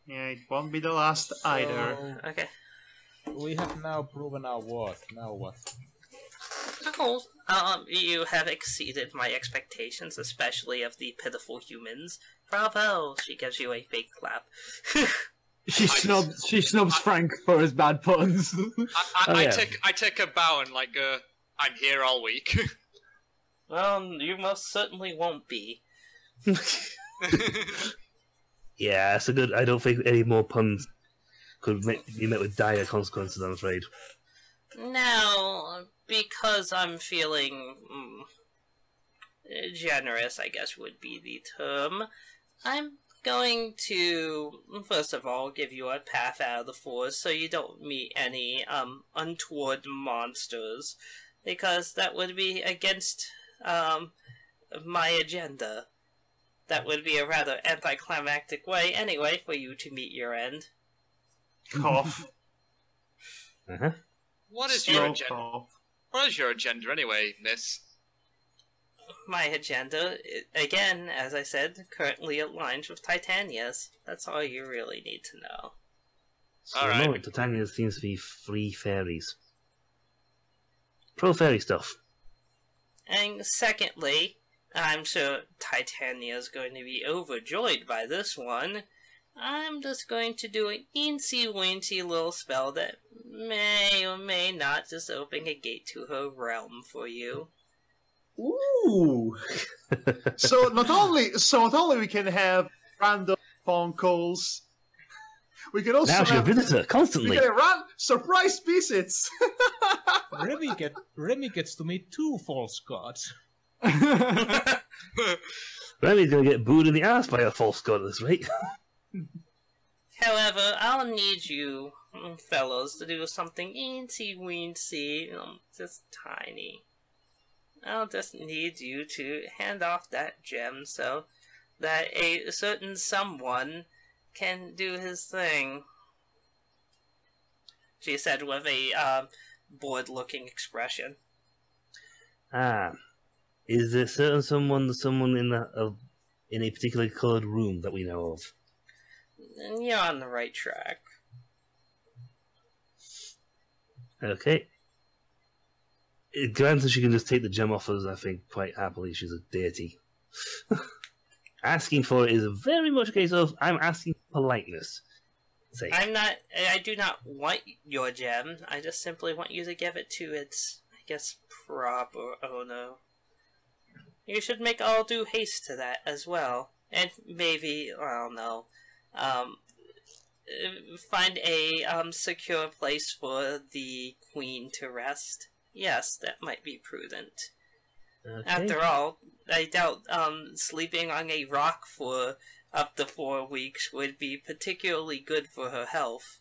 Yeah, it won't be the last either. So, Okay. we have now proven our worth. Now what? Cool. You have exceeded my expectations, especially of the pitiful humans. Bravo! She gives you a big clap. She snubs Frank for his bad puns. I yeah. take a bow and I'm here all week. Well, you most certainly won't be. Yeah, that's a good... I don't think any more puns could be met with dire consequences, I'm afraid. Now, because I'm feeling generous, I guess would be the term, I'm going to, first of all, give you a path out of the forest so you don't meet any untoward monsters, because that would be against my agenda. That would be a rather anticlimactic way, anyway, for you to meet your end. Cough. Uh-huh. What is your Slow agenda? cough. What is your agenda anyway, miss? My agenda, again, as I said, currently aligns with Titania's. That's all you really need to know. So All at the right. moment, Titania seems to be free fairies. Pro-fairy stuff. And secondly, I'm sure Titania's going to be overjoyed by this one. I'm just going to do an eensy-weensy little spell that may or may not just open a gate to her realm for you. Ooh. So not only we can have random phone calls, we can also Now she'll have visit her constantly. we can run surprise visits. Remy gets to meet 2 false gods. Remy's gonna get booed in the ass by a false god at this rate. However, I'll need you fellows to do something eensy-weensy, just tiny. I'll just need you to hand off that gem so that a certain someone can do his thing. She said with a bored-looking expression. Ah, is there someone in a particularly coloured room that we know of? And you're on the right track. Okay. Granted, she can just take the gem off us, I think, quite happily. She's a deity. Asking for it is very much a case of, I'm asking politeness. Say. I do not want your gem. I just simply want you to give it to its, I guess, proper owner. You should make all due haste to that as well. And maybe, I don't know, find a secure place for the queen to rest. Yes, that might be prudent. Okay. After all, I doubt sleeping on a rock for up to 4 weeks would be particularly good for her health.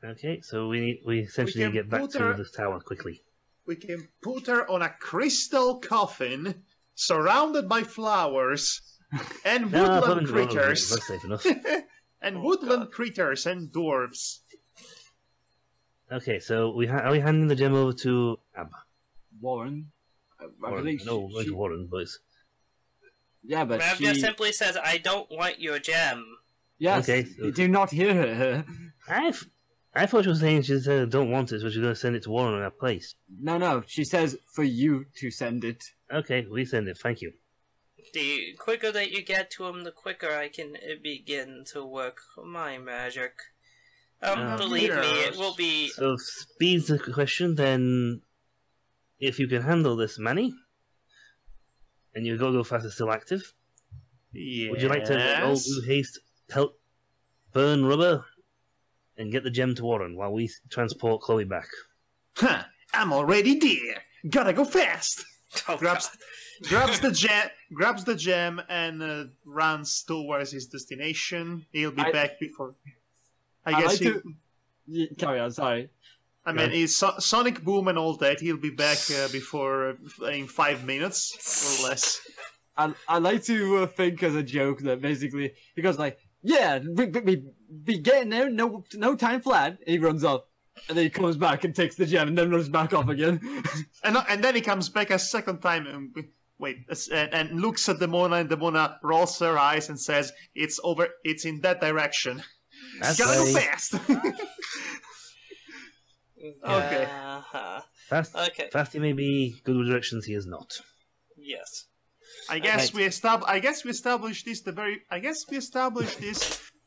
Okay, so we essentially need to get back to this tower quickly. We can put her on a crystal coffin, surrounded by flowers and woodland critters. That's safe enough. And woodland critters and dwarves. Okay, so are we handing the gem over to Ab? Warren. I believe no, not Warren, but it's... Yeah, but Maab she... just simply says, I don't want your gem. Yes, okay, you do not hear her. I thought she was saying she said don't want it, so she's going to send it to Warren in our place. No, she says for you to send it. Okay, we send it, thank you. The quicker that you get to him, the quicker I can begin to work my magic. Believe me, it will be... So, speed's the question, then... If you can handle this, Manny, and your go-go fast is still active, would you like to all do haste, help burn rubber, and get the gem to Warren while we transport Chloe back? Huh, I'm already there. Gotta go fast. Oh, grabs the gem and runs towards his destination. He'll be back before. I guess carry on. Sorry. I mean, it's Sonic Boom and all that. He'll be back before in 5 minutes or less. I like to think as a joke that basically he goes like, "Yeah, we be getting there. No time flat." He runs off, and then he comes back and takes the gem, and then runs back off again. and then he comes back a second time and looks at Demona, and Demona rolls her eyes and says, "It's over. It's in that direction. That's Gotta go fast." Okay. Fast he may be, good with directions he is not. Yes. I guess we established this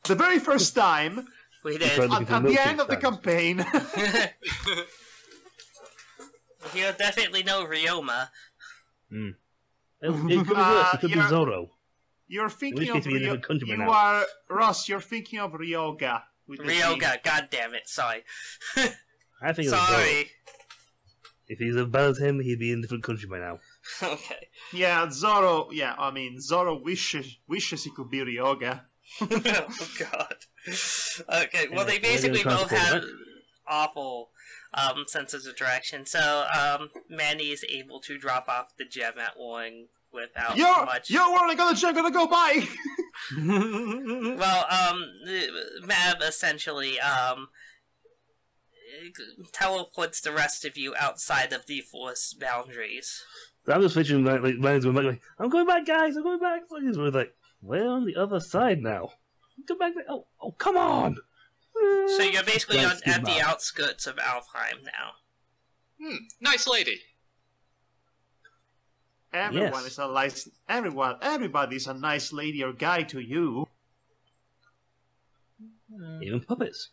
the very first time. We did. At the end of the campaign. You definitely know Ryoma. It could be worse. It could be Zoro. You're thinking of Ryoga. Ross, you're thinking of Ryoga. Ryoga, god damn it, sorry. I think it was Zoro. If he's as bad as him, he'd be in a different country by now. Okay. Yeah, Zoro. Yeah, I mean, Zoro wishes he could be Ryoga. Oh god. Okay, well they basically both have awful senses of direction. So Manny is able to drop off the gem at Warren without much. Yo, Warren, I got the gem. Gonna go by. Well, Maab essentially teleports the rest of you outside of the forest boundaries. So I'm just picturing like Manny's going back, like, I'm going back, guys. I'm going back. We're like, we're on the other side now. Go back. Oh, come on. So you're basically at the outskirts of Alfheim now. Nice lady. Everyone is a nice. Everybody's a nice lady or guy to you. Even puppets.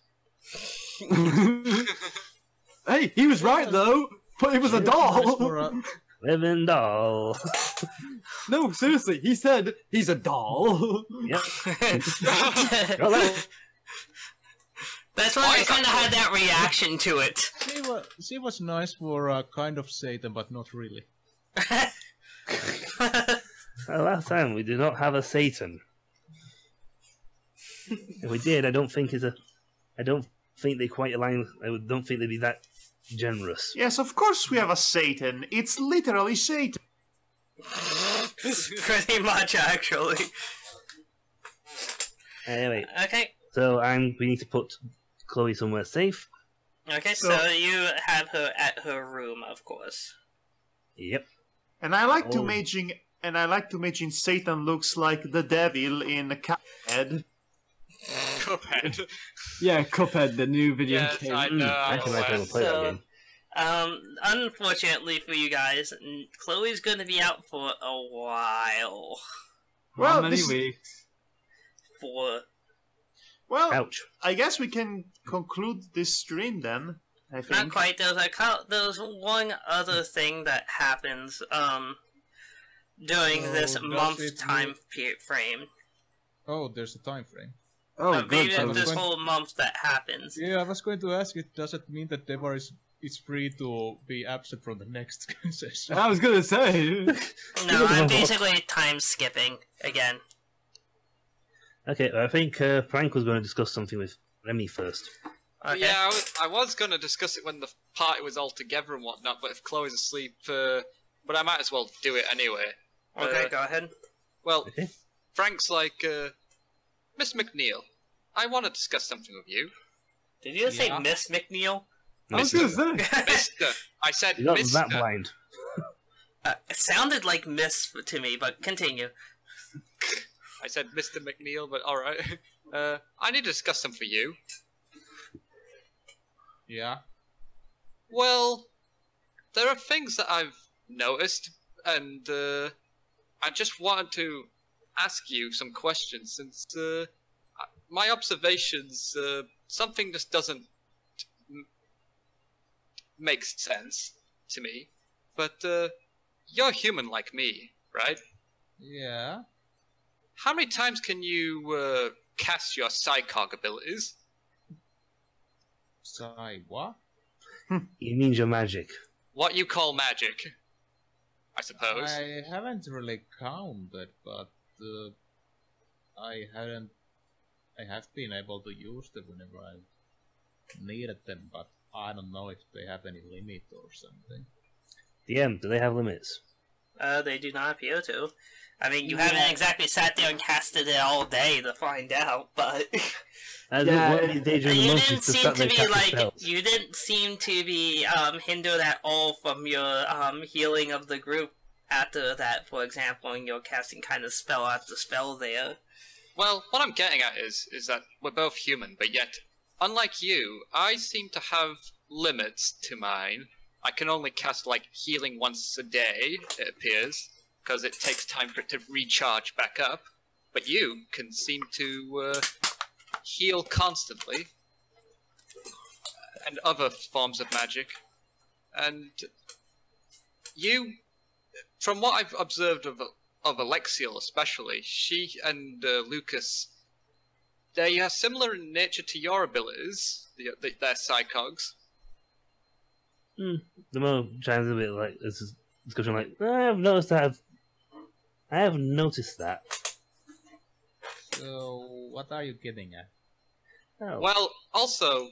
Hey, he was right though. But it was a Nice doll. for a- Living doll. No, seriously, he said he's a doll. Yep. Hello. That's why I kind of had that reaction to it. She was nice for a kind of Satan, but not really. Well, last time we did not have a Satan. If we did, I don't think they quite align. I don't think they'd be that generous. Yes, of course we have a Satan. It's literally Satan. Pretty much, actually. Anyway, Okay. so we need to put Chloe somewhere safe. Okay, so you have her at her room, of course. Yep. And I like to Oh. imagine Satan looks like the devil in Cuphead. Cuphead. Yeah, Cuphead, the new video Yes, game. I know. Actually, I might be able to play that game. Unfortunately for you guys, Chloe's gonna be out for a while. How Well, many this- weeks? Well, Ouch. I guess we can conclude this stream then. I Not think. quite. There's one other thing that happens during So this does month it time frame. Oh, there's a time frame. Oh, No, good. maybe So this going- whole month that happens. Yeah, I was going to ask it. Does it mean that Devar is free to be absent from the next session? I was gonna say. No, I'm basically time skipping again. Okay, I think Frank was going to discuss something with Remy first. Okay. Yeah, I was going to discuss it when the party was all together and whatnot, but if Chloe's asleep, but I might as well do it anyway. Okay, go ahead. Well, Okay. Frank's like, Miss McNeil, I want to discuss something with you. Did you say Yeah. Miss McNeil? I was gonna say. Mister. I said You're not Mister. that blind. It sounded like Miss to me, but continue. I said Mr. McNeil, but alright. I need to discuss something for you. Yeah. Well, there are things that I've noticed, and I just wanted to ask you some questions, since my observations, something just doesn't make sense to me. But you're human like me, right? Yeah. How many times can you cast your psychog abilities? Sai, what? He means your magic. What you call magic, I suppose. I haven't really counted, but I have been able to use them whenever I needed them, but I don't know if they have any limit or something. DM, do they have limits? They do not appear to. I mean, you haven't exactly sat there and casted it all day to find out, but Yeah, one of these days during the you month didn't is to seem start to their be casting like spells. you didn't seem to be hindered at all from your healing of the group after that. For example, when you're casting kind of spell after spell there. Well, what I'm getting at is that we're both human, but yet, unlike you, I seem to have limits to mine. I can only cast, like, healing once a day, it appears, because it takes time for it to recharge back up. But you can seem to heal constantly, and other forms of magic. And you, from what I've observed of Alexiel especially, she and Lucas, they are similar in nature to your abilities, their psychogs. The more chimes a bit like this is discussion like I've noticed that. I have noticed that. So, what are you getting at? Oh. Well, also,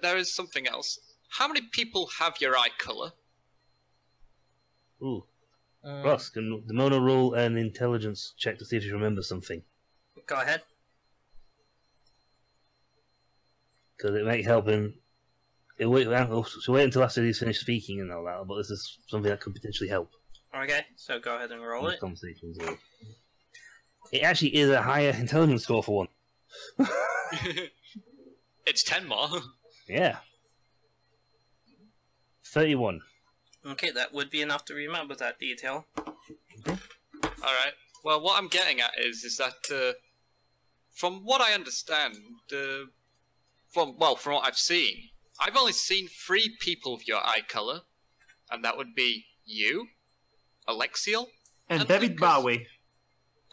there is something else. How many people have your eye color? Ooh. Ross, can Demona roll an intelligence check to see if you remember something? Go ahead. Because it might help in. She'll wait until after he's finished speaking and all that, but this is something that could potentially help Okay, so go ahead and roll in it. conversations. It actually is a higher intelligence score for one. It's 10 more. Yeah. 31. Okay, that would be enough to remember that detail. Alright. Well, what I'm getting at is that, from what I understand, from what I've seen, I've only seen 3 people of your eye color, and that would be you, Alexiel, And David Lucas. Bowie.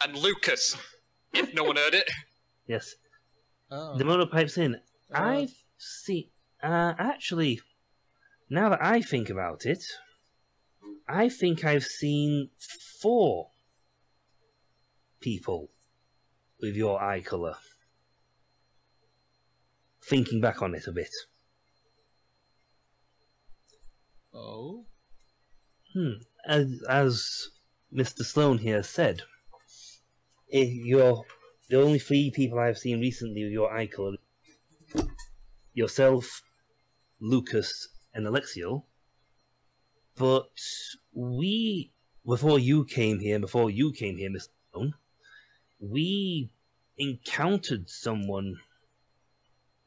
And Lucas, if no one heard it. Yes. Oh. The motor pipes in. I've seen... actually, now that I think about it, I think I've seen 4 people with your eye colour. Thinking back on it a bit. Oh? As Mr. Sloan here said, you're the only 3 people I've seen recently with your eye colour. Yourself, Lucas, and Alexiel. But before you came here, Mr. Sloan, we encountered someone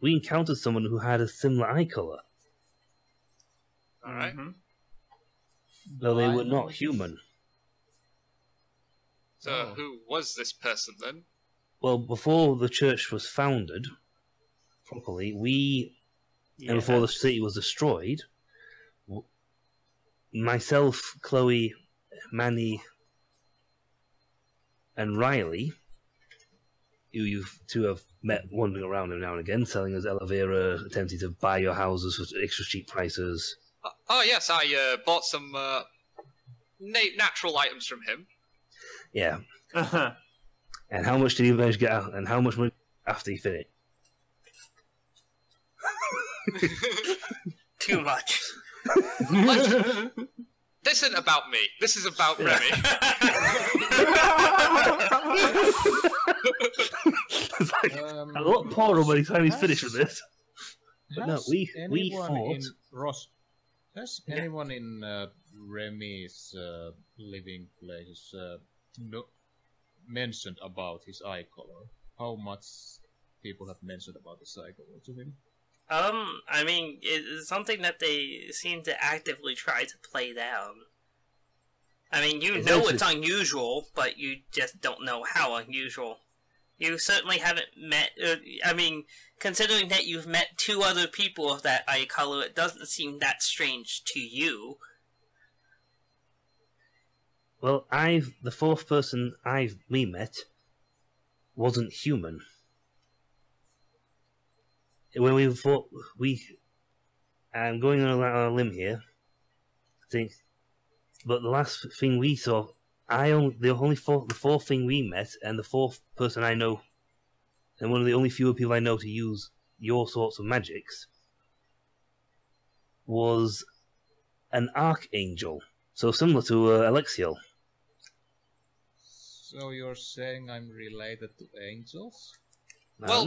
who had a similar eye colour. Alright. Though they were not human. So who was this person then? Well, before the church was founded properly, and before the city was destroyed, myself, Chloe, Manny, and Riley, who you 2 have met wandering around every now and again, selling us Elvira, attempting to buy your houses for extra cheap prices. Oh yes, I bought some natural items from him. Yeah. Uh-huh. And how much did he manage to get out? And how much money after he finished? Too much. This isn't about me. This is about Remy. It's like, a lot poorer by the time he's finished with this. But no, we fought. Has anyone in Remy's living place mentioned about his eye color? How much people have mentioned about his eye color to him? I mean, it's something that they seem to actively try to play down. I mean, you know it's unusual, but you just don't know how unusual. You certainly haven't met... I mean, considering that you've met 2 other people of that eye color, it doesn't seem that strange to you. Well, the 4th person we met wasn't human. When we fought, I'm going on a limb here, I think, but the last thing we saw, the 4th thing we met, and the 4th person I know, and one of the only fewer people I know to use your sorts of magics, was an archangel, so similar to Alexiel. So you're saying I'm related to angels? Well,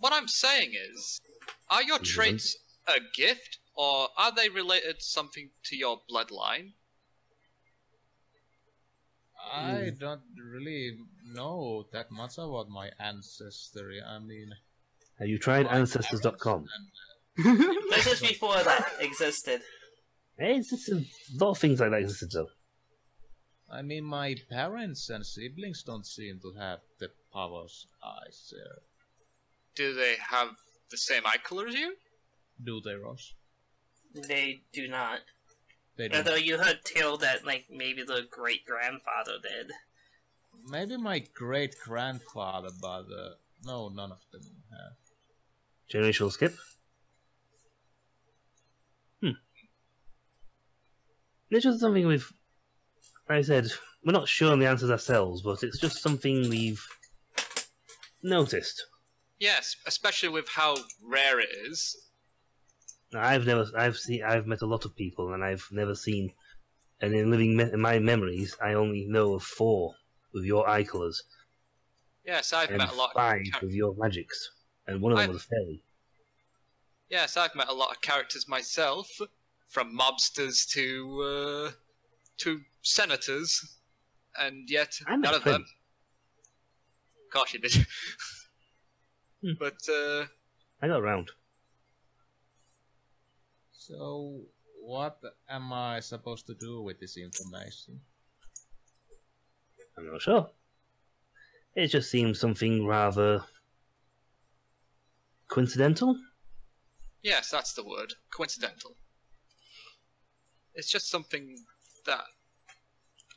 what I'm saying is, are your traits a gift, or are they related something to your bloodline? I don't really know that much about my ancestry. I mean... Have you tried Ancestors.com? This is before that existed. It's just a lot of things like that existed, though. I mean, my parents and siblings don't seem to have the powers I share. Do they have the same eye color as you? Do they, Ross? They do not. They do. Although you heard tale that, like, maybe the great-grandfather did. Maybe my great-grandfather, but no, none of them have. Generational skip? It's just something like I said, we're not sure on the answers ourselves, but it's just something we've noticed. Yes, especially with how rare it is. I've met a lot of people, and I've never seen, and in my memories, I only know of 4 with your eye colours. Yes, I've met a lot of 5 with your magics, and one of them was a fairy. Yes, I've met a lot of characters myself, from mobsters to senators, and yet none of them. Of course you did. But I got around. So, what am I supposed to do with this information? I'm not sure. It just seems something rather coincidental. Yes, that's the word. Coincidental. It's just something that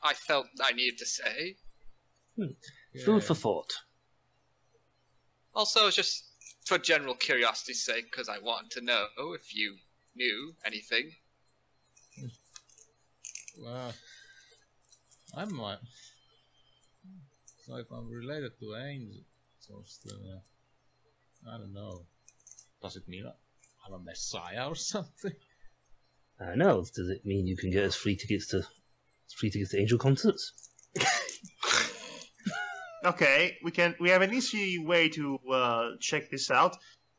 I felt I needed to say. Food for thought. Also, just for general curiosity's sake, because I want to know if you knew anything. Well, I'm like... So if I'm related to angels, then... I don't know. Does it mean I'm a messiah or something? I know. Does it mean you can get us free tickets to angel concerts? Okay, we have an easy way to check this out.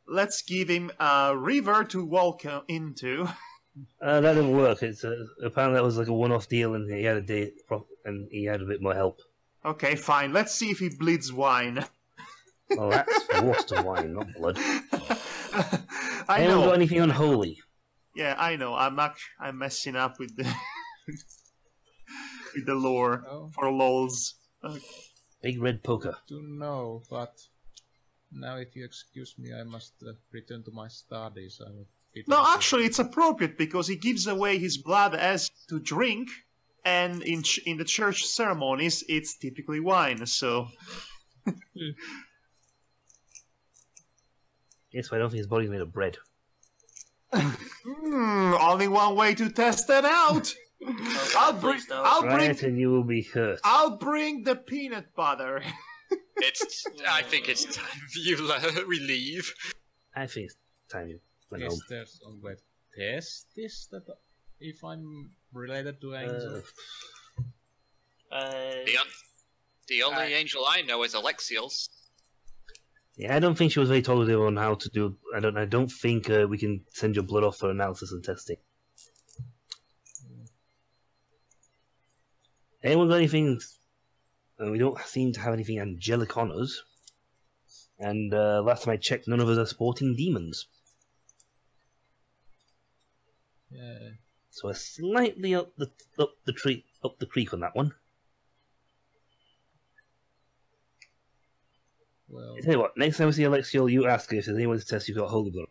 Let's give him a river to walk into. That didn't work. It's apparently that was like a one-off deal, and he had a date, and he had a bit more help. Okay, fine. Let's see if he bleeds wine. Oh, that's water wine, not blood. I Anyone know. got anything unholy? Yeah, I know. I'm messing up with the with the lore for lols. Big red poker. To know, but now if you excuse me, I must return to my studies. No, actually, it's appropriate because he gives away his blood as to drink, and in the church ceremonies, it's typically wine. So. Yes, but I don't think his body's made of bread. Only one way to test that out. I'll bring and you will be hurt. I'll bring the peanut butter. I think it's time we leave. I think it's time you went Is home. there some way to test this? That if I'm related to angels? The only angel I know is Alexios. Yeah, I don't think she was very talkative on how to do. I don't think we can send your blood off for analysis and testing. Anyone got anything? We don't seem to have anything angelic on us. And last time I checked, none of us are sporting demons. Yeah. So we're slightly up the creek on that one. Well, I tell you what, next time we see Alexio, you ask her if there's anyone to test you've got holy blood.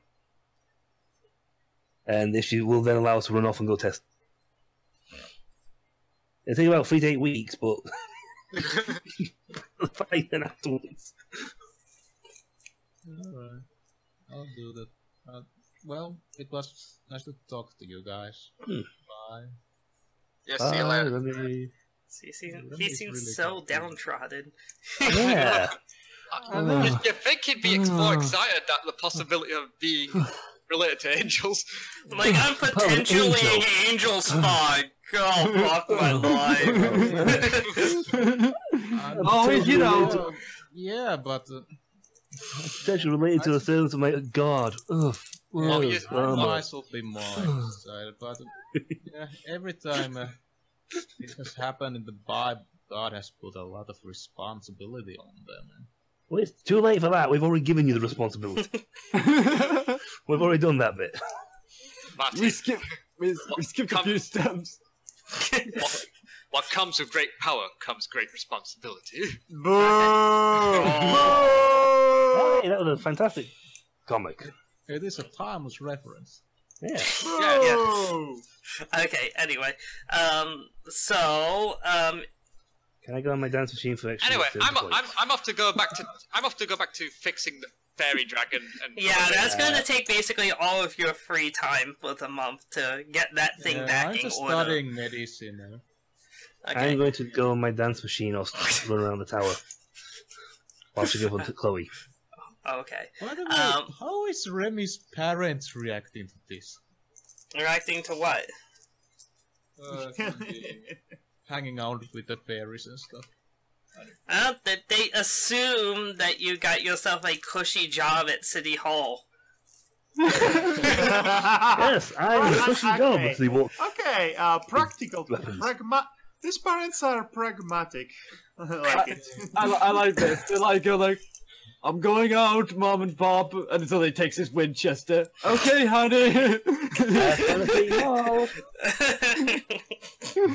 And if she will then allow us to run off and go test. It'll take about 3 to 8 weeks, but fine then afterwards. alright. I'll do that. Well, it was nice to talk to you guys. Bye. Yes, see you later. He seems really so downtrodden. Yeah. You think he'd be more excited at the possibility of being related to angels? Like, I'm potentially an angel spy. God, fuck my life. You know. Yeah, but... Potentially related to the servants of my God. Ugh. I might be more excited, but yeah, every time it has happened in the Bible, God has put a lot of responsibility on them. Well, it's too late for that. We've already given you the responsibility. We've already done that bit. Martin, we skipped a few steps. what comes with great power comes great responsibility. Boo! Hey, that was a fantastic comic. It is a timeless reference. Yeah. Boo! Okay, anyway. Can I go on my dance machine for extra? Anyway, 30 points? I'm off to go back to fixing the fairy dragon. And Yeah, that's gonna take basically all of your free time for the month to get that thing back I'm in just order. studying medicine now. Okay. I'm going to go on my dance machine or run around the tower while she goes on to Chloe. Okay. By the way, how is Remy's parents reacting to this? Reacting to what? Hanging out with the fairies and stuff. That they assume that you got yourself a cushy job at City Hall. Yes, I'm a cushy job. Okay. If they walk. Okay, practical. These parents are pragmatic. I like it. I like this. They're like, I'm going out, Mom and Pop, and until he takes his Winchester. Okay, honey.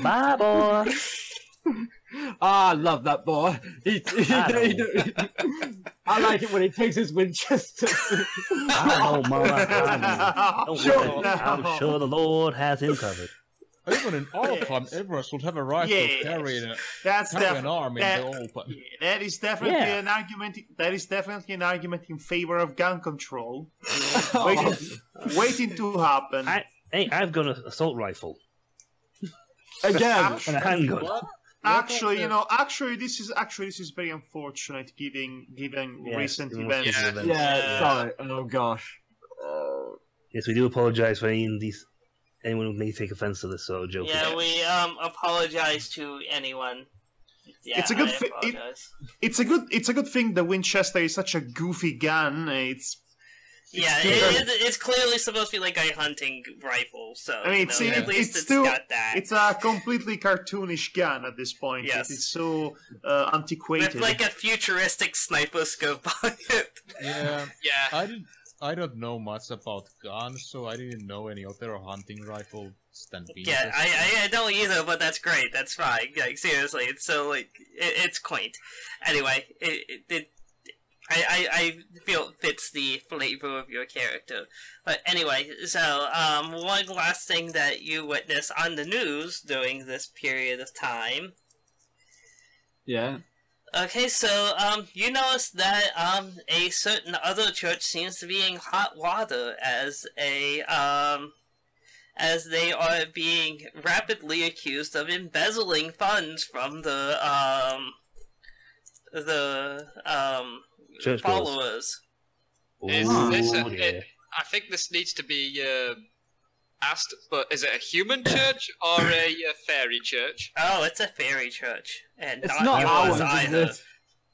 Bye, boy. I love that boy. I like it when he takes his Winchester. Oh, I'm sure the Lord has him covered. Even in Alfheim, everyone should have a right to carry an arm in the open. That is definitely an argument. That is definitely an argument in favor of gun control. waiting to happen. I've got an assault rifle Again. and a handgun. Actually, this is very unfortunate, given recent events. Yeah, sorry. Oh gosh. Yes, we do apologize for anyone who may take offense to this sort of joke. Yeah, we apologize to anyone. Yeah, it's a good thing the Winchester is such a goofy gun. It's clearly supposed to be like a hunting rifle, so I mean, at least it's still got that. It's a completely cartoonish gun at this point. Yes. It's so antiquated. With like a futuristic sniper scope on it. Yeah. I don't know much about guns, so I didn't know any other hunting rifle than Beatles. Yeah, I don't either, but that's great. That's fine. Like seriously, it's so like it's quaint. Anyway, I feel it fits the flavor of your character. But anyway, so one last thing that you witnessed on the news during this period of time. Yeah. Okay, so you noticed that a certain other church seems to be in hot water as they are being rapidly accused of embezzling funds from the Church followers. I think this needs to be asked, but is it a human church or a fairy church? Oh, it's a fairy church, and it's not yours ours, either. is it?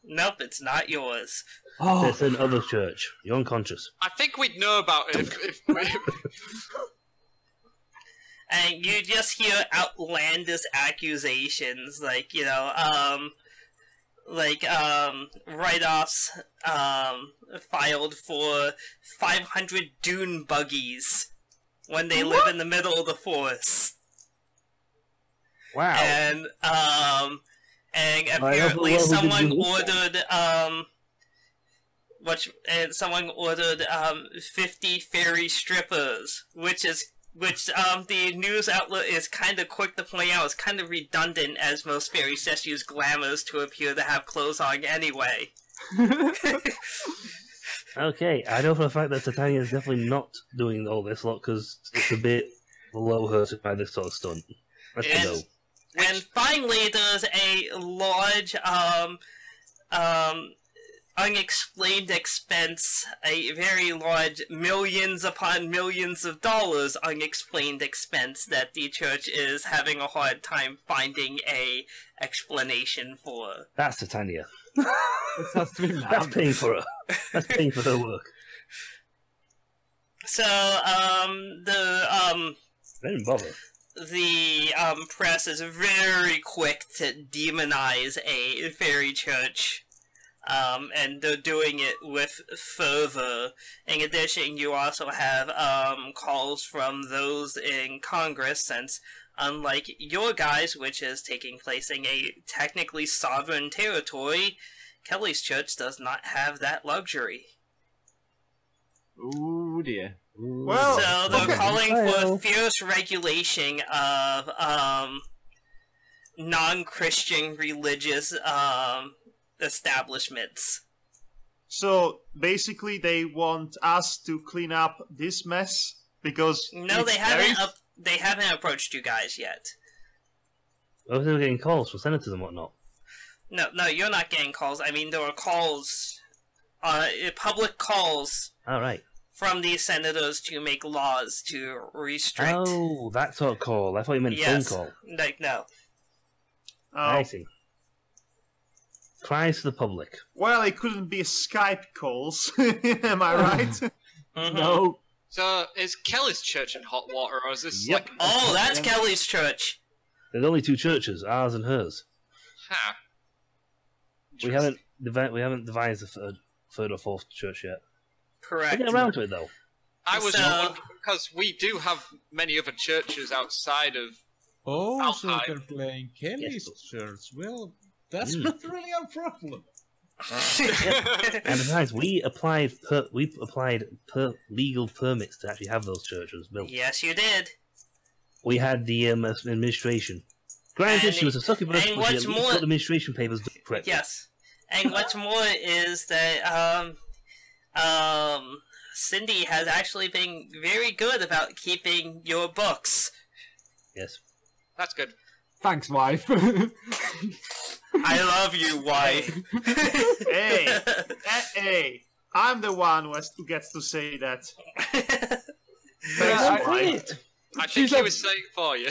Nope, it's not yours. Oh. It's another church. You're unconscious. I think we'd know about it if And you just hear outlandish accusations, like, write-offs filed for 500 dune buggies when they live in the middle of the forest. Wow. And apparently someone ordered 50 fairy strippers, which the news outlet is kind of quick to point out is kind of redundant, as most fairies just use glamours to appear to have clothes on anyway. Okay, I know for a fact that Titania is definitely not doing all this lot because it's a bit below her to buy this sort of stunt. Let's go. And finally, there's a large, unexplained expense, a very large millions upon millions of dollars unexplained expense that the church is having a hard time finding a explanation for. That's Titania. This has to be Maab. That's paying for her. That's paying for her work. So, They didn't bother. The press is very quick to demonize a fairy church. And they're doing it with fervor. In addition, you also have calls from those in Congress, since unlike your guys, which is taking place in a technically sovereign territory, Kelly's church does not have that luxury. Ooh dear. Ooh. Well, So they're calling for fierce regulation of non-Christian religious establishments. So basically, they want us to clean up this mess because No, they haven't. They haven't approached you guys yet. Oh, they were getting calls from senators and whatnot. No, you're not getting calls. I mean, there were calls, public calls. All right. From these senators to make laws to restrict. Oh, that sort of call. I thought you meant phone call. Like, no. I see. Cries to the public. Well, it couldn't be Skype calls. Am I right? Mm-hmm. No. So, is Kelly's church in hot water, or is this like... Oh, that's Kelly's church. There's only two churches, ours and hers. Huh. We haven't devised a third or fourth church yet. Correct. We'll get around to it, though. I was wondering, because we do have many other churches outside of... Oh, so Alfheim. they're playing Kelly's church. Well, that's not really our problem. And besides, we applied legal permits to actually have those churches built. Yes, you did. We had the administration. Granted, And- she was a succubus, and but she what's at least more- got the administration papers correctly. Yes. And what's more is that Cindy has actually been very good about keeping your books. Yes. That's good. Thanks, wife. I love you, wife. Hey, I'm the one who gets to say that. Yeah, Thanks, I She's think he a- was saying for you.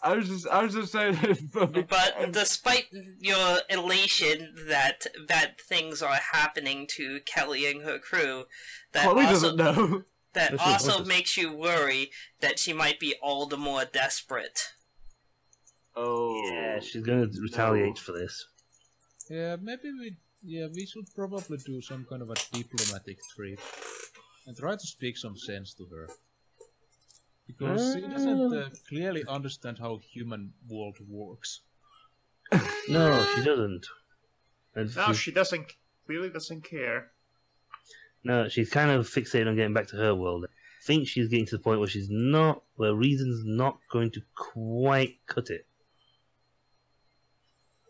I was just saying. But despite your elation that bad things are happening to Kelly and her crew, that Chloe also doesn't know. that This is also gorgeous. makes you worry that she might be all the more desperate. Oh. Yeah, she's going to retaliate for this. Yeah, maybe we should probably do some kind of a diplomatic trip and try to speak some sense to her. Because she doesn't clearly understand how human world works. No, she doesn't. And No, she really doesn't care. No, she's kind of fixated on getting back to her world. I think she's getting to the point where reason's not going to quite cut it.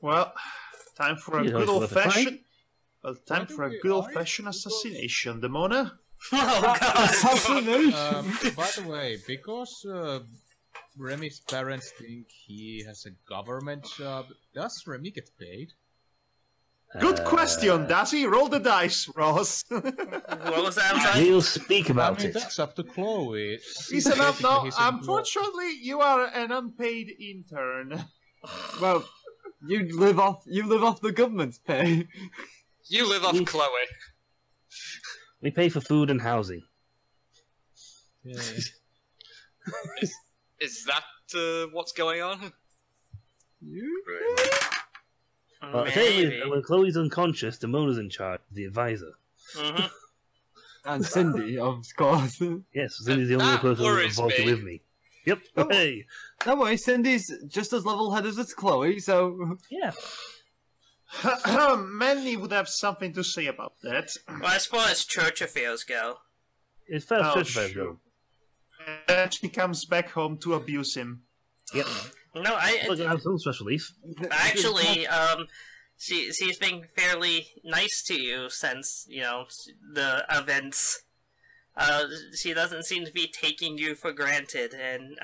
Well, time for a You know, good it's old worth a try. fashioned. Well, time for a good old fashioned assassination, Demona. Oh god! Assassination. By the way, because Remy's parents think he has a government job, does Remy get paid? Good question, does he? Roll the dice, Ross. What was that? I'm sorry? We'll speak about I mean, it. that's up to Chloe. He's an Basically, no. he's employed- Unfortunately, you are an unpaid intern. Well, you live off the government's pay. You live off Chloe. We pay for food and housing. Yeah. Is that what's going on? But I tell you, Maybe. when Chloe's unconscious, Demona's in charge, the advisor. Mhm. And Cindy, of course. Yes, Cindy's the only That person worries involved me. with me. Yep. Oh. Hey. Don't worry, Cindy's just as level-headed as Chloe, so... Yeah. Manny would have something to say about that. Well, as far as church affairs go, It's first Oh, church affairs, sure. though. And she comes back home to abuse him. Yep. no, We're gonna have some stress relief. actually, she's been fairly nice to you since the events. She doesn't seem to be taking you for granted, and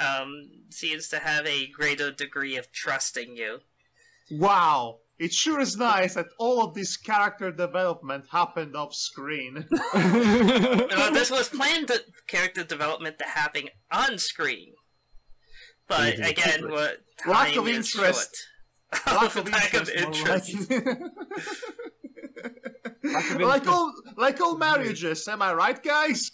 seems to have a greater degree of trusting you. Wow. It sure is nice that all of this character development happened off screen. This was planned character development to happen on screen, but Anything again, secret. what Lack time of is interest. short. Lack of interest. like all marriages, am I right, guys?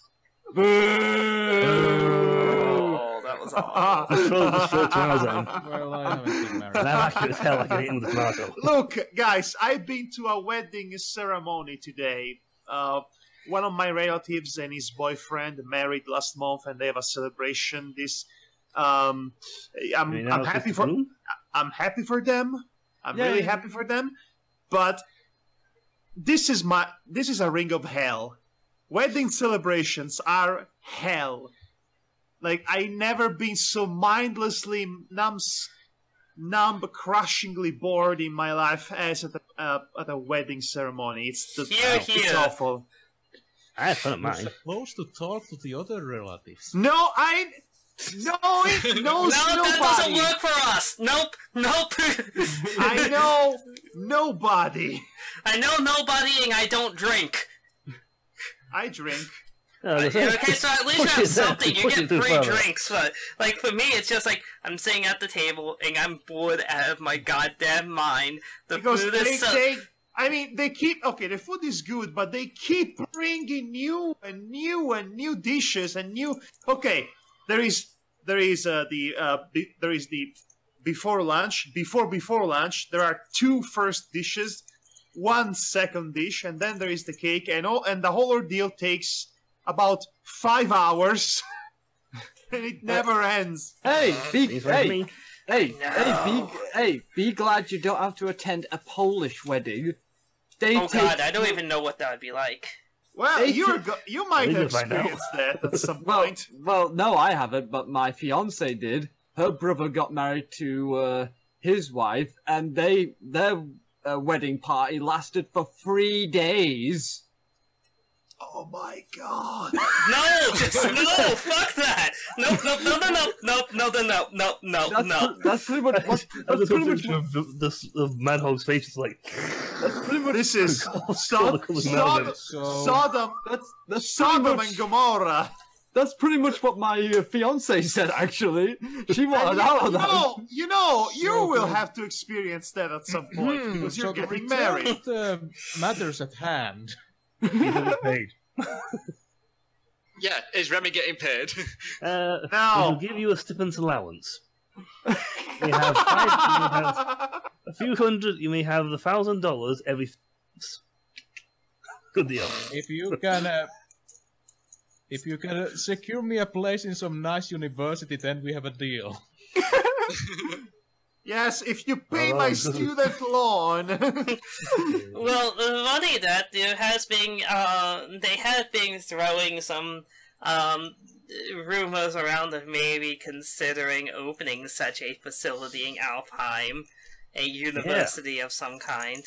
Oh, that was awful. Just throw tomatoes at him. Well, I haven't been married. And I'm accurate as hell, I can hit him with a tomato. Look, guys, I've been to a wedding ceremony today. One of my relatives and his boyfriend married last month, and they have a celebration. I'm happy for I'm happy for them. I'm really happy for them. But this is a ring of hell. Wedding celebrations are hell. Like, I never been so mindlessly crushingly bored in my life as at a wedding ceremony. It's Hear. awful. I had fun at You're mine. supposed to talk to the other relatives. No, it knows No, that doesn't nobody. work for us. Nope. I know nobody. I know nobody, and I don't drink. I drink. Okay, so at least you have something. You get free further. drinks, but like for me, it's just like I'm sitting at the table and I'm bored out of my goddamn mind. The Because food is so. they keep the food is good, but they keep bringing new dishes and new. Okay, there is the before lunch. Before lunch, there are 2 first dishes, 1 second dish, and then there is the cake, and the whole ordeal takes about 5 hours, and it never ends. Hey, Seems like me. No. be glad you don't have to attend a Polish wedding. They Oh take god, I don't even know what that would be like. Well, They you might We have can find out. experienced that at some Well, point. well, no, I haven't, but my fiance did. Her brother got married to his wife, and their wedding party lasted for 3 days. Oh my god! No, no, fuck that! No. That's pretty much what. That's pretty much. The Madhog's face is like. That's pretty much. This is Sodom So That's Sodom pretty and much. Gomorrah. That's pretty much what my fiance said. Actually, she wanted out of that. You will have to experience that at some point because you're so to getting return married. to the matters at hand. He doesn't paid. Yeah, is Remy getting paid? We Now, will give you a stipend allowance. You have a few hundred. You may have $1,000 every. Good deal. If you can secure me a place in some nice university, then we have a deal. yes, if you pay Oh, my good. student loan. Well, funny that there has been, they have been throwing some, rumors around of maybe considering opening such a facility in Alfheim, a university of some kind.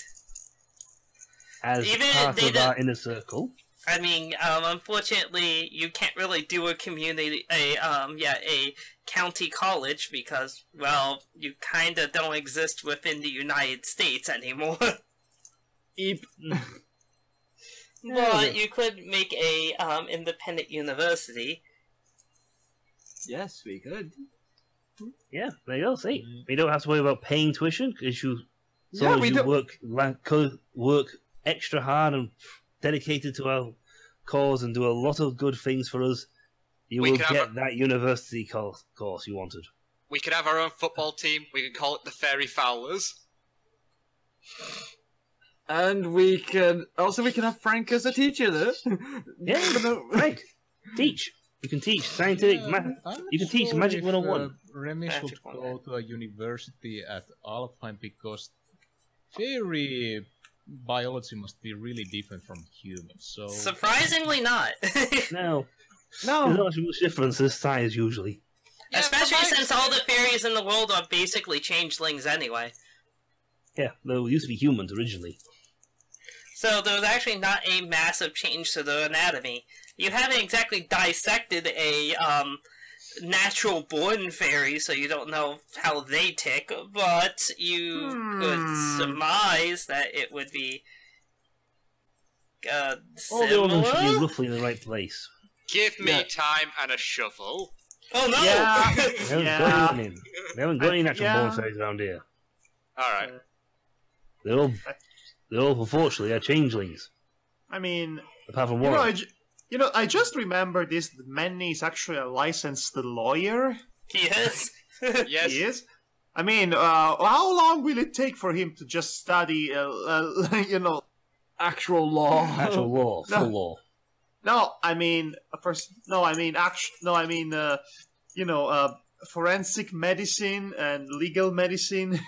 As Even part they of our inner circle. I mean, unfortunately, you can't really do a county college because, well, you kinda don't exist within the United States anymore. Eep. But you could make a, independent university. Yes, we could. Yeah, there you go. See, we don't have to worry about paying tuition because you, so Yeah, long as we you don't- work extra hard and dedicated to our cause and do a lot of good things for us, you We will can have get that university course you wanted. We could have our own football team. We can call it the Fairy Fowlers. And we can have Frank as a teacher there. Yeah, right. Teach. You can teach scientific math. You can teach Magic 101. Remy should Magic go to a university at Alfheim because fairy biology must be really different from humans. So Surprisingly not. No, there's No. not much difference this size usually. Yeah, Especially but since all the fairies in the world are basically changelings anyway. Yeah, they used to be humans originally. So there was actually not a massive change to their anatomy. You haven't exactly dissected a natural born fairy, so you don't know how they tick, but you could surmise that it would be All the organs should be similar. roughly in the right place. Give me Yeah. time and a shovel. Oh no! Yeah. They haven't Yeah. got any. They haven't got any natural Yeah. born fairies around here. All right. They're all unfortunately are changelings. I mean, Apart from you one. know, I just remember this. Manny is actually a licensed lawyer. Yes. Yes. He is. I mean, how long will it take for him to just study? Actual law. Actual law, No. full law. No, I mean, forensic medicine and legal medicine.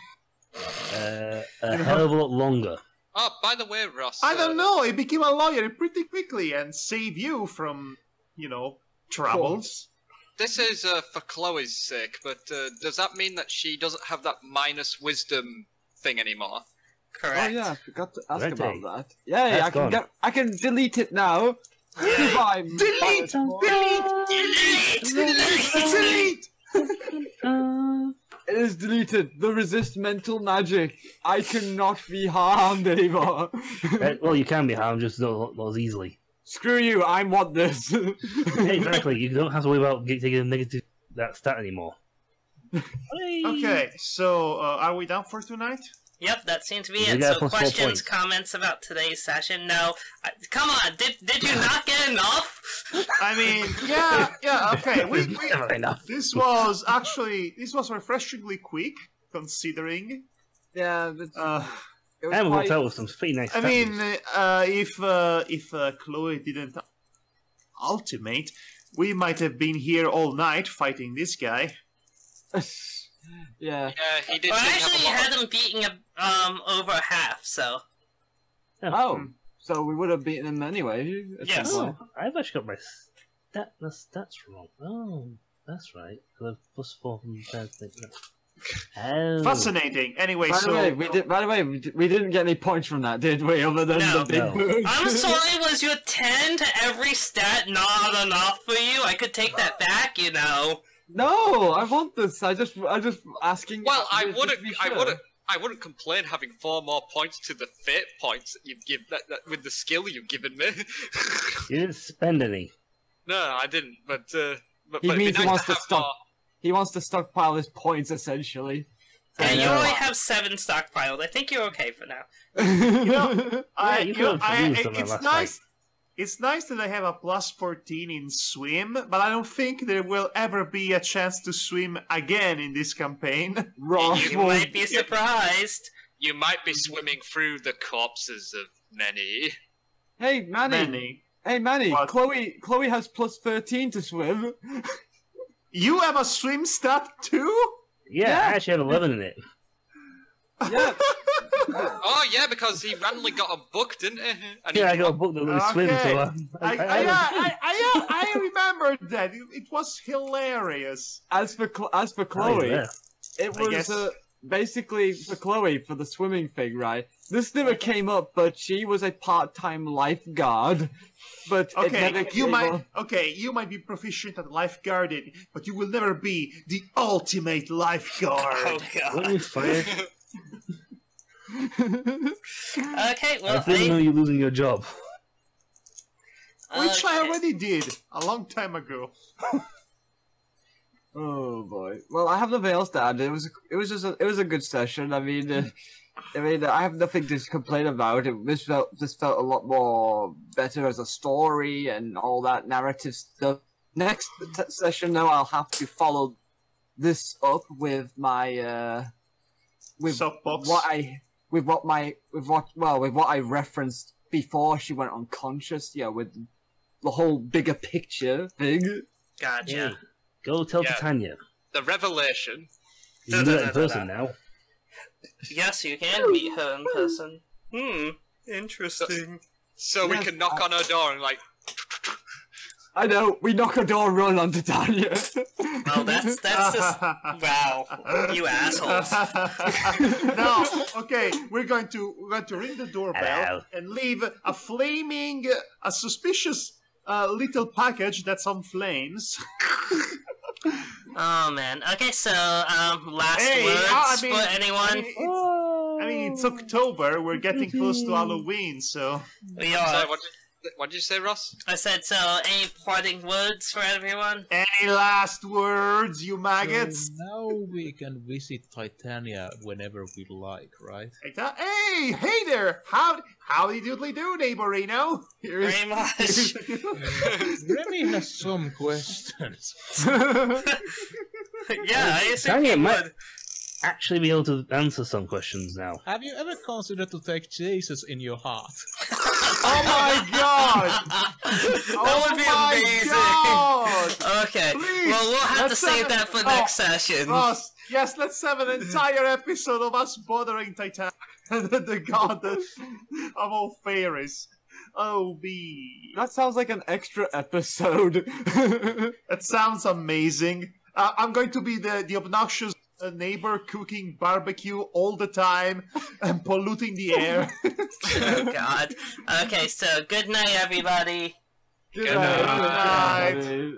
A hell of a lot longer. Oh, by the way, Ross. I don't know. He became a lawyer pretty quickly and saved you from, troubles. This is for Chloe's sake, but does that mean that she doesn't have that minus wisdom thing anymore? Correct. Oh yeah, I forgot to ask Correct, about eh? that. Yeah, That's gone. I can delete it now. Goodbye. Delete! Delete! It is deleted. The resist mental magic. I cannot be harmed anymore. Well, you can be harmed, just not as easily. Screw you. I want this. Yeah, exactly. You don't have to worry about taking a negative that stat anymore. Hooray! Okay, so are we done for tonight? Yep, that seems to be You it. got So, plus 4 questions, points. comments about today's session? No. Come on, did you not get enough? I mean, yeah, okay. Never enough. This was refreshingly quick, considering. yeah, but it was And we quite- worked out with some pretty nice I stats. mean, if Chloe didn't ultimate, we might have been here all night fighting this guy. yeah. Yeah, he did. Well, seem to have actually, a you lot had him beating over half, so. Oh, so we would have beaten him anyway. At some Yes. point. Oh, I've actually got my stats wrong. Oh, that's right. Because I've +4 from the first thing. Oh. Fascinating. Anyway, By the way, we didn't get any points from that, did we? Other than No. the big No. boost. I'm sorry, was your 10 to every stat not enough for you? I could take that back, you know. No, I want this. I just asking. Well, I just wouldn't. to be I sure. wouldn't. I wouldn't complain having 4 more points to the fate points that you've given with the skill you've given me. You didn't spend any. No, I didn't. But He it'd be means he nice wants to have stop. more. He wants to stockpile his points, essentially. Yeah, you know. only have 7 stockpiled. I think you're okay for now. You could have used them it's last nice. It's nice that I have a +14 in swim, but I don't think there will ever be a chance to swim again in this campaign. Ross You will- might be surprised. You might be swimming through the corpses of many. Hey, Manny. Manny, Hey, Manny. What? Chloe has +13 to swim. you have a swim stat too? Yeah, Yeah. I actually have 11 in it. Yeah. Oh yeah, because he randomly got a book, didn't he? And Yeah, he I got a book that lets me swim, so I remembered that. It was hilarious. As for Oh, Chloe, yeah. it I was guess. basically for Chloe for the swimming thing, right? This never came up, but she was a part-time lifeguard. But it never Okay, came up. you might be proficient at lifeguarding, but you will never be the ultimate lifeguard. Oh, Weren't God. you fired? Okay, I well, didn't know you're losing your job. Which I okay. already did a long time ago. Oh boy. Well, I have nothing else to add. It was a good session. I mean, I have nothing to complain about. This felt a lot more better as a story and all that narrative stuff. Next session, though, I'll have to follow this up with my with Soapbox. what I referenced before she went unconscious. Yeah, with the whole bigger picture thing. Gotcha. Hey, go tell Yeah. Titania. The revelation. You can do that in person now. Yes, you can meet her in person. Interesting. So we Yes, can knock on her door and like. I know. We knock a door, run on Titania. Oh, that's just... Wow. You assholes. No, okay, we're going to ring the doorbell Hello. and leave a flaming, a suspicious little package that's on flames. Oh, man. Okay, so, last Hey, words I mean- for anyone? I mean, it's October. We're getting close to Halloween, so We Sorry, are. what did you say, Ross? I said, so, any parting words for everyone? any last words, you maggots? So now we can visit Titania whenever we like, right? Hey there! Howdy doodly do, neighborino. Here's Very much. Remy has some questions. Yeah, I assume Tanya you might would. actually be able to answer some questions now. Have you ever considered to take Jesus in your heart? Oh my god! That would be amazing. God! Okay, Please, well, we'll have to let's save have that for it- next session. Ross, yes, let's have an entire episode of us bothering Titan, the god of all fairies. Oh, be. That sounds like an extra episode. That sounds amazing. I'm going to be the obnoxious neighbor cooking barbecue all the time and polluting the air. Oh, God. Okay, so good night, everybody. Good night. night.